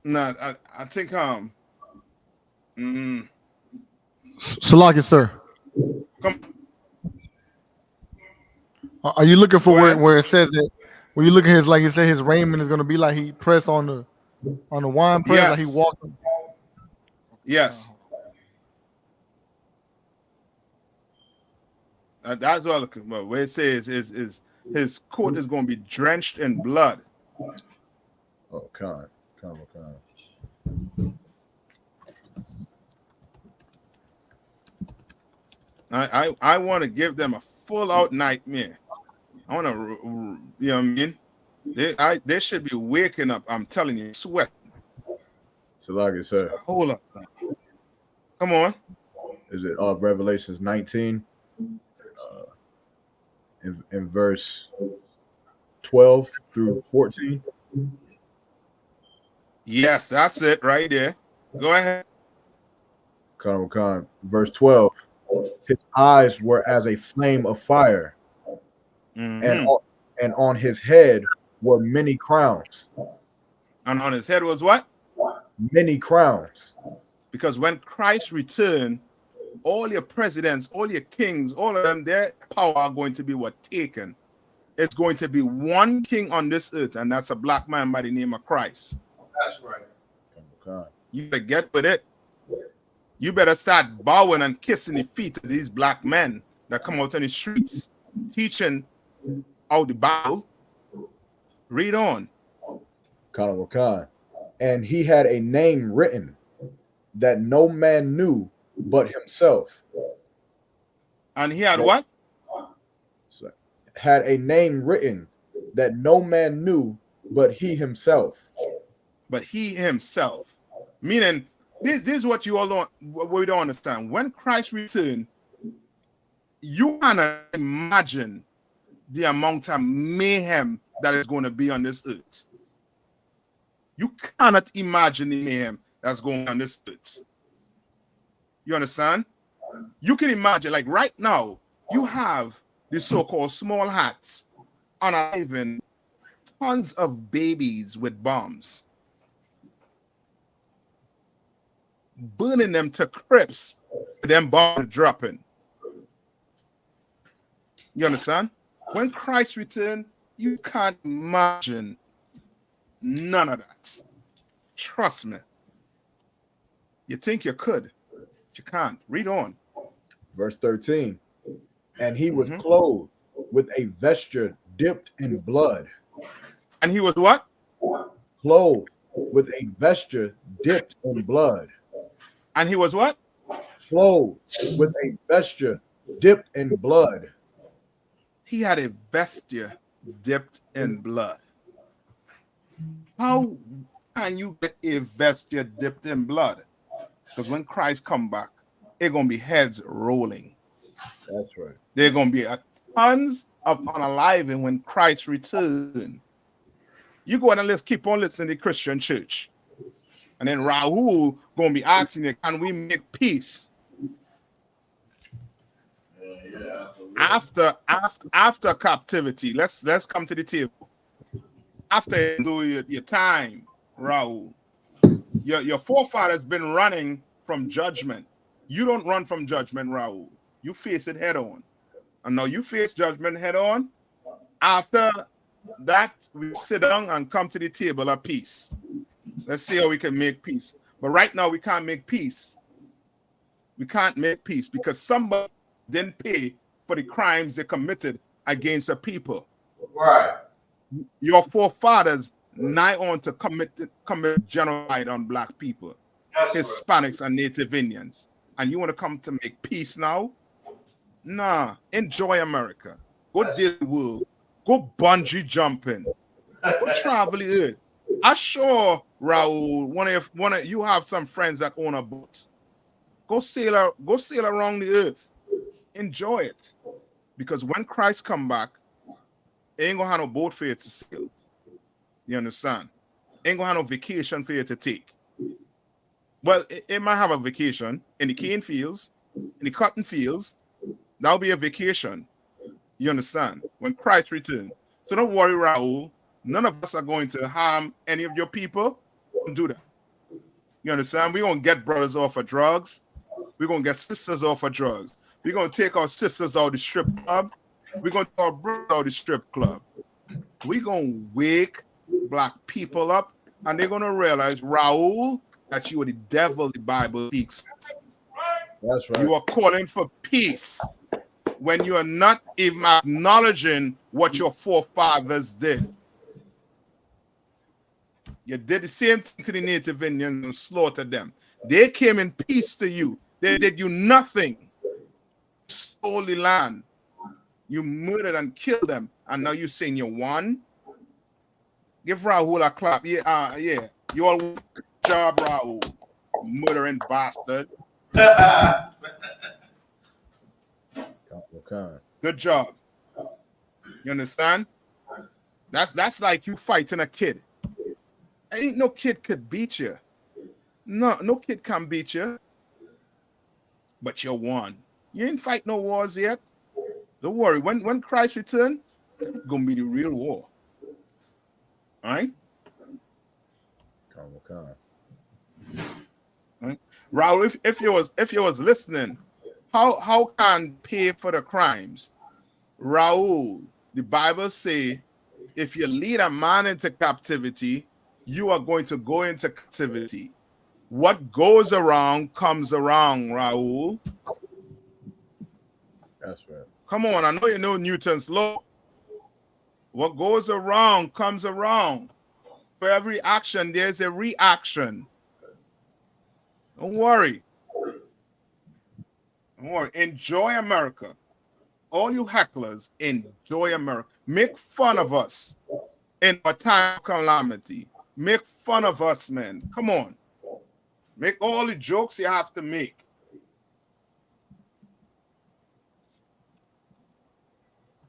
No, I think Salaga, sir. Come. Are you looking for where it says that? When you look at his, like he said, his raiment is going to be like he pressed on the wine press, like he walked. Yes. That's what I'm looking for. Where it says is his coat is going to be drenched in blood. Oh, God. I want to give them a full out nightmare. I want to, you know what I mean? They should be waking up. I'm telling you, sweat. Salaga, sir. Hold up. Come on. Is it Revelations 19 in verse 12 through 14? Yes, that's it right there. Go ahead. Verse 12. His eyes were as a flame of fire, and on his head were many crowns. And on his head was what? Many crowns. Because when Christ returned, all your presidents, all your kings, all of them, their power are going to be taken. It's going to be one king on this earth, and that's a black man by the name of Christ. That's right. You better get with it. You better start bowing and kissing the feet of these black men that come out on the streets, teaching how the Bible. Read on. And he had a name written that no man knew but himself. And he had what? Had a name written that no man knew but he himself. But he himself. Meaning, this is what you all we don't understand. When Christ returned, you cannot imagine the amount of mayhem that is going to be on this earth. You cannot imagine the mayhem that's going on this earth. You understand? You can imagine, like right now, you have the so-called small hats unaliving tons of babies with bombs, burning them to crisp, them bombs dropping. You understand? When Christ returned, you can't imagine none of that. Trust me. You think you could, but you can't. Read on. Verse 13. And he was clothed with a vesture dipped in blood. And he was what? Clothed with a vesture dipped in blood. And he was what? Clothed with a vesture dipped in blood. He had a vesture dipped in blood. How can you get a vesture dipped in blood? Because when Christ come back, it's gonna be heads rolling. That's right. There gonna be tons of unaliving when Christ return. You go and let's keep on listening to Christian church. And then Rahul gonna be asking you, can we make peace? After captivity, let's come to the table. After you do your time, Rahul, your forefathers been running from judgment. You don't run from judgment, Rahul. You face it head on. And now you face judgment head on. After that, we sit down and come to the table of peace. Let's see how we can make peace. But right now, we can't make peace. We can't make peace because somebody didn't pay for the crimes they committed against the people. Right. Your forefathers nigh on to commit genocide on black people, Hispanics and Native Indians. And you want to come to make peace now? Nah, enjoy America. Go deal the world. Go bungee jumping. Go travel the earth. I'm sure, Rahul, one of you have some friends that own a boat. Go sail around the earth. Enjoy it. Because when Christ come back, ain't gonna have no boat for you to sail. You understand? Ain't gonna have no vacation for you to take. Well, it might have a vacation in the cane fields, in the cotton fields. That'll be a vacation. You understand? When Christ returns. So don't worry, Rahul. None of us are going to harm any of your people. Don't do that. You understand? We're going to get brothers off of drugs. We're going to get sisters off of drugs. We're going to take our sisters out of the strip club. We're going to take our brothers out of the strip club. We're going to wake black people up, and they're going to realize, Rahul, that you are the devil the Bible speaks. That's right. You are calling for peace when you are not even acknowledging what your forefathers did. You did the same thing to the Native Indians and slaughtered them. They came in peace to you. They did you nothing. Stole the land. You murdered and killed them. And now you're saying you won? Give Rahul a clap. Yeah, yeah. You all job, Rahul. Murdering bastard. Good job. You understand? That's like you fighting a kid. Ain't no kid could beat you. No kid can beat you. But you won. You ain't fight no wars yet. Don't worry. When Christ return, it's gonna be the real war. All right? All right? Raul, if you was listening, how can pay for the crimes? Raul, the Bible say, if you lead a man into captivity, you are going to go into captivity. What goes around comes around, Raul. That's right. Come on, I know you know Newton's law. What goes around comes around. For every action, there's a reaction. Don't worry. Don't worry. Enjoy America. All you hecklers, enjoy America. Make fun of us in a time of calamity. Make fun of us, man. Come on. Make all the jokes you have to make.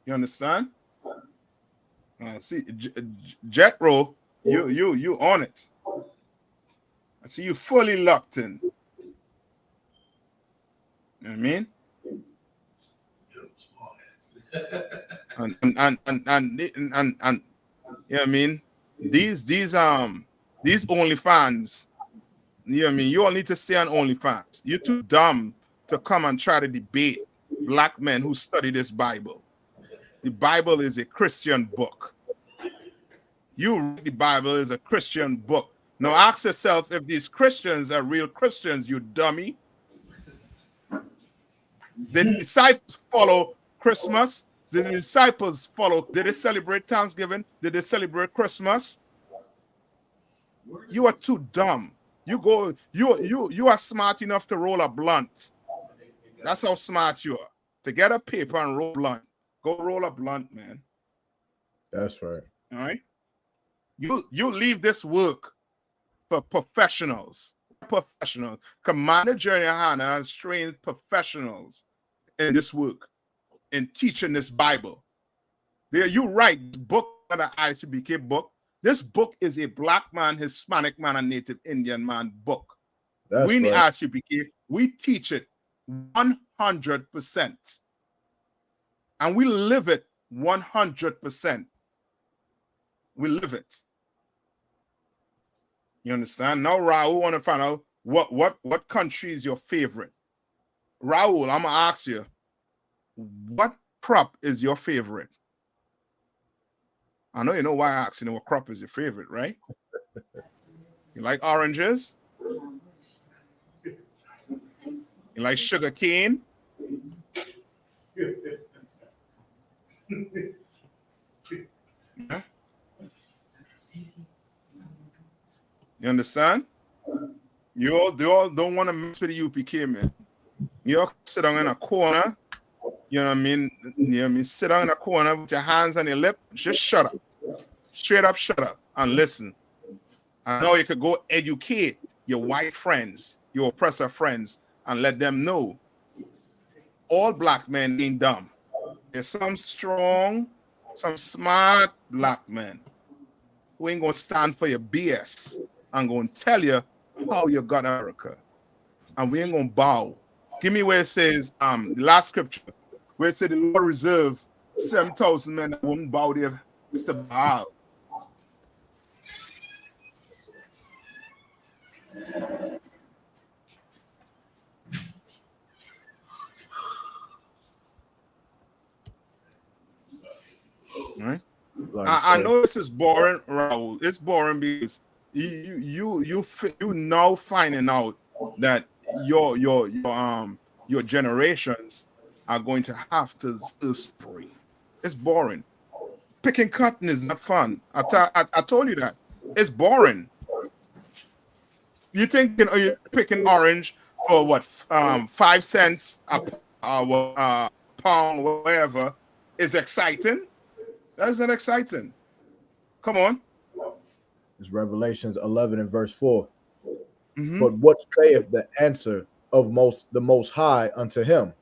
You understand? See, Jetro, you on it. I see you fully locked in. You know what I mean? And you know what I mean? These OnlyFans, you know what I mean? You all need to stay on OnlyFans. You're too dumb to come and try to debate black men who study this Bible. The Bible is a Christian book. You read the Bible is a Christian book. Now ask yourself if these Christians are real Christians, you dummy. The disciples follow Christmas. Did the disciples follow? Did they celebrate Thanksgiving? Did they celebrate Christmas? You are too dumb. You are smart enough to roll a blunt. That's how smart you are. To get a paper and roll a blunt. Go roll a blunt, man. That's right. All right. You leave this work for professionals. professionals. Commander Jerry Hannah has trained professionals in this work, in teaching this Bible. There, you write book, the I.S.U.P.K book. This book is a black man, Hispanic man, and Native Indian man book. That's we in the right. I.S.U.P.K, we teach it 100%. And we live it 100%. We live it. You understand? Now, Raul, want to find out what country is your favorite. Raul, I'm gonna ask you, what crop is your favorite? I know you know why I asked you what crop is your favorite, right? You like oranges? You like sugar cane? Yeah. You understand? You all don't want to mess with the UPK, man. You all sit down in a corner, you know what I mean? You know what I mean? Sit down in a corner with your hands on your lip, just shut up. Straight up, shut up and listen. I know you could go educate your white friends, your oppressor friends, and let them know all black men ain't dumb. There's some strong, some smart black men who ain't gonna stand for your BS and gonna tell you how you got America. And we ain't gonna bow. Give me where it says, the last scripture, where it said the Lord reserved 7,000 men that wouldn't bow their to Baal. Right? I know this is boring, Raul. It's boring because you now finding out that your generations are going to have to still free. It's boring. Picking cotton is not fun. I told you that. It's boring. You think you're picking orange for what 5 cents a pound, whatever, is exciting? That isn't exciting. Come on. It's Revelations 11 and verse 4. Mm-hmm. But what saith the answer of the Most High unto him?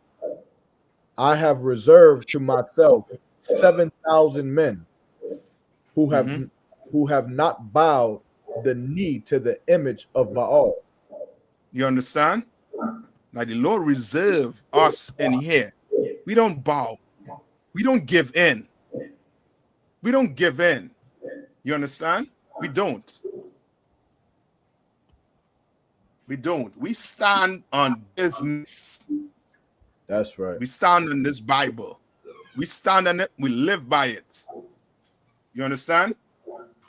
I have reserved to myself 7,000 men who have not bowed the knee to the image of Baal. You understand? Like the Lord reserve us in here. We don't bow. We don't give in. We don't give in. You understand? We don't. We don't. We stand on business. That's right. We stand on this Bible. We stand on it. We live by it. You understand?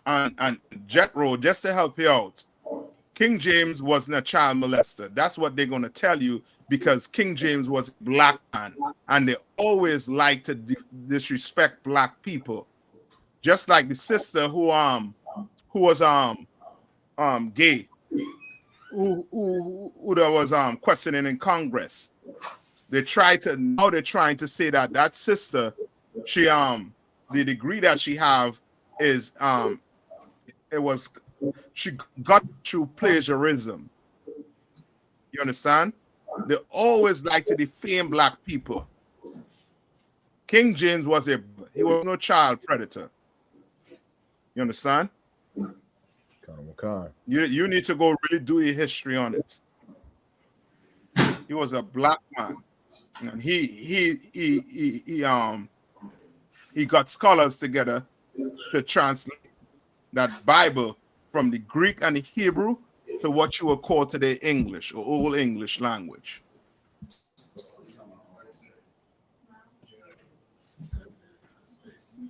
And Jethro, just to help you out, King James wasn't a child molester. That's what they're going to tell you, because King James was a black man, and they always like to disrespect black people. Just like the sister who was gay, who that was questioning in Congress. They're trying to say that sister, she the degree that she have is she got through plagiarism. You understand? They always like to defame black people. King James was no child predator. You understand? You need to go really do your history on it. He was a black man, and he got scholars together to translate that Bible from the Greek and the Hebrew to what you would call today English or Old English language.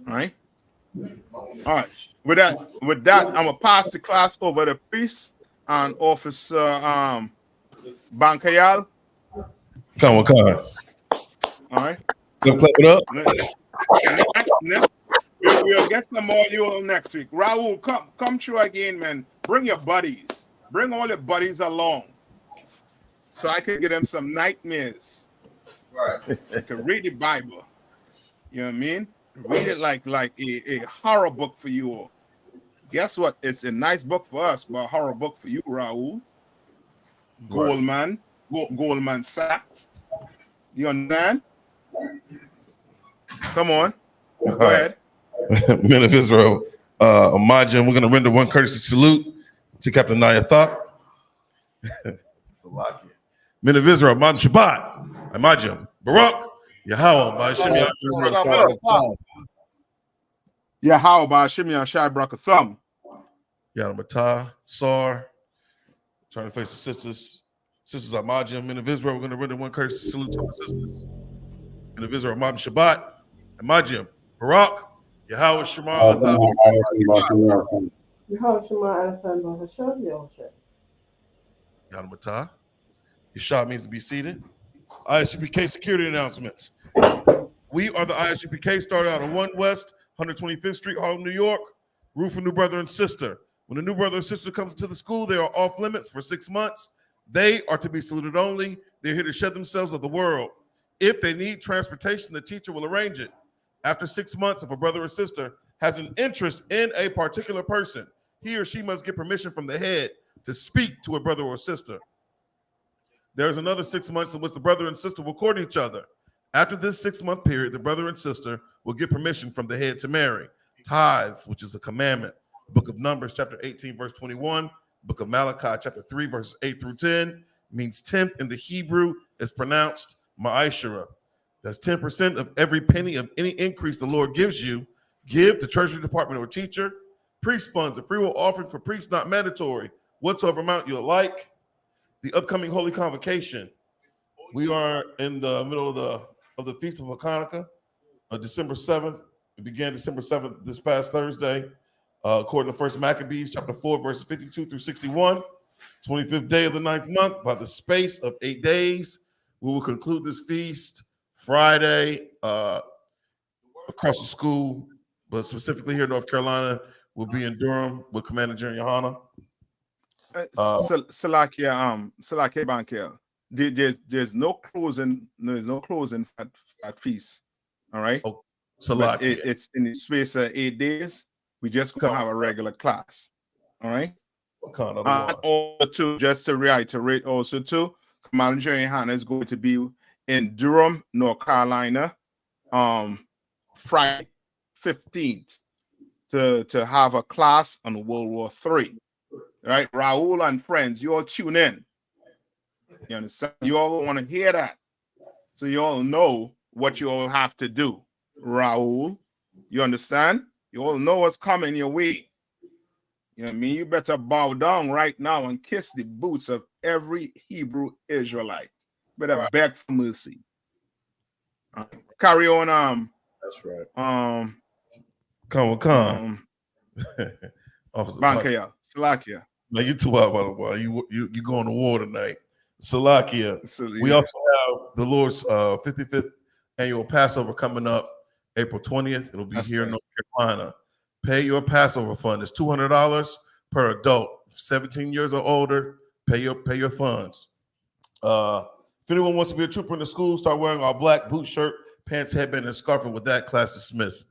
All right. All right. With that, I'm gonna pass the class over to priest and Officer Bankayal. Come on. All right. Clap it up. Next, we'll get some more you next week. Raul, come through again, man. Bring your buddies. Bring all your buddies along, so I can get them some nightmares. Right. They can read the Bible. You know what I mean? Read it like a horror book for you all. Guess what? It's a nice book for us, but a horror book for you, Raul. Goldman, Goldman Sachs. You understand? Come on. Go ahead. Men of Israel, Imagine, we're going to render one courtesy salute to Captain I.S.U.P.K. Salakia. Men of Israel, Imagine Shabbat, Imagine, Barak, Yahweh, by Hashem Yahweh. Yahweh, by Hashem Yahweh, Brakathum. Yadamata, Sar, trying to face the sisters. Sisters Imagine, Men of Israel, we're going to render one courtesy salute to our sisters. Men of Israel, Imagine Shabbat, Imagine, Barak, Yahweh Shema. Yadamata. Yeshua means to be seated. I.S.U.P.K. security announcements. We are the I.S.U.P.K. started out on 1 West, 125th Street, Harlem, New York. Roof for new brother and sister. When a new brother or sister comes to the school, they are off limits for 6 months. They are to be saluted only. They're here to shed themselves of the world. If they need transportation, the teacher will arrange it. After 6 months, if a brother or sister has an interest in a particular person, he or she must get permission from the head to speak to a brother or sister. There's another 6 months in which the brother and sister will court each other. After this 6-month period, the brother and sister will get permission from the head to marry. Tithes, which is a commandment. Book of Numbers, chapter 18, verse 21. Book of Malachi, chapter 3, verses 8 through 10, means tenth in the Hebrew is pronounced ma'ashara. That's 10% of every penny of any increase the Lord gives you. Give to Treasury Department or teacher. Priest funds, a free will offering for priests, not mandatory. Whatsoever amount you like. The upcoming Holy Convocation. We are in the middle of the Feast of Hanukkah, December 7th. It began December 7th this past Thursday. According to 1 Maccabees, chapter 4, verses 52 through 61. 25th day of the 9th month, by the space of 8 days. We will conclude this feast Friday across the school, but specifically here in North Carolina. We'll be in Durham with Commander General YAHANNA. Salakia Bankel. There's no closing at feast. All right. Oh, Salakia. It's in the space of 8 days. We just gonna have a regular class. All right. Also, just to reiterate, also too, Commander General YAHANNA is going to be in Durham, North Carolina, Friday 15th to have a class on World War III. Right, Raul and friends, you all tune in. You understand? You all want to hear that, so you all know what you all have to do. Raul, you understand? You all know what's coming your way. You know what I mean? You better bow down right now and kiss the boots of every Hebrew Israelite. Better beg for mercy. Carry on. That's right. Come. Officer Bankaya, Salakia. Now you too out, by the way. You going to war tonight. Salakia. We also have the Lord's 55th annual Passover coming up April 20th. It'll be here in North Carolina. Pay your Passover fund. It's $200 per adult. 17 years or older, pay your funds. If anyone wants to be a trooper in the school, start wearing our black boot shirt, pants, headband, and scarf. And with that, class dismissed.